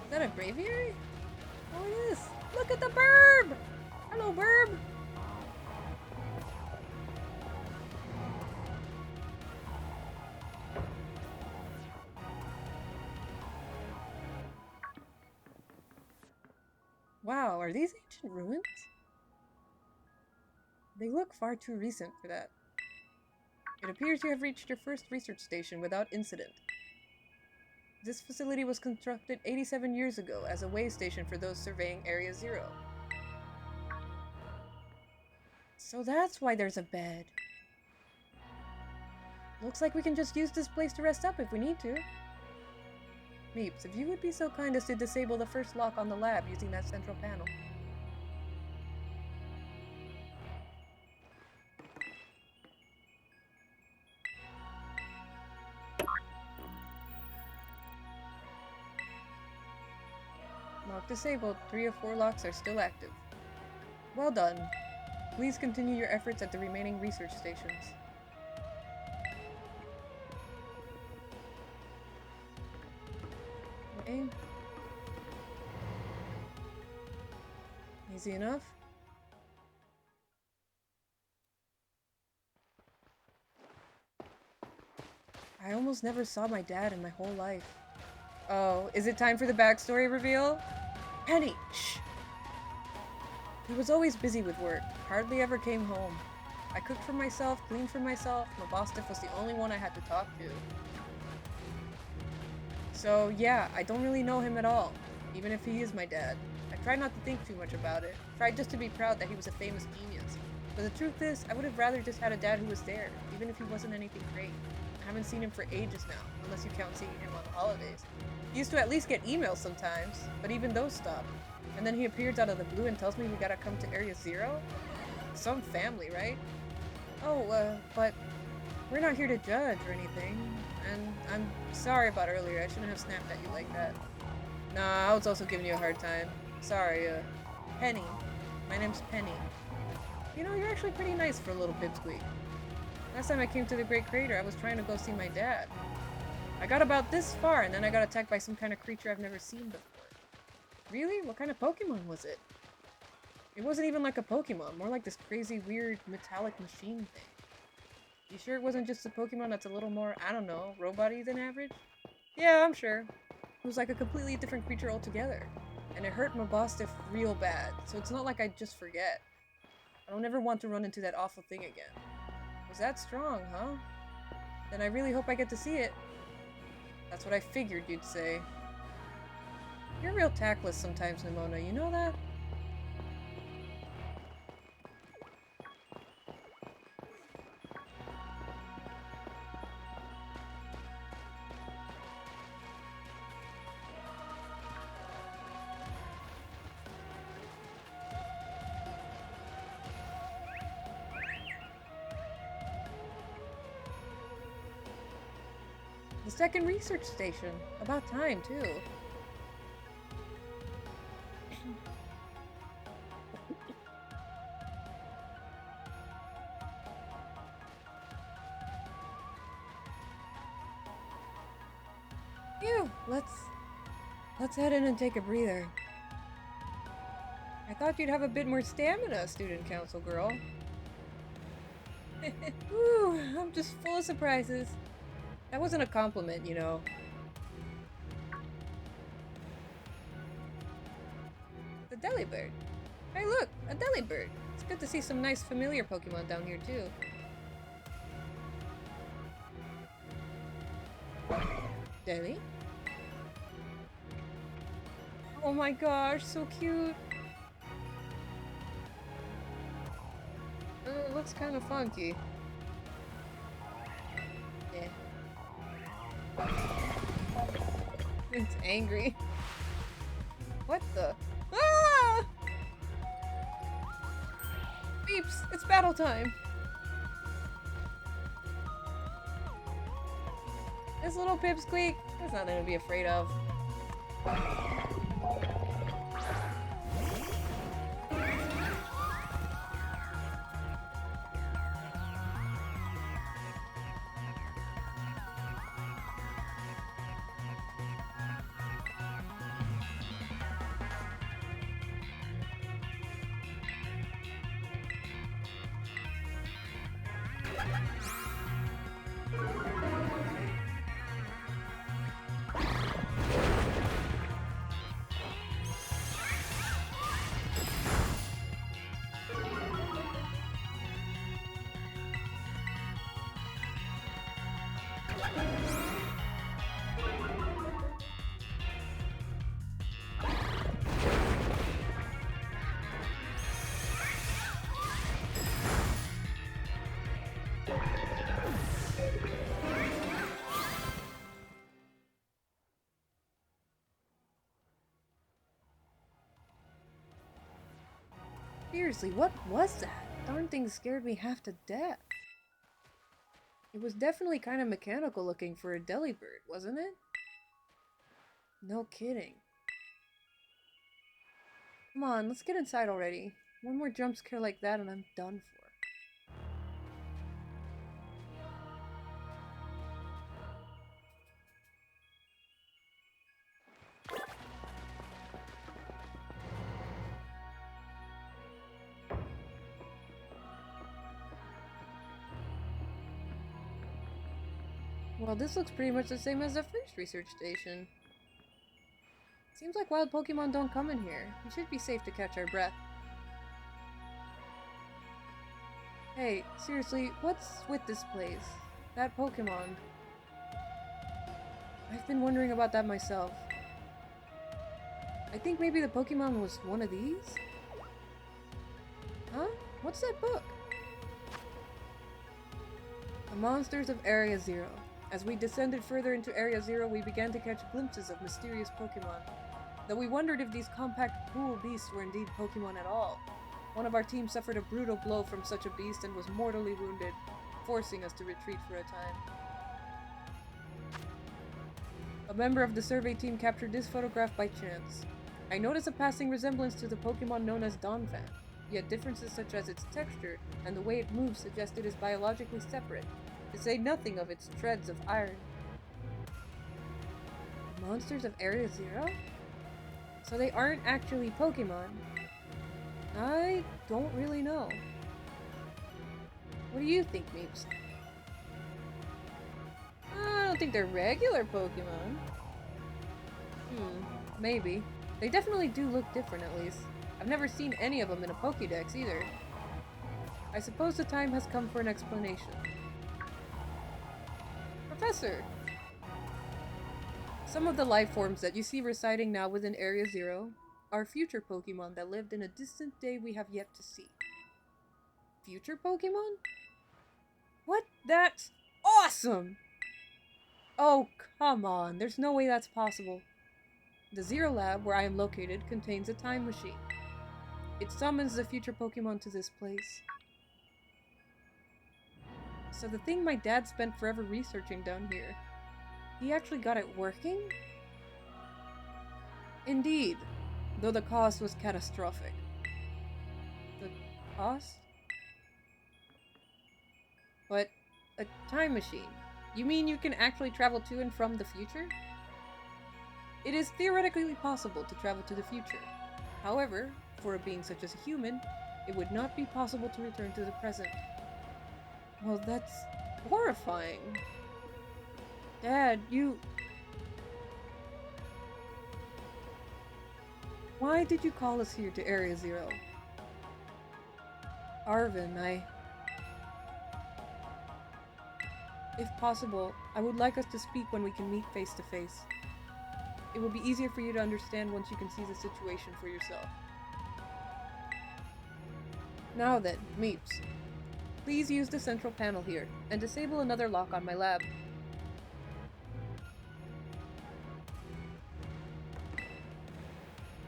Is that a braviary? Oh, it is. Look at the burb! Hello, burb! Wow, are these ancient ruins? They look far too recent for that. It appears you have reached your first research station without incident. This facility was constructed 87 years ago as a way station for those surveying Area Zero. So that's why there's a bed. Looks like we can just use this place to rest up if we need to. Meeps, if you would be so kind as to disable the first lock on the lab using that central panel. Lock disabled. 3 of 4 locks are still active. Well done. Please continue your efforts at the remaining research stations. Okay. Easy enough. I almost never saw my dad in my whole life. Oh, is it time for the backstory reveal? Penny, shh! He was always busy with work, hardly ever came home. I cooked for myself, cleaned for myself, Mabostiff was the only one I had to talk to. So yeah, I don't really know him at all, even if he is my dad. I try not to think too much about it, tried just to be proud that he was a famous genius. But the truth is, I would have rather just had a dad who was there, even if he wasn't anything great. I haven't seen him for ages now, unless you count seeing him on the holidays. He used to at least get emails sometimes, but even those stopped. And then he appears out of the blue and tells me we gotta come to Area Zero? Some family, right? Oh, but we're not here to judge or anything. And I'm sorry about earlier, I shouldn't have snapped at you like that. Nah, I was also giving you a hard time. Sorry, Penny. My name's Penny. You know, you're actually pretty nice for a little pipsqueak. Last time I came to the Great Crater, I was trying to go see my dad. I got about this far, and then I got attacked by some kind of creature I've never seen before. Really? What kind of Pokemon was it? It wasn't even like a Pokemon, more like this crazy, weird, metallic machine thing. You sure it wasn't just a Pokemon that's a little more, I don't know, robot-y than average? Yeah, I'm sure. It was like a completely different creature altogether. And it hurt my boss stiff real bad, so it's not like I just forget. I don't ever want to run into that awful thing again. Was that strong, huh? Then I really hope I get to see it. That's what I figured you'd say. You're real tactless sometimes, Nimona, you know that? The second research station. About time, too. Phew, let's head in and take a breather. I thought you'd have a bit more stamina, student council girl. Whew, I'm just full of surprises. That wasn't a compliment, you know. The Delibird. Hey look, a Delibird. It's good to see some nice familiar Pokemon down here too. Deli? Oh my gosh, so cute. It looks kind of funky. Yeah. It's angry. What the? Ah! Beeps! It's battle time! This little pipsqueak, there's nothing to be afraid of. Seriously, what was that? Darn thing scared me half to death. It was definitely kind of mechanical looking for a Delibird, wasn't it? No kidding. Come on, let's get inside already. One more jump scare like that and I'm done for. Well, this looks pretty much the same as the first research station. Seems like wild Pokemon don't come in here. We should be safe to catch our breath. Hey, seriously, what's with this place? That Pokemon. I've been wondering about that myself. I think maybe the Pokemon was one of these? Huh? What's that book? The Monsters of Area Zero. As we descended further into Area Zero, we began to catch glimpses of mysterious Pokemon. Though we wondered if these compact, cruel beasts were indeed Pokemon at all. One of our team suffered a brutal blow from such a beast and was mortally wounded, forcing us to retreat for a time. A member of the survey team captured this photograph by chance. I noticed a passing resemblance to the Pokemon known as Donphan, yet differences such as its texture and the way it moves suggest it is biologically separate, to say nothing of its treads of iron. The monsters of Area Zero? So they aren't actually Pokemon? I don't really know. What do you think, Meeps? I don't think they're regular Pokemon. Maybe. They definitely do look different, at least. I've never seen any of them in a Pokédex, either. I suppose the time has come for an explanation. Professor! Some of the life forms that you see residing now within Area Zero are future Pokemon that lived in a distant day we have yet to see. Future Pokemon? What? That's awesome! Oh, come on. There's no way that's possible. The Zero Lab, where I am located, contains a time machine. It summons the future Pokemon to this place. So the thing my dad spent forever researching down here, he actually got it working? Indeed, though the cost was catastrophic. The cost? But a time machine. You mean you can actually travel to and from the future? It is theoretically possible to travel to the future. However, for a being such as a human, it would not be possible to return to the present. Well, that's horrifying. Dad, you... Why did you call us here to Area Zero? Arvin, If possible, I would like us to speak when we can meet face to face. It will be easier for you to understand once you can see the situation for yourself. Now then, Meeps. Please use the central panel here, and disable another lock on my lab.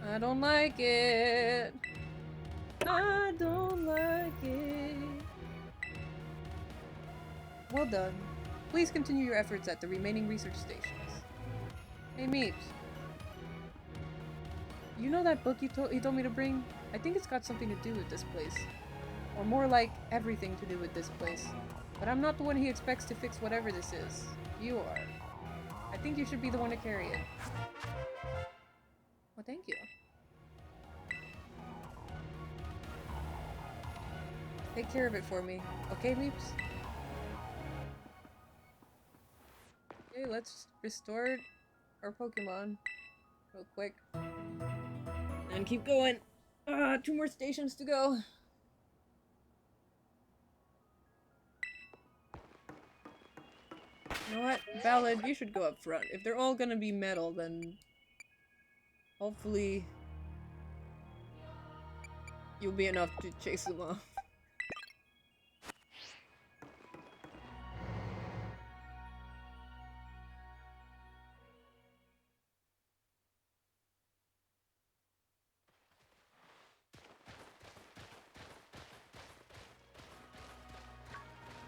I don't like it. I don't like it. Well done. Please continue your efforts at the remaining research stations. Hey Meeps. You know that book you told me to bring? I think it's got something to do with this place. Or more like, everything to do with this place. But I'm not the one he expects to fix whatever this is. You are. I think you should be the one to carry it. Well, thank you. Take care of it for me. Okay, Meeps? Okay, let's restore our Pokemon real quick. And keep going. 2 more stations to go. You know what? Ballad, you should go up front. If they're all gonna be metal, then hopefully you'll be enough to chase them off.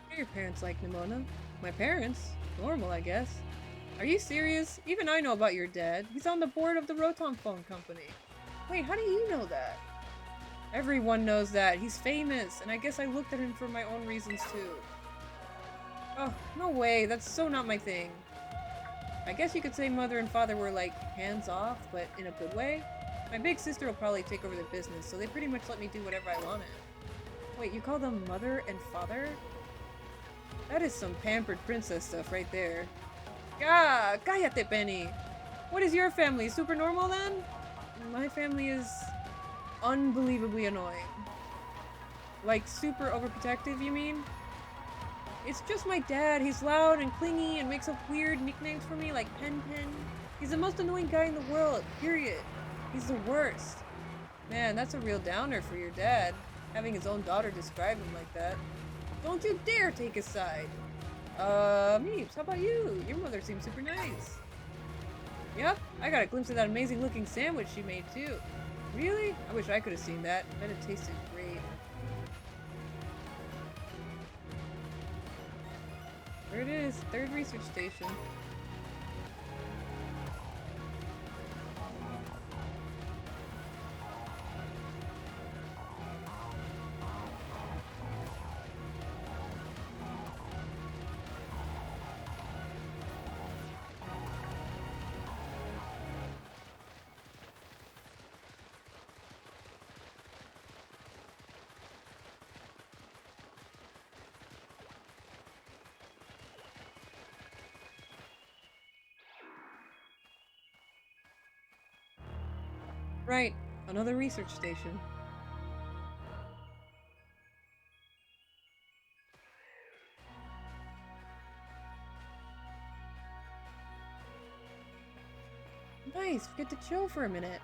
What do your parents like, Nimona? My parents? Normal, I guess. Are you serious? Even I know about your dad. He's on the board of the Rotom Phone Company. Wait, how do you know that? Everyone knows that. He's famous, and I guess I looked at him for my own reasons too. Oh, no way. That's so not my thing. I guess you could say mother and father were like hands-off, but in a good way. My big sister will probably take over the business, so they pretty much let me do whatever I wanted. Wait, you call them mother and father? That is some pampered princess stuff right there. Ah, cállate, Penny! What is your family? Super normal then? My family is unbelievably annoying. Like super overprotective, you mean? It's just my dad. He's loud and clingy and makes up weird nicknames for me like Pen Pen. He's the most annoying guy in the world, period. He's the worst. Man, that's a real downer for your dad, having his own daughter describe him like that. Don't you dare take his side! Meeps, how about you? Your mother seems super nice. Yep, I got a glimpse of that amazing looking sandwich she made too. Really? I wish I could have seen that. I bet it tasted great. There it is, 3rd research station. Right, another research station. Nice, we get to chill for a minute.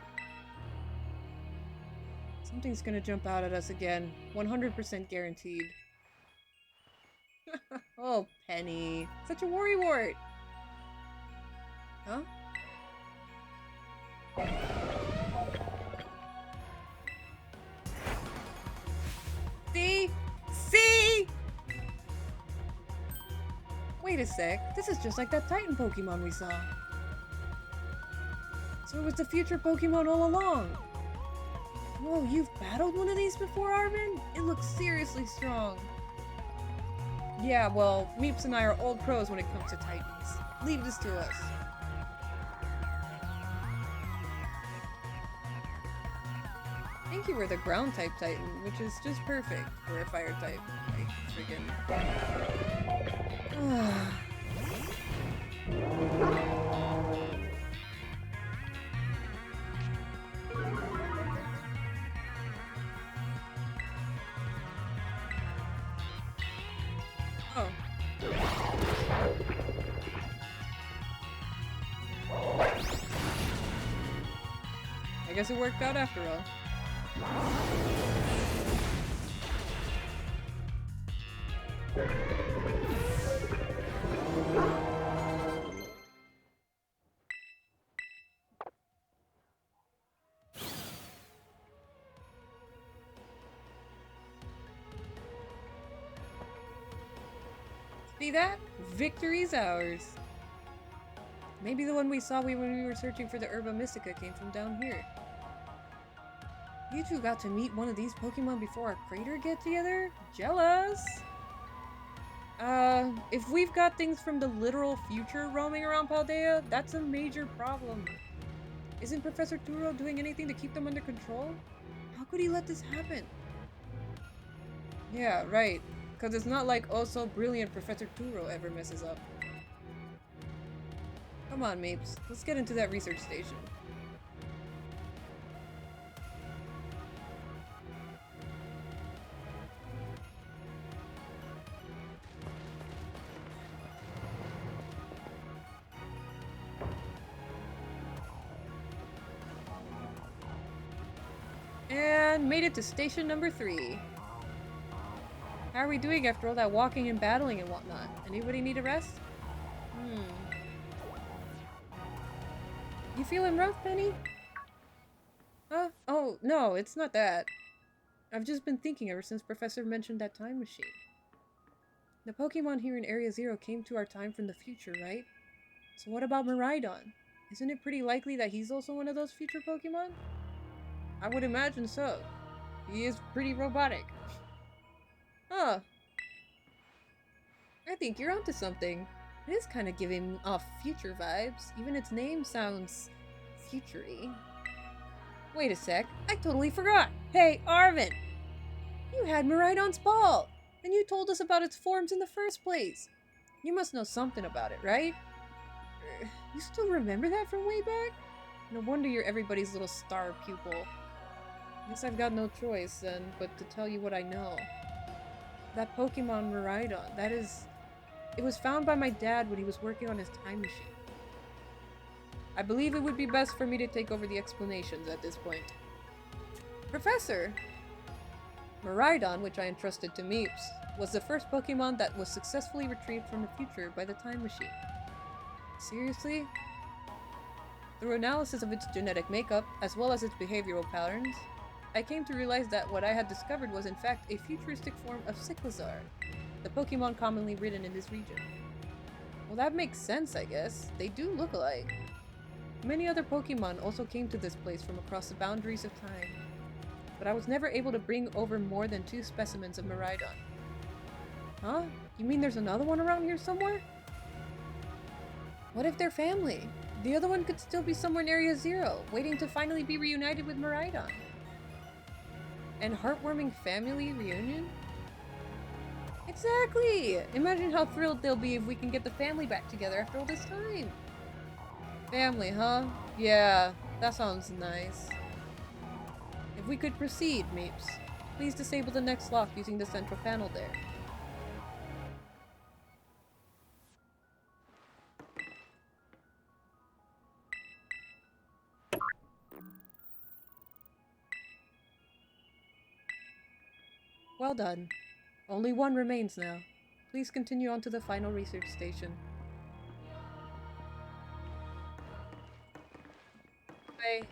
Something's gonna jump out at us again. 100% guaranteed. Oh, Penny. Such a worrywart. Huh? See? See? Wait a sec. This is just like that Titan Pokemon we saw. So it was the future Pokemon all along. Whoa, you've battled one of these before, Arvin? It looks seriously strong. Yeah, well, Meeps and I are old pros when it comes to Titans. Leave this to us. I think you were the ground type Titan, which is just perfect for a fire type. Like, friggin'. Oh. I guess it worked out after all. See that? Victory's ours. Maybe the one we saw when we were searching for the Herba Mystica came from down here. You two got to meet one of these Pokemon before our crater get-together? Jealous! If we've got things from the literal future roaming around Paldea, that's a major problem. Isn't Professor Turo doing anything to keep them under control? How could he let this happen? Yeah, right. Because it's not like also brilliant Professor Turo ever messes up. Come on, Mapes. Let's get into that research station. And made it to station number 3. How are we doing after all that walking and battling and whatnot? Anybody need a rest? You feeling rough, Penny? Huh? Oh, no, it's not that. I've just been thinking ever since Professor mentioned that time machine. The Pokemon here in Area Zero came to our time from the future, right? So what about Miraidon? Isn't it pretty likely that he's also one of those future Pokemon? I would imagine so. He is pretty robotic. Huh. I think you're onto something. It is kind of giving off future vibes. Even its name sounds futury. Wait a sec. I totally forgot. Hey, Arvin! You had Miraidon's ball! And you told us about its forms in the first place. You must know something about it, right? You still remember that from way back? No wonder you're everybody's little star pupil. Guess I've got no choice then, but to tell you what I know. That Pokemon Miraidon, it was found by my dad when he was working on his time machine. I believe it would be best for me to take over the explanations at this point. Professor! Miraidon, which I entrusted to Meeps, was the first Pokemon that was successfully retrieved from the future by the time machine. Seriously? Through analysis of its genetic makeup, as well as its behavioral patterns, I came to realize that what I had discovered was in fact a futuristic form of Cyclizar, the Pokemon commonly ridden in this region. Well, that makes sense, I guess. They do look alike. Many other Pokemon also came to this place from across the boundaries of time, but I was never able to bring over more than 2 specimens of Miraidon. Huh? You mean there's another one around here somewhere? What if they're family? The other one could still be somewhere in Area Zero, waiting to finally be reunited with Miraidon. And heartwarming family reunion? Exactly! Imagine how thrilled they'll be if we can get the family back together after all this time. Family, huh? Yeah, that sounds nice. If we could proceed, Meeps. Please disable the next lock using the central panel there. Well done. Only one remains now. Please continue on to the final research station. Bye.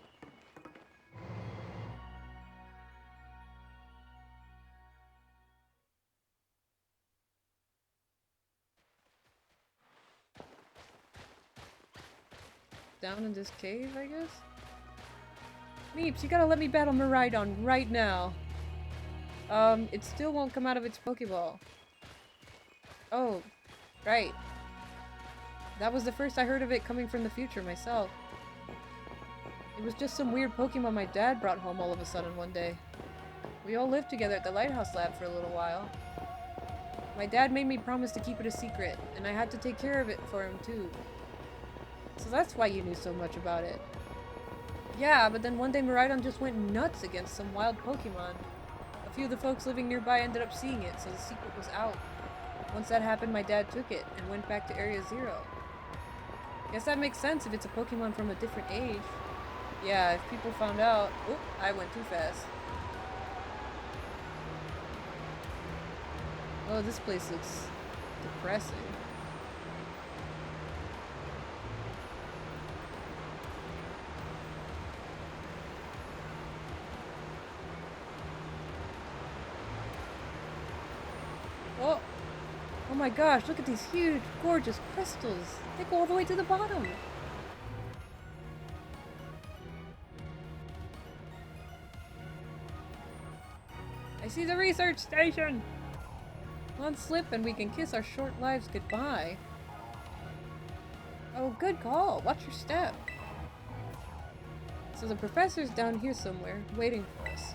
Down in this cave, I guess? Meeps, you gotta let me battle Miraidon right now. It still won't come out of its Pokeball. Oh, right. That was the first I heard of it coming from the future myself. It was just some weird Pokemon my dad brought home all of a sudden one day. We all lived together at the Lighthouse Lab for a little while. My dad made me promise to keep it a secret, and I had to take care of it for him too. So that's why you knew so much about it. Yeah, but then one day Miraidon just went nuts against some wild Pokemon. A few of the folks living nearby ended up seeing it, so the secret was out. Once that happened, my dad took it and went back to Area 0. Guess that makes sense if it's a Pokemon from a different age. Yeah, if people found out... Oop, I went too fast. Oh, this place looks depressing. Oh! Oh my gosh, look at these huge, gorgeous crystals! They go all the way to the bottom! I see the research station! One slip and we can kiss our short lives goodbye. Oh, good call. Watch your step. So the professor's down here somewhere, waiting for us.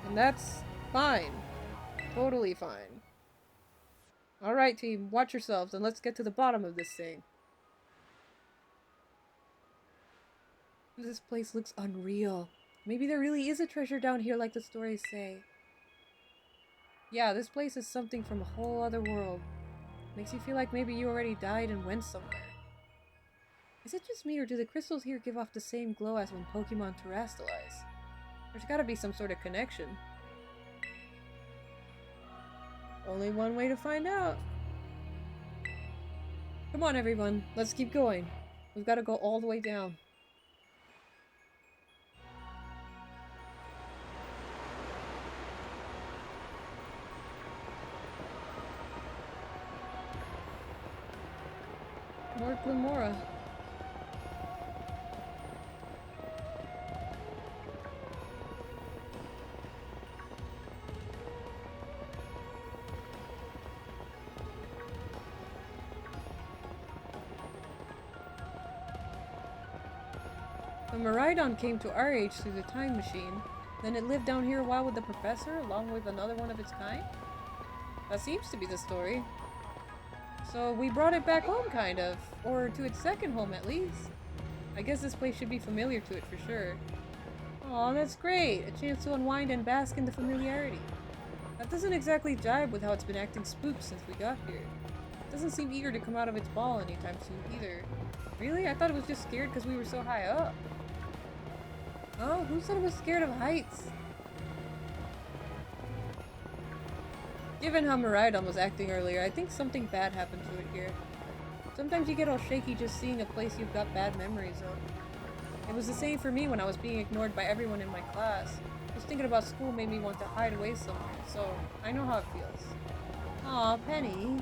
And that's fine. Totally fine. Alright, team. Watch yourselves and let's get to the bottom of this thing. This place looks unreal. Maybe there really is a treasure down here like the stories say. Yeah, this place is something from a whole other world. Makes you feel like maybe you already died and went somewhere. Is it just me, or do the crystals here give off the same glow as when Pokemon terrestrialize? There's gotta be some sort of connection. Only one way to find out. Come on, everyone. Let's keep going. We've gotta go all the way down. More Glimora. The Miraidon came to our age through the time machine. Then it lived down here a while with the professor, along with another one of its kind? That seems to be the story. So we brought it back home, kind of. Or to its second home, at least. I guess this place should be familiar to it for sure. Aw, that's great! A chance to unwind and bask in the familiarity. That doesn't exactly jibe with how it's been acting spooked since we got here. It doesn't seem eager to come out of its ball anytime soon, either. Really? I thought it was just scared because we were so high up. Oh, who said it was scared of heights? Given how Miraidon was acting earlier, I think something bad happened to it here. Sometimes you get all shaky just seeing a place you've got bad memories of. It was the same for me when I was being ignored by everyone in my class. Just thinking about school made me want to hide away somewhere, so I know how it feels. Aw, Penny.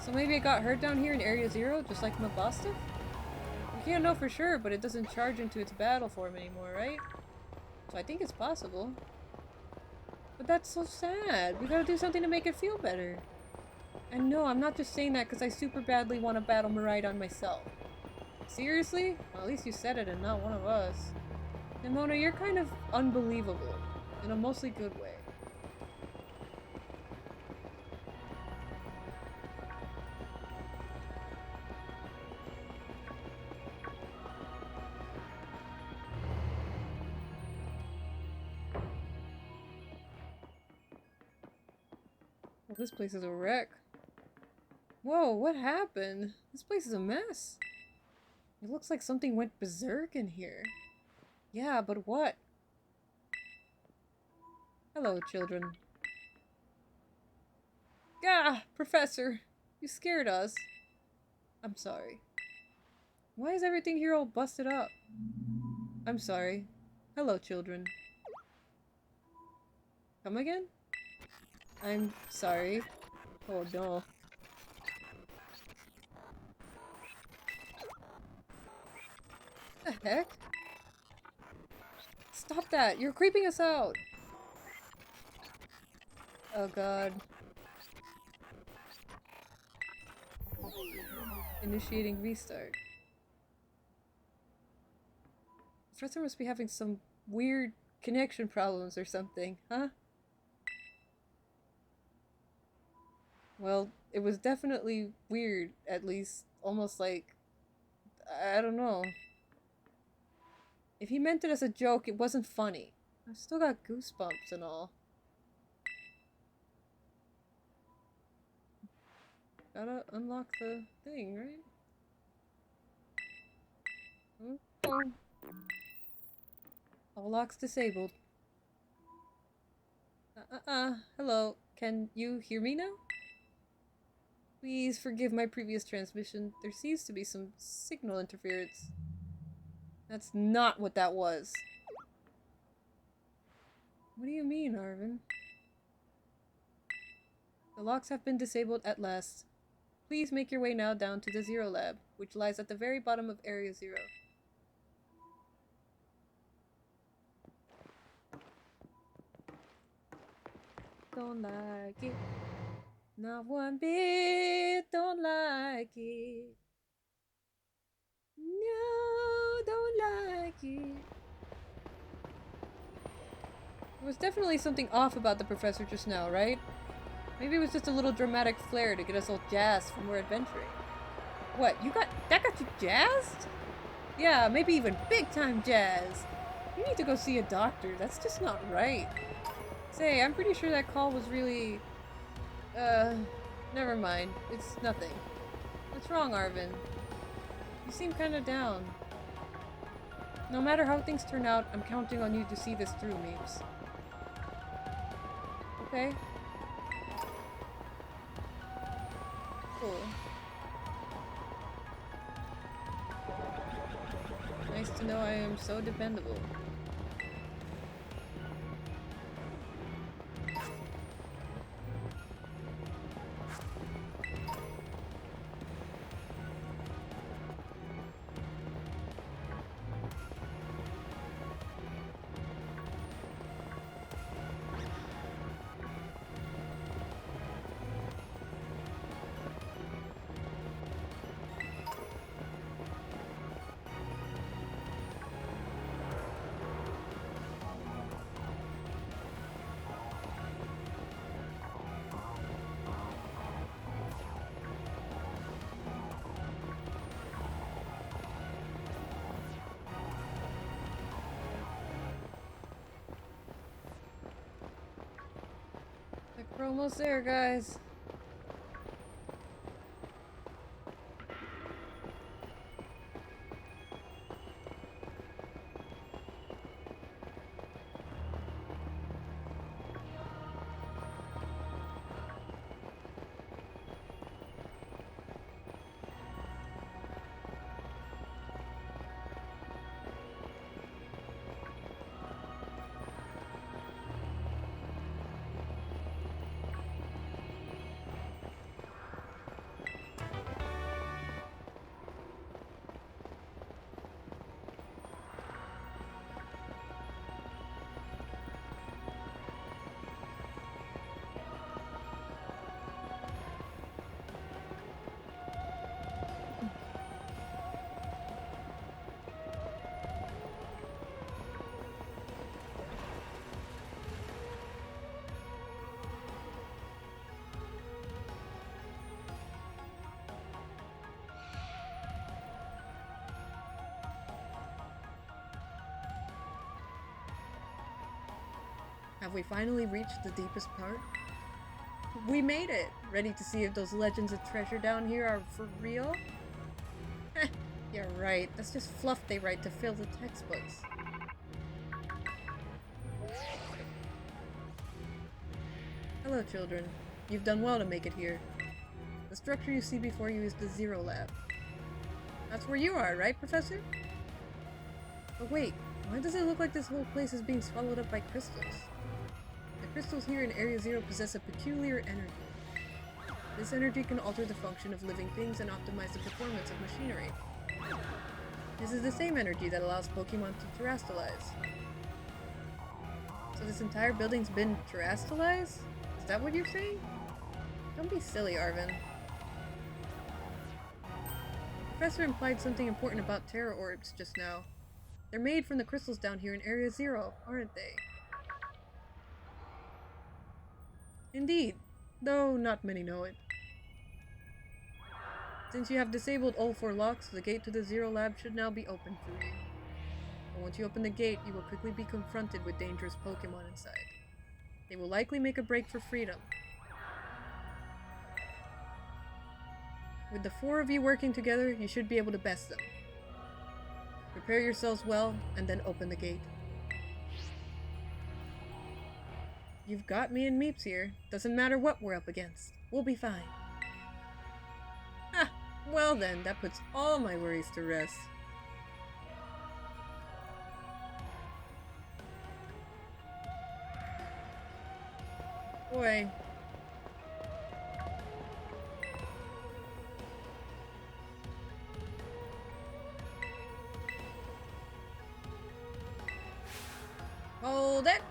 So maybe it got hurt down here in Area 0, just like Mabostic? We can't know for sure, but it doesn't charge into its battle form anymore, right? So I think it's possible. But that's so sad. We gotta do something to make it feel better. And no, I'm not just saying that because I super badly want to battle Miraidon myself. Seriously? Well, at least you said it and not one of us. Nimona, you're kind of unbelievable. In a mostly good way. this place is a wreck. Whoa, what happened? This place is a mess. It looks like something went berserk in here. Yeah, but what? Hello, children. Gah! Professor! You scared us. I'm sorry. Why is everything here all busted up? I'm sorry. Hello, children. Come again? I'm sorry. Oh no. What the heck? Stop that! You're creeping us out! Oh god. Initiating restart. Professor must be having some weird connection problems or something, huh? Well, it was definitely weird, at least. Almost like... I don't know. If he meant it as a joke, it wasn't funny. I've still got goosebumps and all. Gotta unlock the thing, right? Oh. All locks disabled. Hello. Can you hear me now? Please forgive my previous transmission. There seems to be some signal interference. That's not what that was. What do you mean, Arvin? The locks have been disabled at last. Please make your way now down to the Zero Lab, which lies at the very bottom of Area 0. Don't like it. Not one bit. Don't like it. No, don't like it. There was definitely something off about the professor just now, right? Maybe it was just a little dramatic flair to get us all jazzed for more adventuring. What, that got you jazzed? Yeah, maybe even big time jazzed. You need to go see a doctor, that's just not right. Say, I'm pretty sure that call was really... never mind. It's nothing. What's wrong, Arvin? You seem kinda down. No matter how things turn out, I'm counting on you to see this through, Meeps. Okay? Cool. Nice to know I am so dependable. We're almost there, guys. Have we finally reached the deepest part? we made it. Ready to see if those legends of treasure down here are for real? Heh, you're right. That's just fluff they write to fill the textbooks. Hello, children. You've done well to make it here. The structure you see before you is the Zero Lab. That's where you are, right, Professor? But wait, why does it look like this whole place is being swallowed up by crystals? The crystals here in Area Zero possess a peculiar energy. This energy can alter the function of living things and optimize the performance of machinery. This is the same energy that allows Pokemon to terrestrialize. So this entire building's been terrestrialized? Is that what you're saying? Don't be silly, Arvin. The professor implied something important about Terra Orbs just now. They're made from the crystals down here in Area Zero, aren't they? Indeed, though not many know it. Since you have disabled all 4 locks, the gate to the Zero Lab should now be open for you. But once you open the gate, you will quickly be confronted with dangerous Pokemon inside. They will likely make a break for freedom. With the 4 of you working together, you should be able to best them. Prepare yourselves well, and then open the gate. You've got me and Meeps here. Doesn't matter what we're up against. We'll be fine. Ah, well then, that puts all my worries to rest. Boy. Hold it!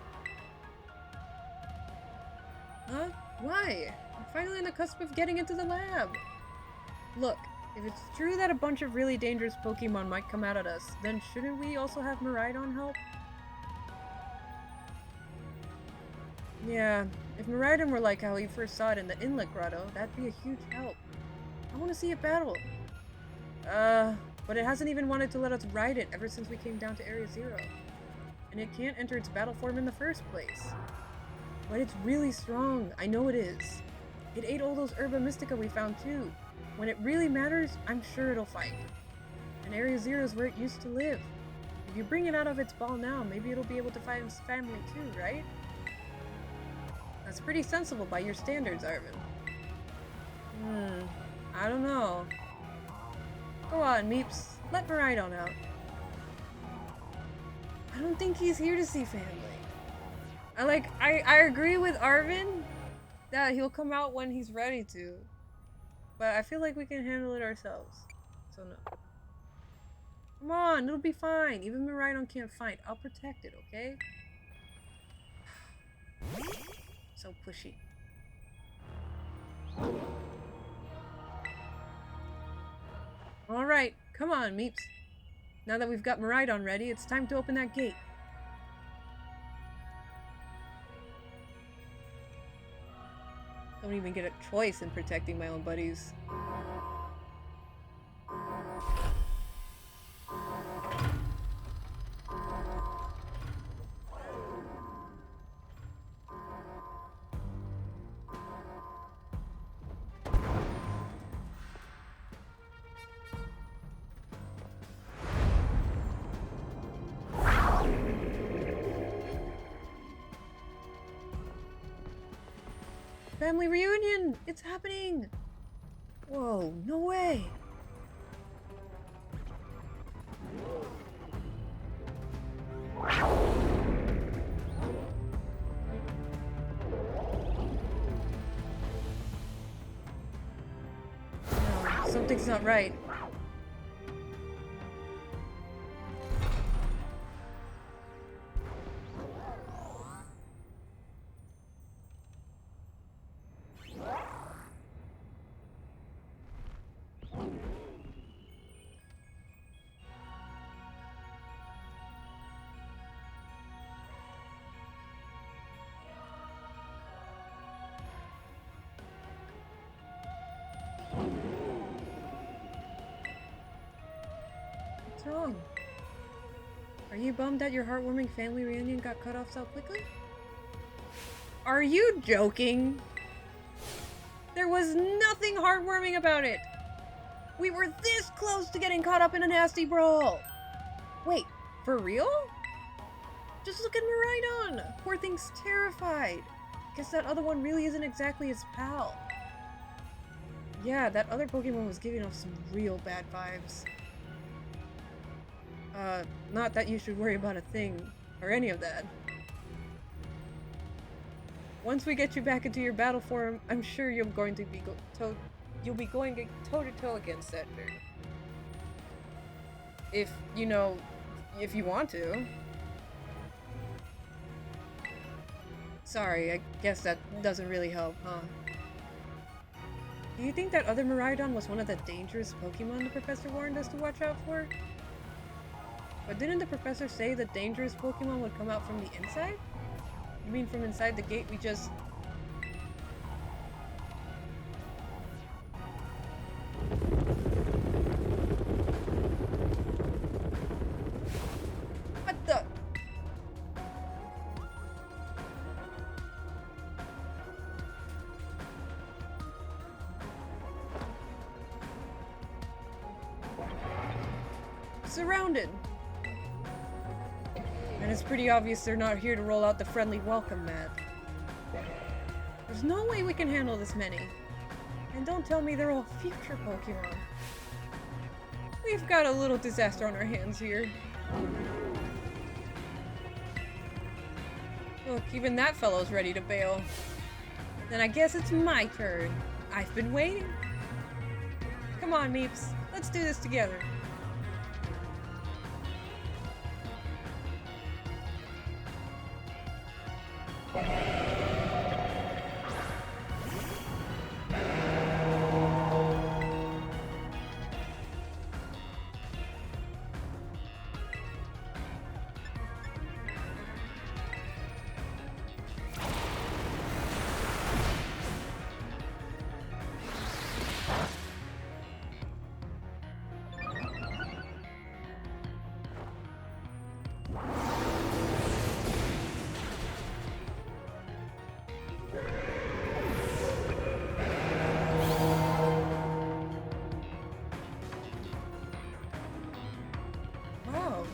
Huh? Why? I'm finally on the cusp of getting into the lab. Look, if it's true that a bunch of really dangerous Pokemon might come out at us, then shouldn't we also have Miraidon help? Yeah, if Miraidon were like how we first saw it in the Inlet Grotto, that'd be a huge help. I want to see it battle. But it hasn't even wanted to let us ride it ever since we came down to Area Zero. And it can't enter its battle form in the first place. But it's really strong, I know it is. It ate all those Herba Mystica we found too. When it really matters, I'm sure it'll fight. And Area Zero is where it used to live. If you bring it out of its ball now, maybe it'll be able to find its family too, right? That's pretty sensible by your standards, Arvin. I don't know. Go on, Meeps. Let Miraidon out. I don't think he's here to see family. I agree with Arvin that he'll come out when he's ready to. But I feel like we can handle it ourselves. So no. Come on, it'll be fine. Even Miraidon can't fight. I'll protect it, okay? So pushy. Alright, come on, Meeps. Now that we've got Miraidon ready, it's time to open that gate. Don't even get a choice in protecting my own buddies. Family reunion! It's happening! Whoa, no way! No, something's not right. What's wrong? Are you bummed that your heartwarming family reunion got cut off so quickly? Are you joking? There was nothing heartwarming about it. We were this close to getting caught up in a nasty brawl. Wait, for real? Just look at Miraidon. Poor thing's terrified. Guess that other one really isn't exactly his pal. Yeah, that other Pokemon was giving off some real bad vibes. Not that you should worry about a thing, or any of that. Once we get you back into your battle form, I'm sure you're going to be going toe-to-toe against that thing. If, you know, if you want to. Sorry, I guess that doesn't really help, huh? Do you think that other Miraidon was one of the dangerous Pokemon the professor warned us to watch out for? But didn't the professor say the dangerous Pokemon would come out from the inside? You mean from inside the gate we just... What the... Surrounded! And it's pretty obvious they're not here to roll out the friendly welcome mat. There's no way we can handle this many. And don't tell me they're all future Pokemon. We've got a little disaster on our hands here. Look, even that fellow's ready to bail. Then I guess it's my turn. I've been waiting. Come on, Meeps. Let's do this together.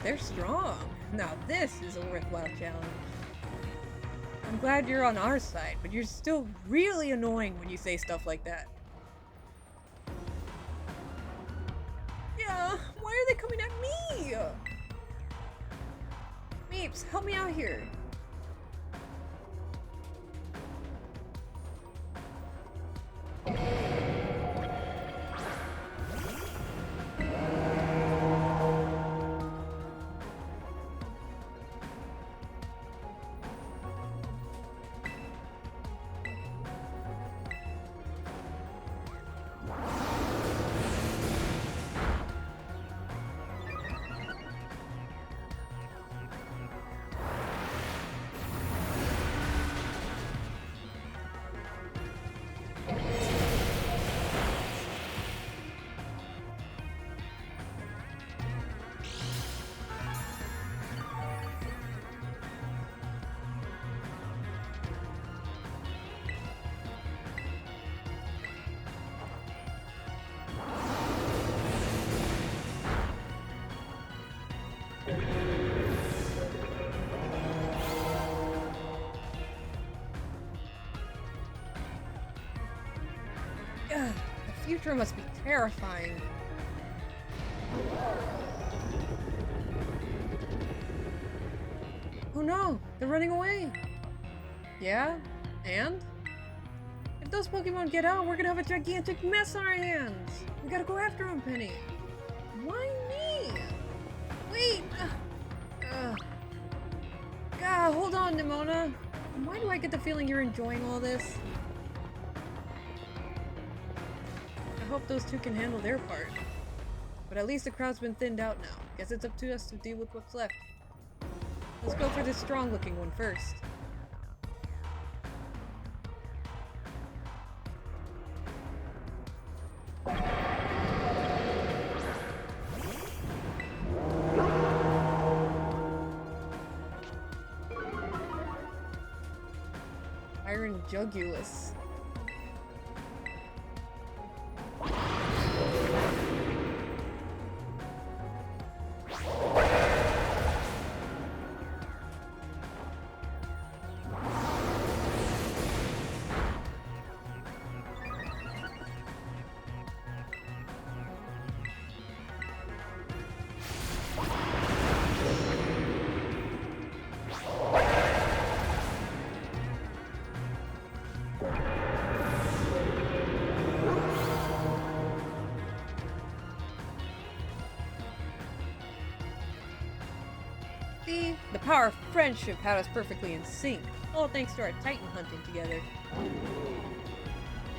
They're strong. Now this is a worthwhile challenge. I'm glad you're on our side, but you're still really annoying when you say stuff like that. Yeah, why are they coming at me? Meeps, help me out here. The future must be terrifying. Oh no, they're running away. Yeah? And? If those Pokemon get out, we're gonna have a gigantic mess on our hands. We gotta go after them, Penny. Why me? Wait! God, hold on, Nimona. Why do I get the feeling you're enjoying all this? I hope those two can handle their part. But at least the crowd's been thinned out now. Guess it's up to us to deal with what's left. Let's go for this strong-looking one first. Iron Jugulus. power of friendship had us perfectly in sync. All thanks to our Titan hunting together.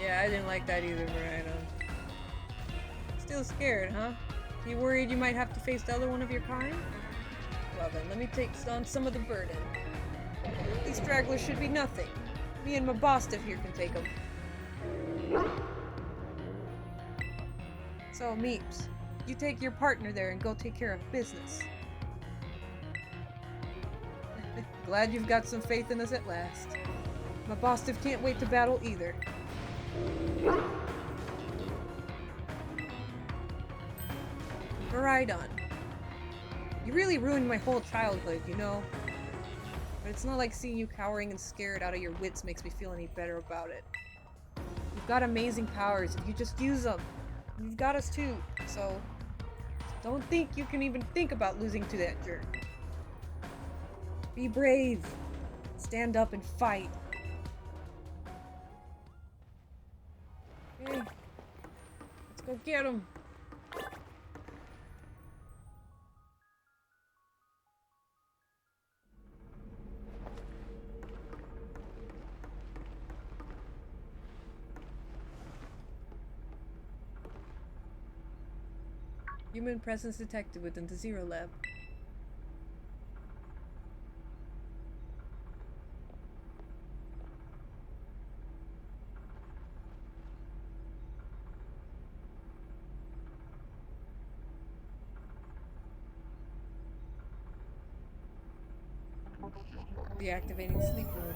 Yeah, I didn't like that either, Miraidon. Still scared, huh? You worried you might have to face the other one of your kind? Well then, let me take on some of the burden. These stragglers should be nothing. Me and my boss here can take them. So, Meeps, you take your partner there and go take care of business. Glad you've got some faith in us at last. My boss can't wait to battle either. Miraidon. You really ruined my whole childhood, you know? But it's not like seeing you cowering and scared out of your wits makes me feel any better about it. You've got amazing powers if you just use them. You've got us too, so don't think you can even think about losing to that jerk. Be brave. Stand up and fight. Okay. Let's go get him. Human presence detected within the Zero Lab. Deactivating sleep mode.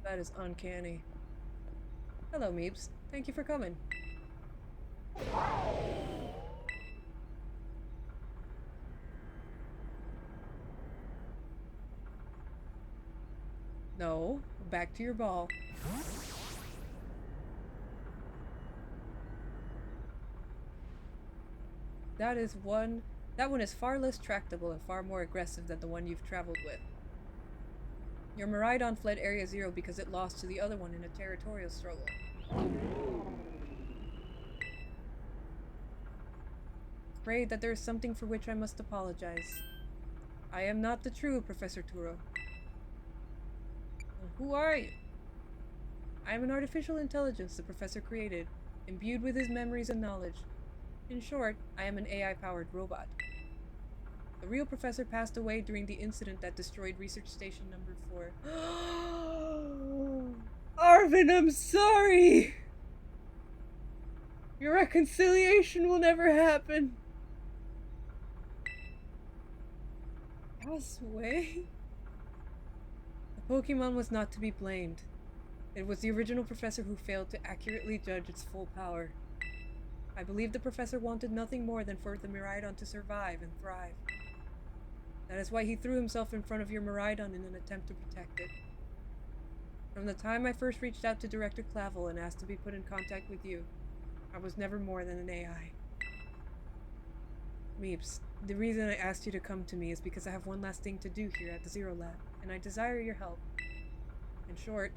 That is uncanny. Hello, Meeps. Thank you for coming. No, back to your ball. That one is far less tractable and far more aggressive than the one you've traveled with. Your Miraidon fled Area Zero because it lost to the other one in a territorial struggle. Afraid that there is something for which I must apologize. I am not the true Professor Turo. Well, who are you? I am an artificial intelligence the Professor created, imbued with his memories and knowledge. In short, I am an AI-powered robot. The real Professor passed away during the incident that destroyed Research Station number 4. Arvin, I'm sorry! Your reconciliation will never happen. Pass away? The Pokemon was not to be blamed. It was the original Professor who failed to accurately judge its full power. I believe the Professor wanted nothing more than for the Miraidon to survive and thrive. That is why he threw himself in front of your Miraidon in an attempt to protect it. From the time I first reached out to Director Clavel and asked to be put in contact with you, I was never more than an AI. Meeps, the reason I asked you to come to me is because I have one last thing to do here at the Zero Lab, and I desire your help. In short,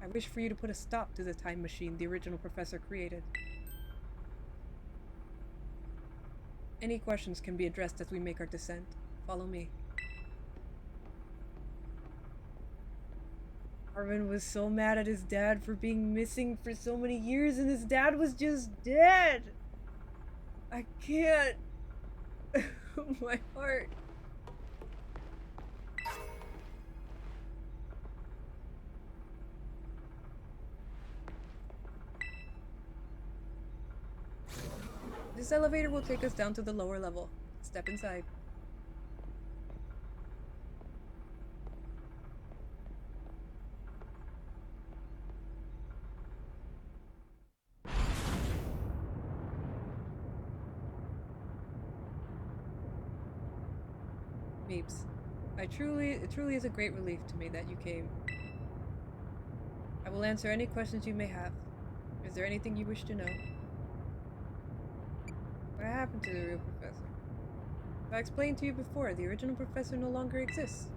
I wish for you to put a stop to the time machine the original Professor created. Any questions can be addressed as we make our descent. Follow me. Arvin was so mad at his dad for being missing for so many years, and his dad was just dead! I can't. My heart. This elevator will take us down to the lower level. Step inside. Meeps, it truly is a great relief to me that you came. I will answer any questions you may have. Is there anything you wish to know? What happened to the real Professor? I explained to you before, the original Professor no longer exists.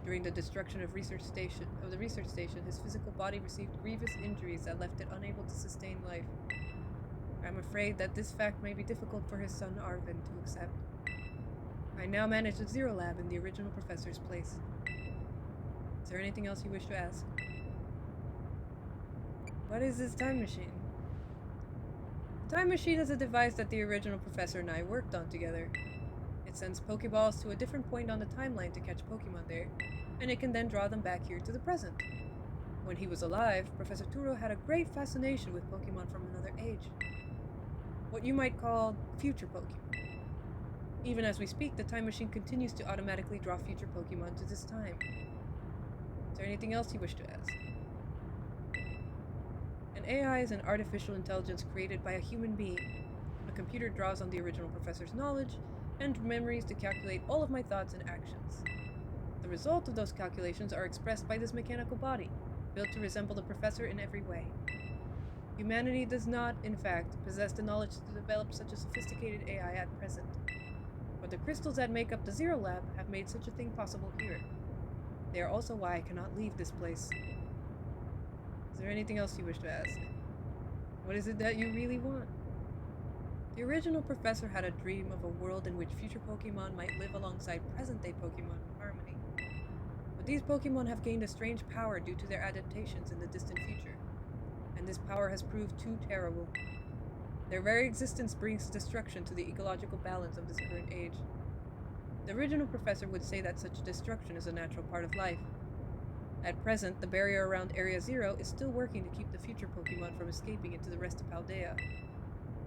During the destruction of the research station, his physical body received grievous injuries that left it unable to sustain life. I'm afraid that this fact may be difficult for his son Arvin to accept. I now manage the Zero Lab in the original professor's place. Is there anything else you wish to ask? What is this time machine? The time machine is a device that the original professor and I worked on together. It sends Pokeballs to a different point on the timeline to catch Pokemon there, and it can then draw them back here to the present. When he was alive, Professor Turo had a great fascination with Pokemon from another age. What you might call future Pokemon. Even as we speak, the time machine continues to automatically draw future Pokemon to this time. Is there anything else you wish to ask? An AI is an artificial intelligence created by a human being. A computer draws on the original professor's knowledge and memories to calculate all of my thoughts and actions. The result of those calculations are expressed by this mechanical body, built to resemble the professor in every way. Humanity does not, in fact, possess the knowledge to develop such a sophisticated AI at present. But the crystals that make up the Zero Lab have made such a thing possible here. They are also why I cannot leave this place. Is there anything else you wish to ask? What is it that you really want? The original professor had a dream of a world in which future Pokemon might live alongside present-day Pokemon in harmony. But these Pokemon have gained a strange power due to their adaptations in the distant future, and this power has proved too terrible. Their very existence brings destruction to the ecological balance of this current age. The original professor would say that such destruction is a natural part of life. At present, the barrier around Area Zero is still working to keep the future Pokemon from escaping into the rest of Paldea.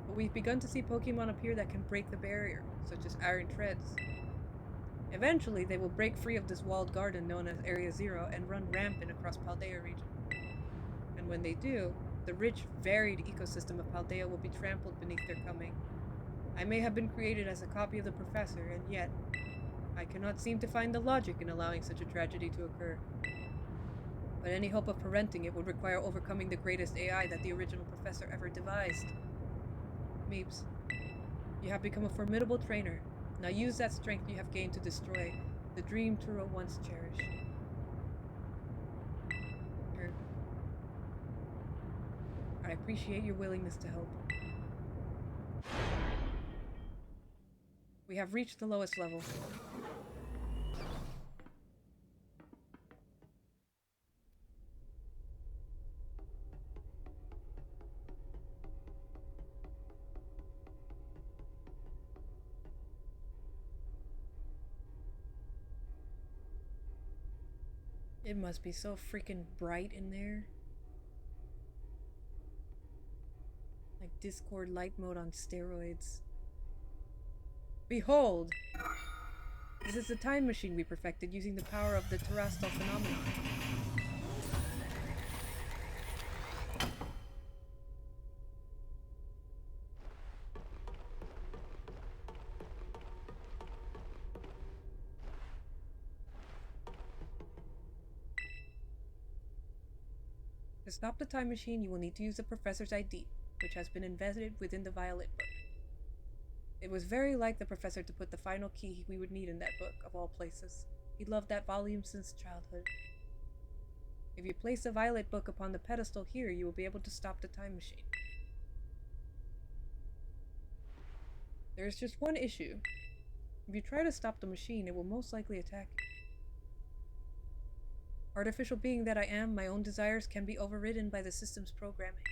But we've begun to see Pokemon appear that can break the barrier, such as Iron Treads. Eventually, they will break free of this walled garden known as Area Zero and run rampant across Paldea region. And when they do, the rich, varied ecosystem of Paldea will be trampled beneath their coming. I may have been created as a copy of the professor, and yet, I cannot seem to find the logic in allowing such a tragedy to occur. But any hope of preventing it would require overcoming the greatest AI that the original professor ever devised. Meeps, you have become a formidable trainer. Now use that strength you have gained to destroy the dream Turo once cherished. I appreciate your willingness to help. We have reached the lowest level. It must be so freaking bright in there. Like Discord light mode on steroids. Behold! This is the time machine we perfected using the power of the terrestrial phenomenon. To stop the time machine, you will need to use the professor's ID, which has been embedded within the Violet book. It was very like the professor to put the final key we would need in that book, of all places. He loved that volume since childhood. If you place the Violet book upon the pedestal here, you will be able to stop the time machine. There is just one issue. If you try to stop the machine, it will most likely attack you. Artificial being that I am, my own desires can be overridden by the system's programming.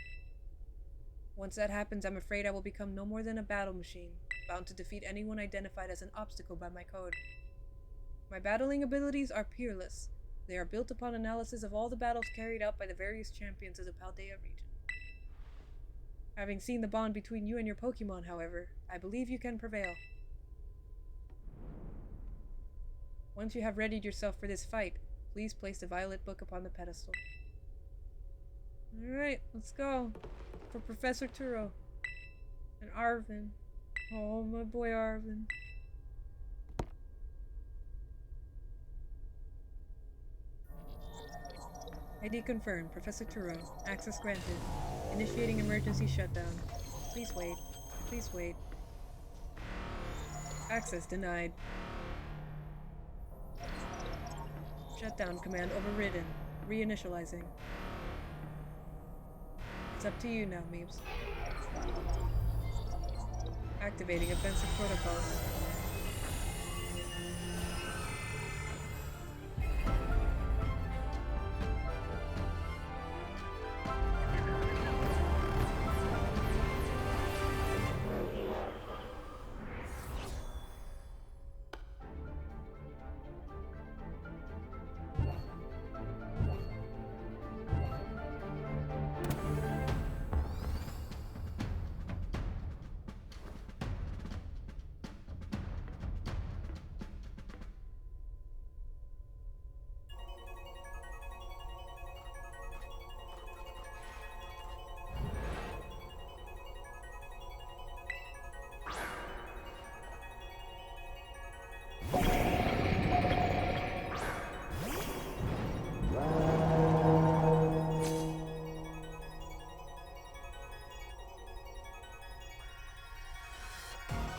Once that happens, I'm afraid I will become no more than a battle machine, bound to defeat anyone identified as an obstacle by my code. My battling abilities are peerless. They are built upon analysis of all the battles carried out by the various champions of the Paldea region. Having seen the bond between you and your Pokemon, however, I believe you can prevail. Once you have readied yourself for this fight, please place the Violet book upon the pedestal. Alright, let's go. For Professor Turo. And Arvin. Oh, my boy Arvin. ID confirmed. Professor Turo. Access granted. Initiating emergency shutdown. Please wait. Please wait. Access denied. Shutdown command overridden. Reinitializing. It's up to you now, Meeps. Activating offensive protocols.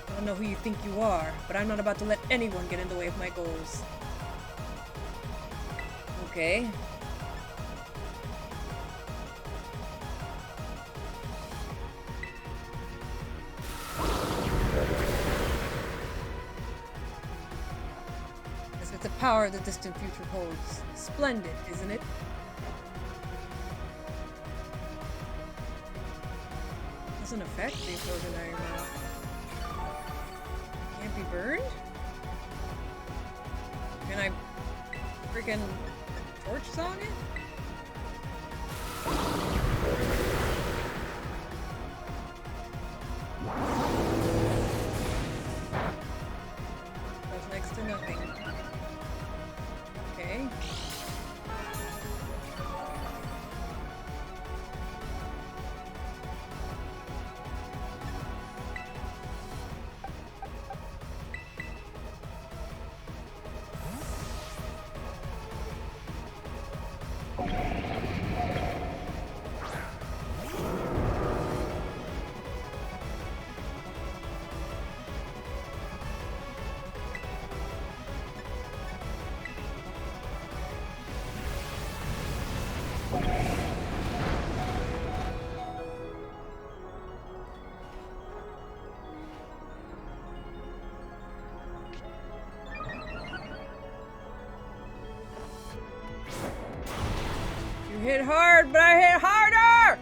I don't know who you think you are, but I'm not about to let anyone get in the way of my goals. Okay. Guess it's the power the distant future holds. Splendid, isn't it? Doesn't affect the ordinary mouth. Can't be burned? Can I freaking torch song it? That's next to nothing. Okay. Hit hard, but I hit harder!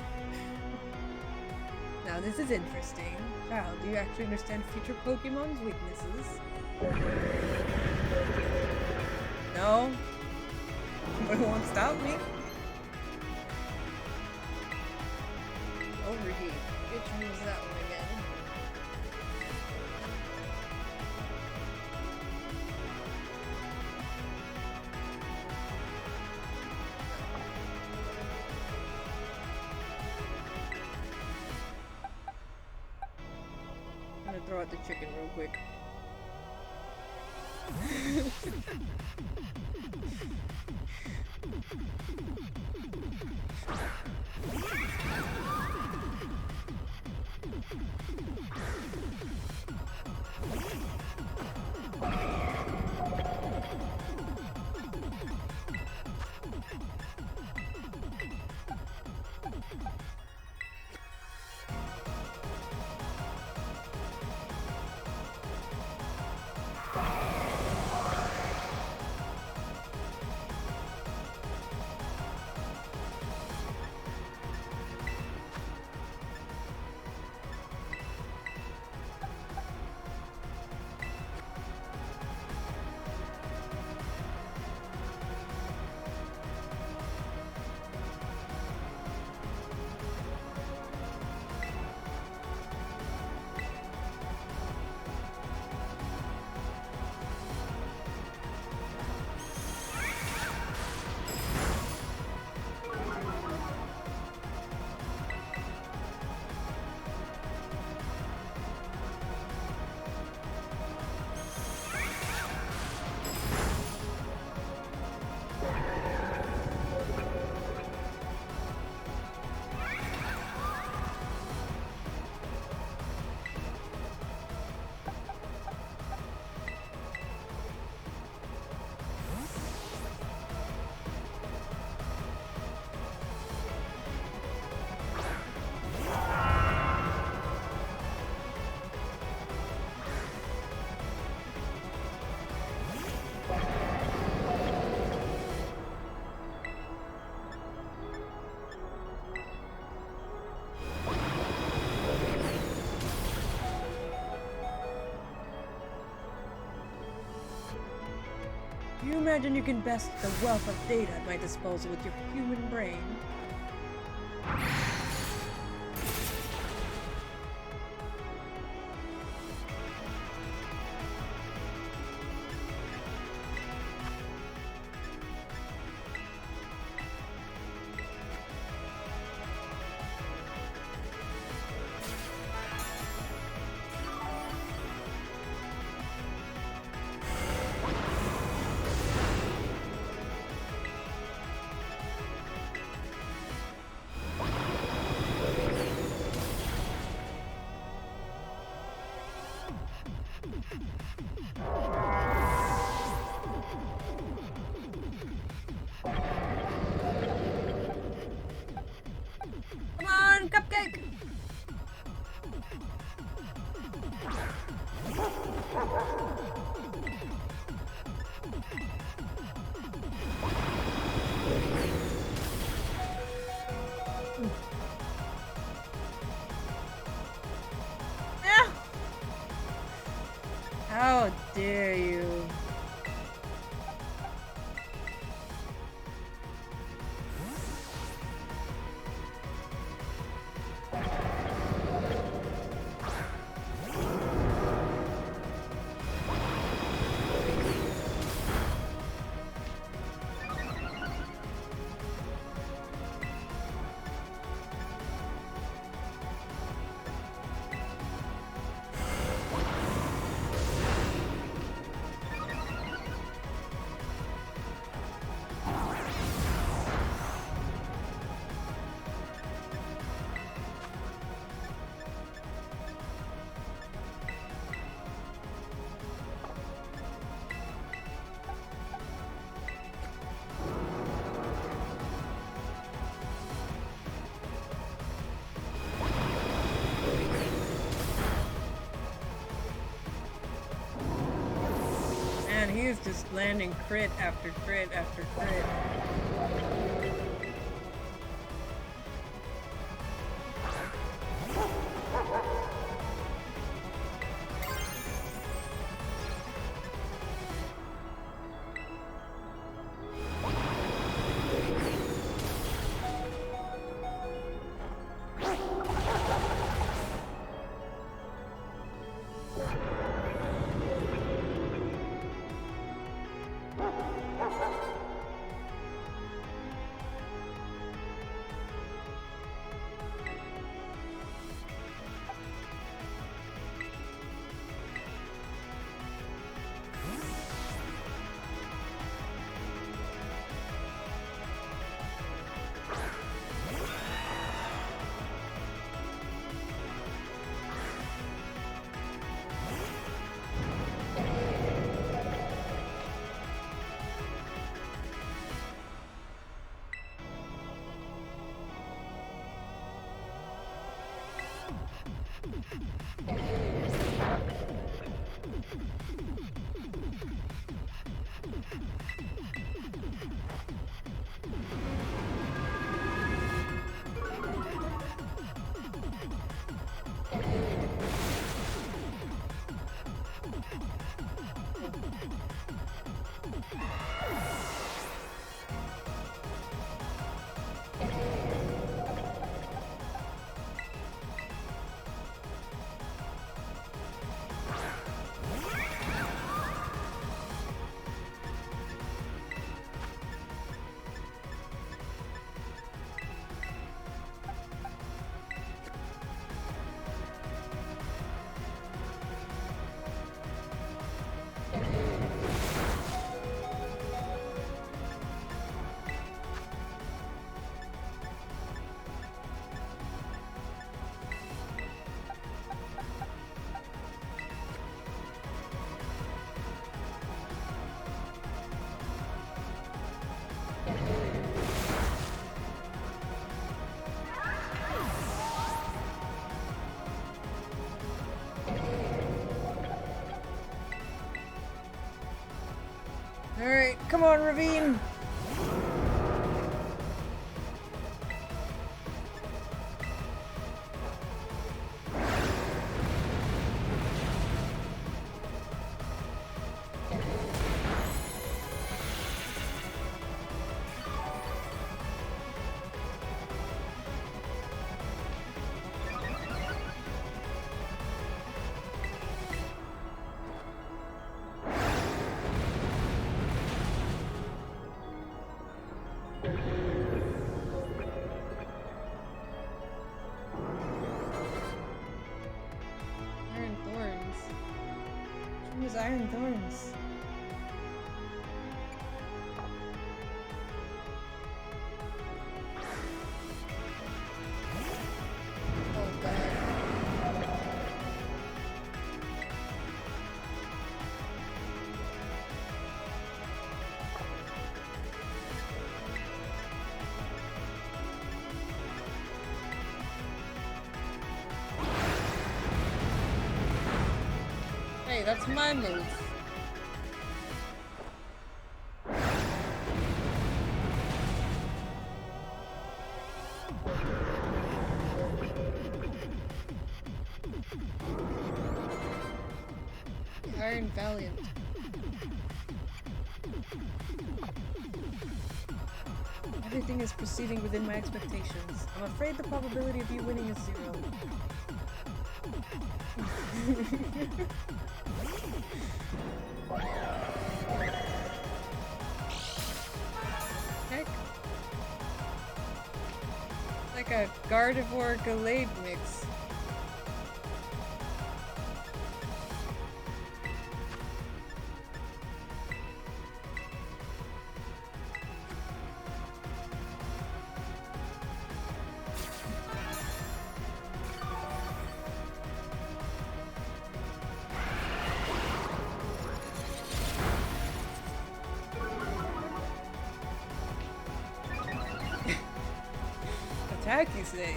Now this is interesting. Child, do you actually understand future Pokemon's weaknesses? No? But it won't stop me. Overheat. Which moves that one again? I'm gonna throw out the chicken real quick. You imagine you can best the wealth of data at my disposal with your human brain? Come on, Cupcake! Ah! How dare you? Man, he is just landing crit after crit after crit. Alright, come on, Ravine! Iron Thorns. Oh god. Hey, that's my move. Iron Valiant. Everything is proceeding within my expectations. I'm afraid the probability of you winning is 0. Heck. Like a Gardevoir Gallade mix. Attack, you say?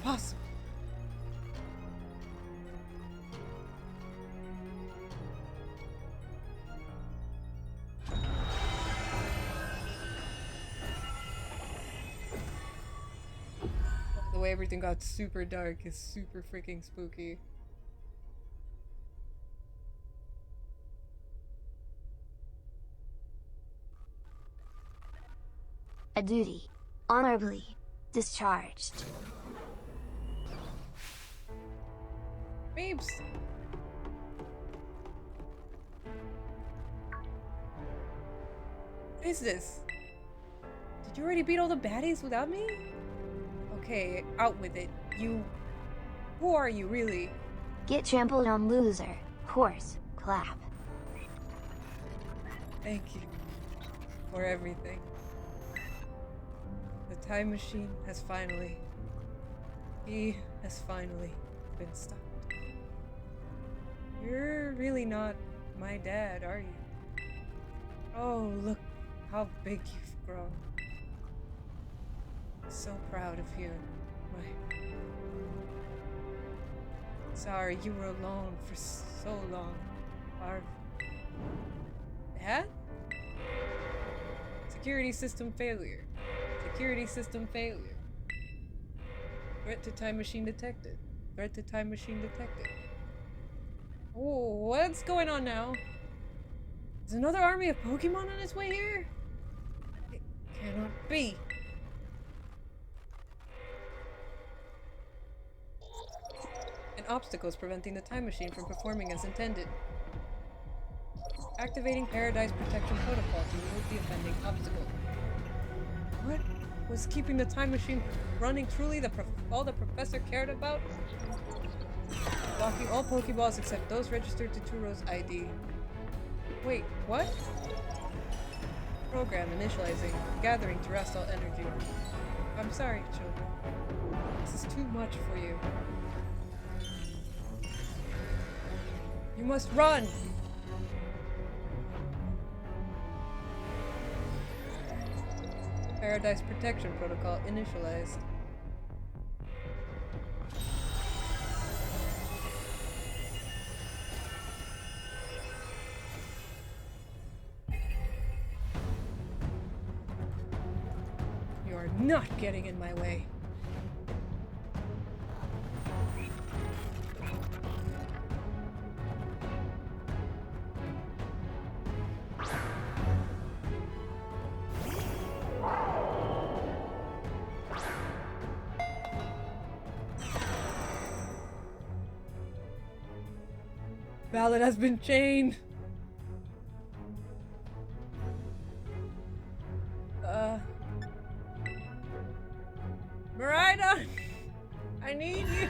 Impossible. The way everything got super dark is super freaking spooky. A duty. Honorably discharged. Beeps! What is this? Did you already beat all the baddies without me? Okay, out with it. Who are you, really? Get trampled on, loser. Horse. Clap. Thank you for everything. The time machine has finally... He has finally been stopped. You're really not my dad, are you? Oh, look how big you've grown. So proud of you, my... Sorry, you were alone for so long. Our... Dad? Security system failure. Security system failure. Threat to time machine detected. Threat to time machine detected. Oh, what's going on now? Is another army of Pokemon on its way here? It cannot be. An obstacle is preventing the time machine from performing as intended. Activating Paradise Protection Protocol to remove the offending obstacle. What was keeping the time machine running truly all the professor cared about? Blocking all Pokeballs except those registered to Turo's ID. Wait, what? Program initializing. Gathering terrestrial energy. I'm sorry, children. This is too much for you. You must run! Paradise Protection Protocol initialized. are not getting in my way. Ballad has been chained. Miraidon! I need you!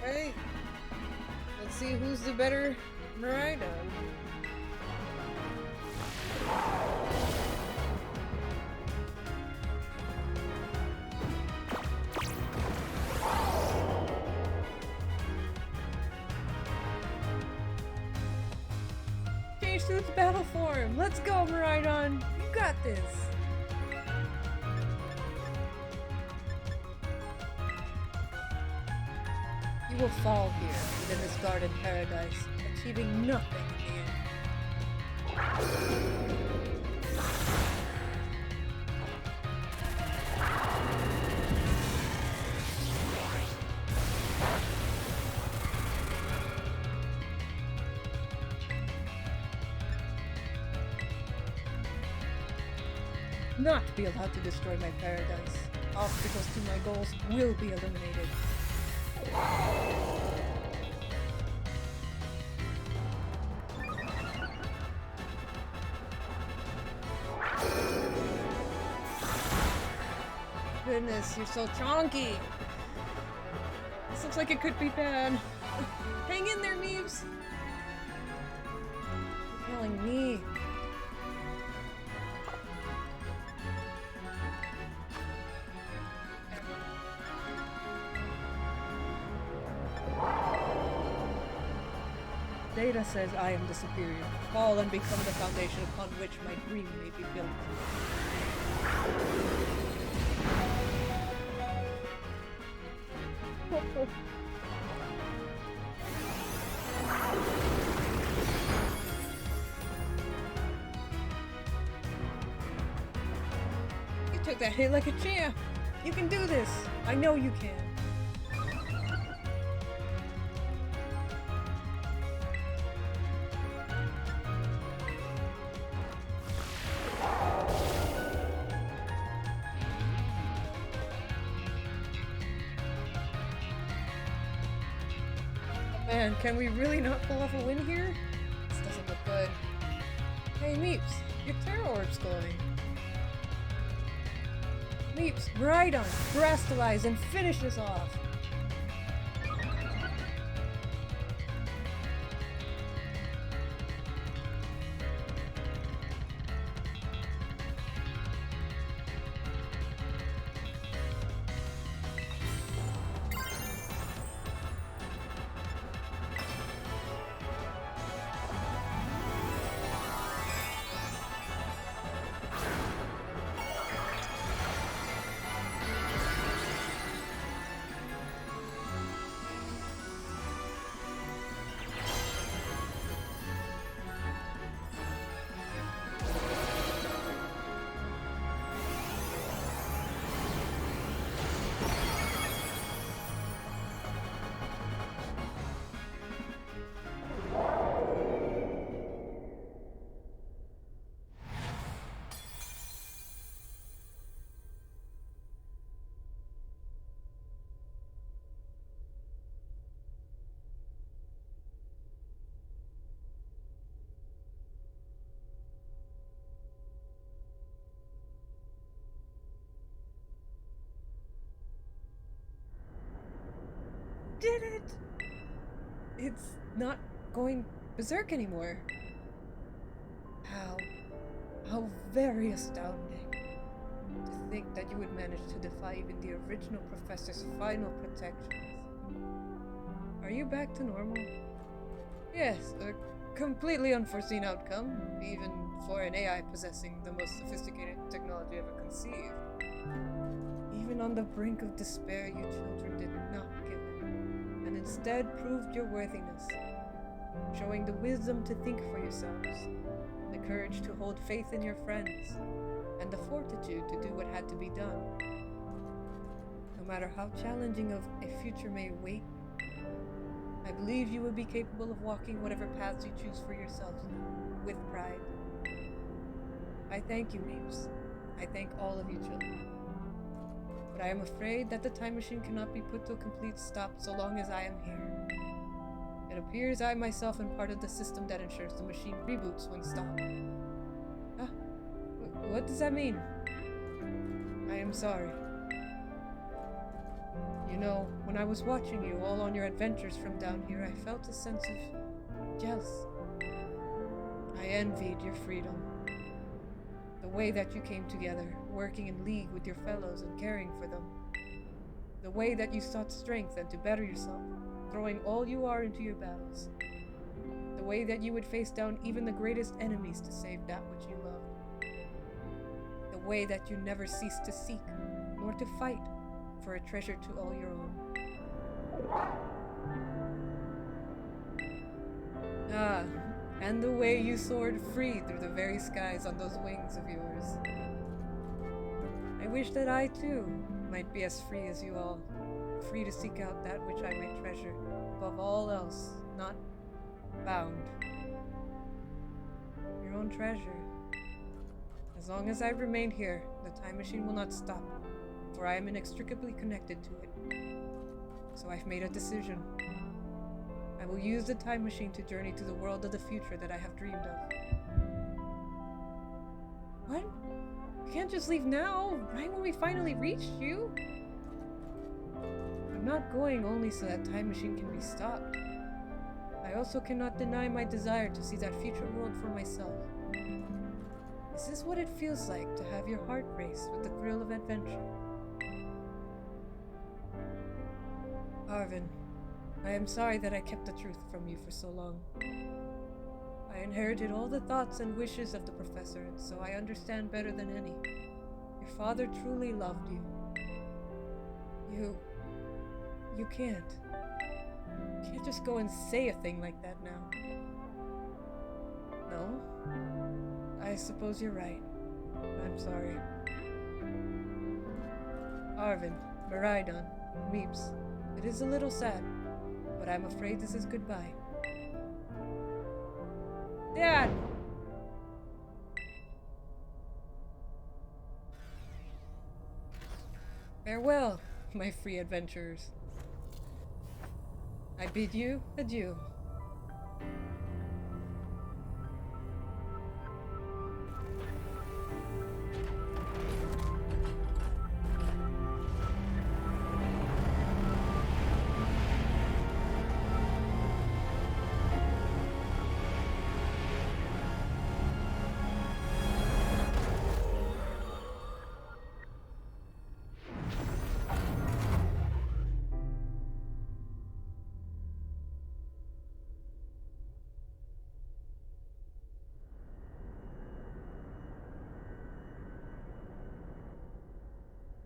Hey, let's see who's the better Miraidon. Change to its battle form. Let's go, Miraidon. You got this. You will fall here within this garden paradise, achieving nothing in the end. Not be allowed to destroy my paradise. Obstacles to my goals will be eliminated. Goodness, you're so chonky. This looks like it could be bad. Hang in there, Meeps. You're killing me. Data says I am the superior. Fall and become the foundation upon which my dream may be built. You took that hit like a champ. You can do this. I know you can. Man, can we really not pull off a win here? This doesn't look good. Hey Meeps, your Terror Orb's glowing. Meeps, Miraidon, Brastalize and finish this off! did it! It's not going berserk anymore. How very astounding. To think that you would manage to defy even the original professor's final protections. Are you back to normal? Yes, a completely unforeseen outcome, even for an AI possessing the most sophisticated technology ever conceived. Even on the brink of despair, you children did not give in, and instead proved your worthiness, showing the wisdom to think for yourselves, the courage to hold faith in your friends, and the fortitude to do what had to be done. No matter how challenging of a future may await, I believe you will be capable of walking whatever paths you choose for yourselves now, with pride. I thank you, Meeps. I thank all of you children. But I am afraid that the time machine cannot be put to a complete stop so long as I am here. It appears I myself am part of the system that ensures the machine reboots when stopped. What does that mean? I am sorry. You know, when I was watching you all on your adventures from down here, I felt a sense of jealousy. I envied your freedom. The way that you came together, working in league with your fellows and caring for them. The way that you sought strength and to better yourself, throwing all you are into your battles. The way that you would face down even the greatest enemies to save that which you loved. The way that you never ceased to seek, nor to fight, for a treasure to all your own. Ah, and the way you soared free through the very skies on those wings of yours. I wish that I, too, might be as free as you all, free to seek out that which I might treasure, above all else, not bound. Your own treasure. As long as I remain here, the time machine will not stop, for I am inextricably connected to it. So I've made a decision. I will use the time machine to journey to the world of the future that I have dreamed of. What? You can't just leave now, right when we finally reached you? I'm not going only so that time machine can be stopped. I also cannot deny my desire to see that future world for myself. Is this what it feels like to have your heart race with the thrill of adventure? Arvin, I am sorry that I kept the truth from you for so long. I inherited all the thoughts and wishes of the professor, and so I understand better than any. Your father truly loved you. You can't. You can't just go and say a thing like that now. No? I suppose you're right. I'm sorry. Arvin, Miraidon, Meeps, it is a little sad, but I'm afraid this is goodbye. Dad! Farewell, my free adventurers. I bid you adieu.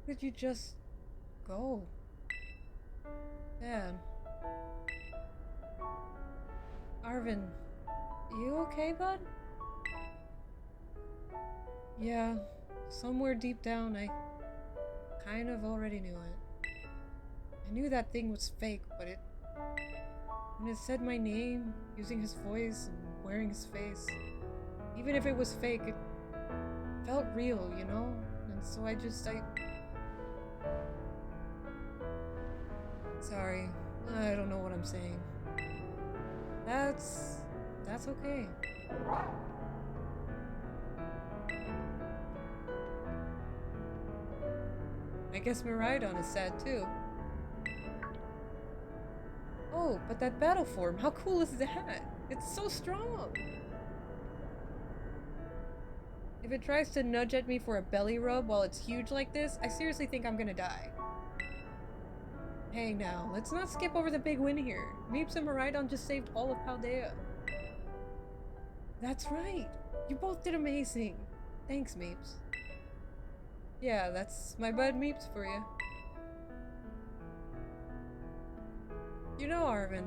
Could you just go? Dad. Arvin, you okay, bud? Yeah, somewhere deep down I kind of already knew it. I knew that thing was fake, but when it said my name, using his voice and wearing his face, even if it was fake, it felt real, you know? And so I Sorry, I don't know what I'm saying. That's okay. I guess Miraidon is sad too. Oh, but that battle form, how cool is that? It's so strong! If it tries to nudge at me for a belly rub while it's huge like this, I seriously think I'm gonna die. Hey now, let's not skip over the big win here. Meeps and Miraidon just saved all of Paldea. That's right! You both did amazing! Thanks, Meeps. Yeah, that's my bud Meeps for you. You know, Arvin,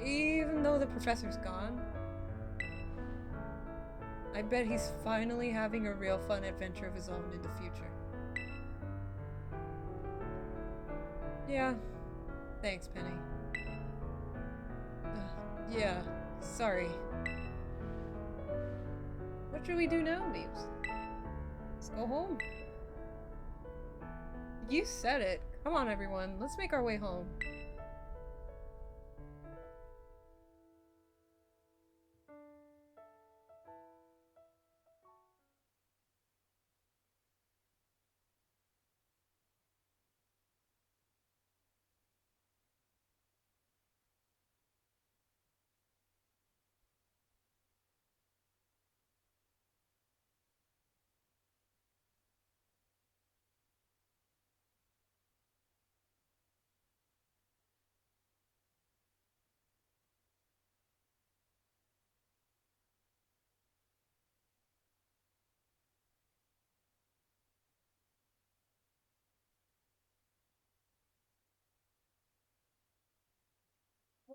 even though the professor's gone, I bet he's finally having a real fun adventure of his own in the future. Yeah. Thanks, Penny. Yeah. Sorry. What should we do now, Meeps? Let's go home. You said it. Come on, everyone. Let's make our way home.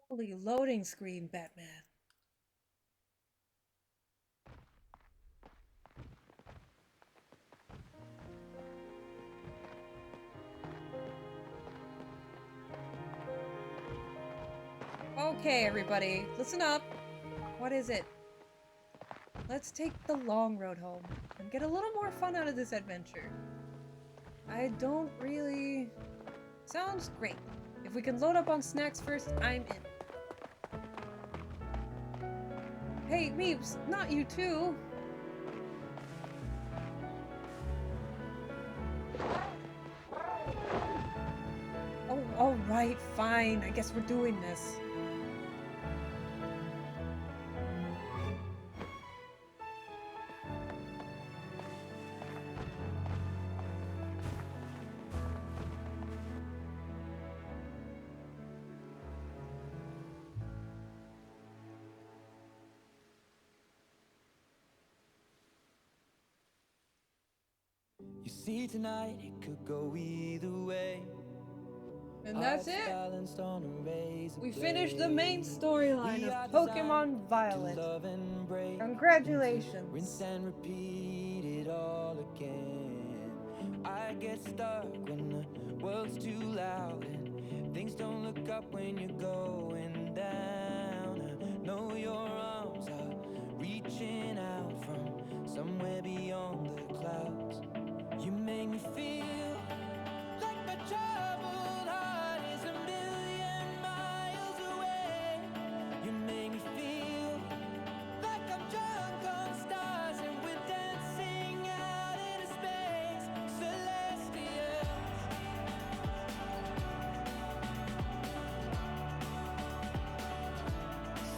Holy loading screen, Batman. Okay, everybody, listen up. What is it? Let's take the long road home and get a little more fun out of this adventure. I don't really... Sounds great. If we can load up on snacks first, I'm in. Hey, Meeps, not you too. Oh, alright, fine. I guess we're doing this. You see, tonight it could go either way. And that's it. We finished the main storyline of Pokemon Violet. Congratulations. Rinse and repeat it all again. I get stuck when the world's too loud and things don't look up when you're going down. I know your arms are reaching out from somewhere beyond the clouds. You make me feel like my troubled heart is a million miles away. You make me feel like I'm drunk on stars and we're dancing out into space. Celestials.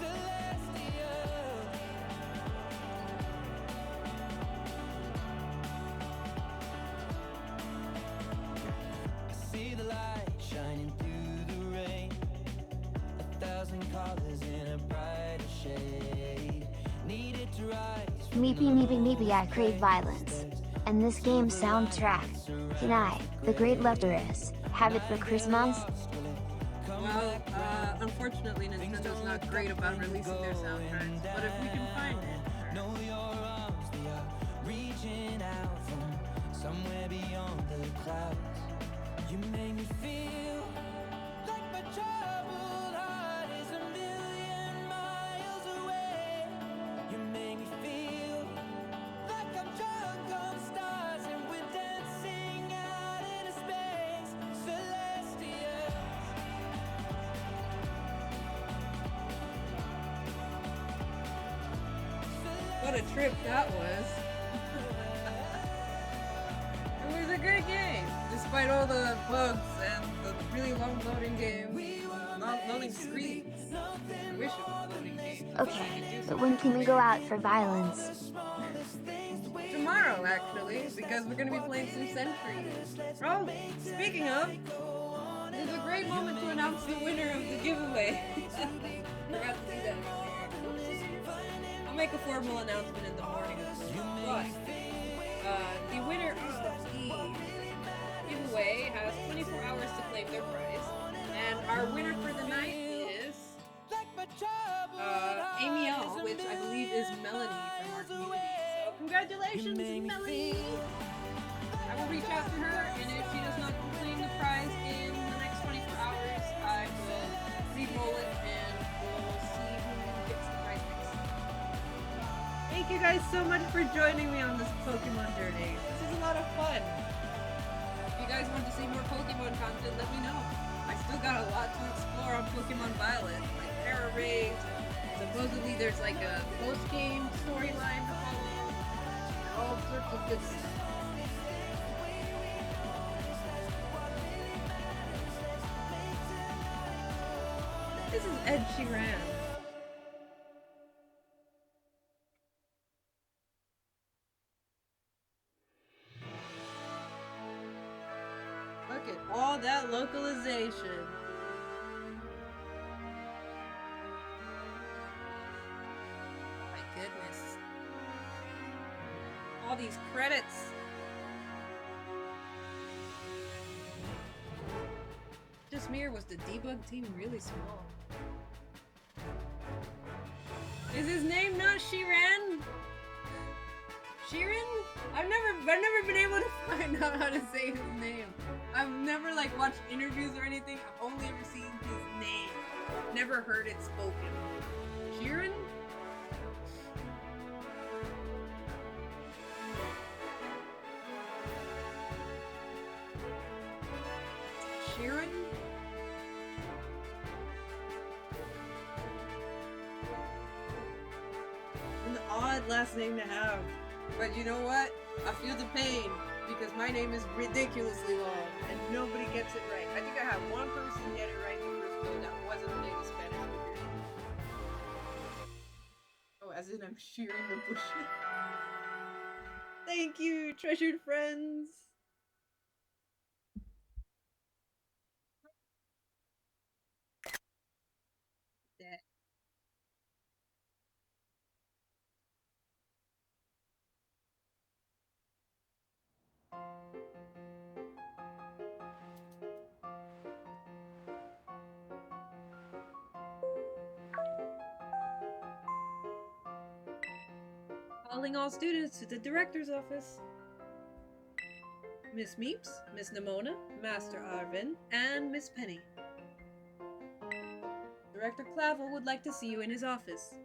Celestials. I see the light shining through the rain. 1,000 colors in a brighter shade. Needed to rise. Meepy, I crave violence. And this game's soundtrack. Can I, the great Leptorus, have it for Christmas? Well, unfortunately Nintendo's not great about releasing their soundtracks, but if we can find it... Know your arms, they are reaching out from somewhere beyond the clouds. You make me feel like my troubled heart is a million miles away. You make me feel like I'm drunk on stars and we're dancing out into space. Celestials. What a trip that was. It was a great game, despite all the bugs and the really long loading game. loading screens. I wish it was loading games. Okay, but when can we go out for violence? Tomorrow, actually, because we're gonna be playing some Sentry. Oh, speaking of, this is a great moment to announce the winner of the giveaway. Forgot to do that earlier. I'll make a formal announcement in the morning, of course. But the winner of the giveaway has 24 hours to claim their prize, and our winner for the night is Amy L, which I believe is Melanie from our community. So congratulations, Melanie! I will reach out to her, and if she does not claim the prize in the next 24 hours, I will re-roll it, and we'll see who gets the prize next. Thank you guys so much for joining me on this Pokemon journey. This is a lot of fun. If you guys want to see more Pokemon content, let me know. I still got a lot to explore on Pokemon Violet, like Para Raids. Supposedly there's like a post-game storyline to follow. All sorts of good stuff. This is Ed Sheeran. Look at all that localization. My goodness. All these credits. Just Mir, was the debug team really small? Is his name not Sheeran? Sheeran? I've never been able to find out how to say his name. I've never like watched interviews or anything. I've only ever seen his name. Never heard it spoken. Sheeran? Sheeran? An odd last name to have. But you know what? I feel the pain because my name is ridiculously long and nobody gets it right. I think I had one person get it right in the first go that wasn't a native Spanish speaker. Oh, as in I'm shearing the bushes. Thank you, treasured friends. Dead. Calling all students to the director's office. Miss Meeps, Miss Nimona, Master Arvin, and Miss Penny. Director Clavel would like to see you in his office.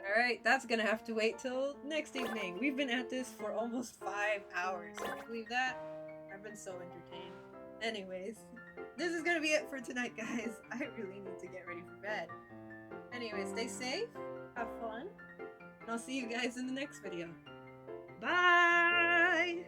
Alright, that's gonna have to wait till next evening. We've been at this for almost 5 hours. Can you believe that? I've been so entertained. Anyways, this is gonna be it for tonight, guys. I really need to get ready for bed. Anyway, stay safe, have fun, and I'll see you guys in the next video. Bye!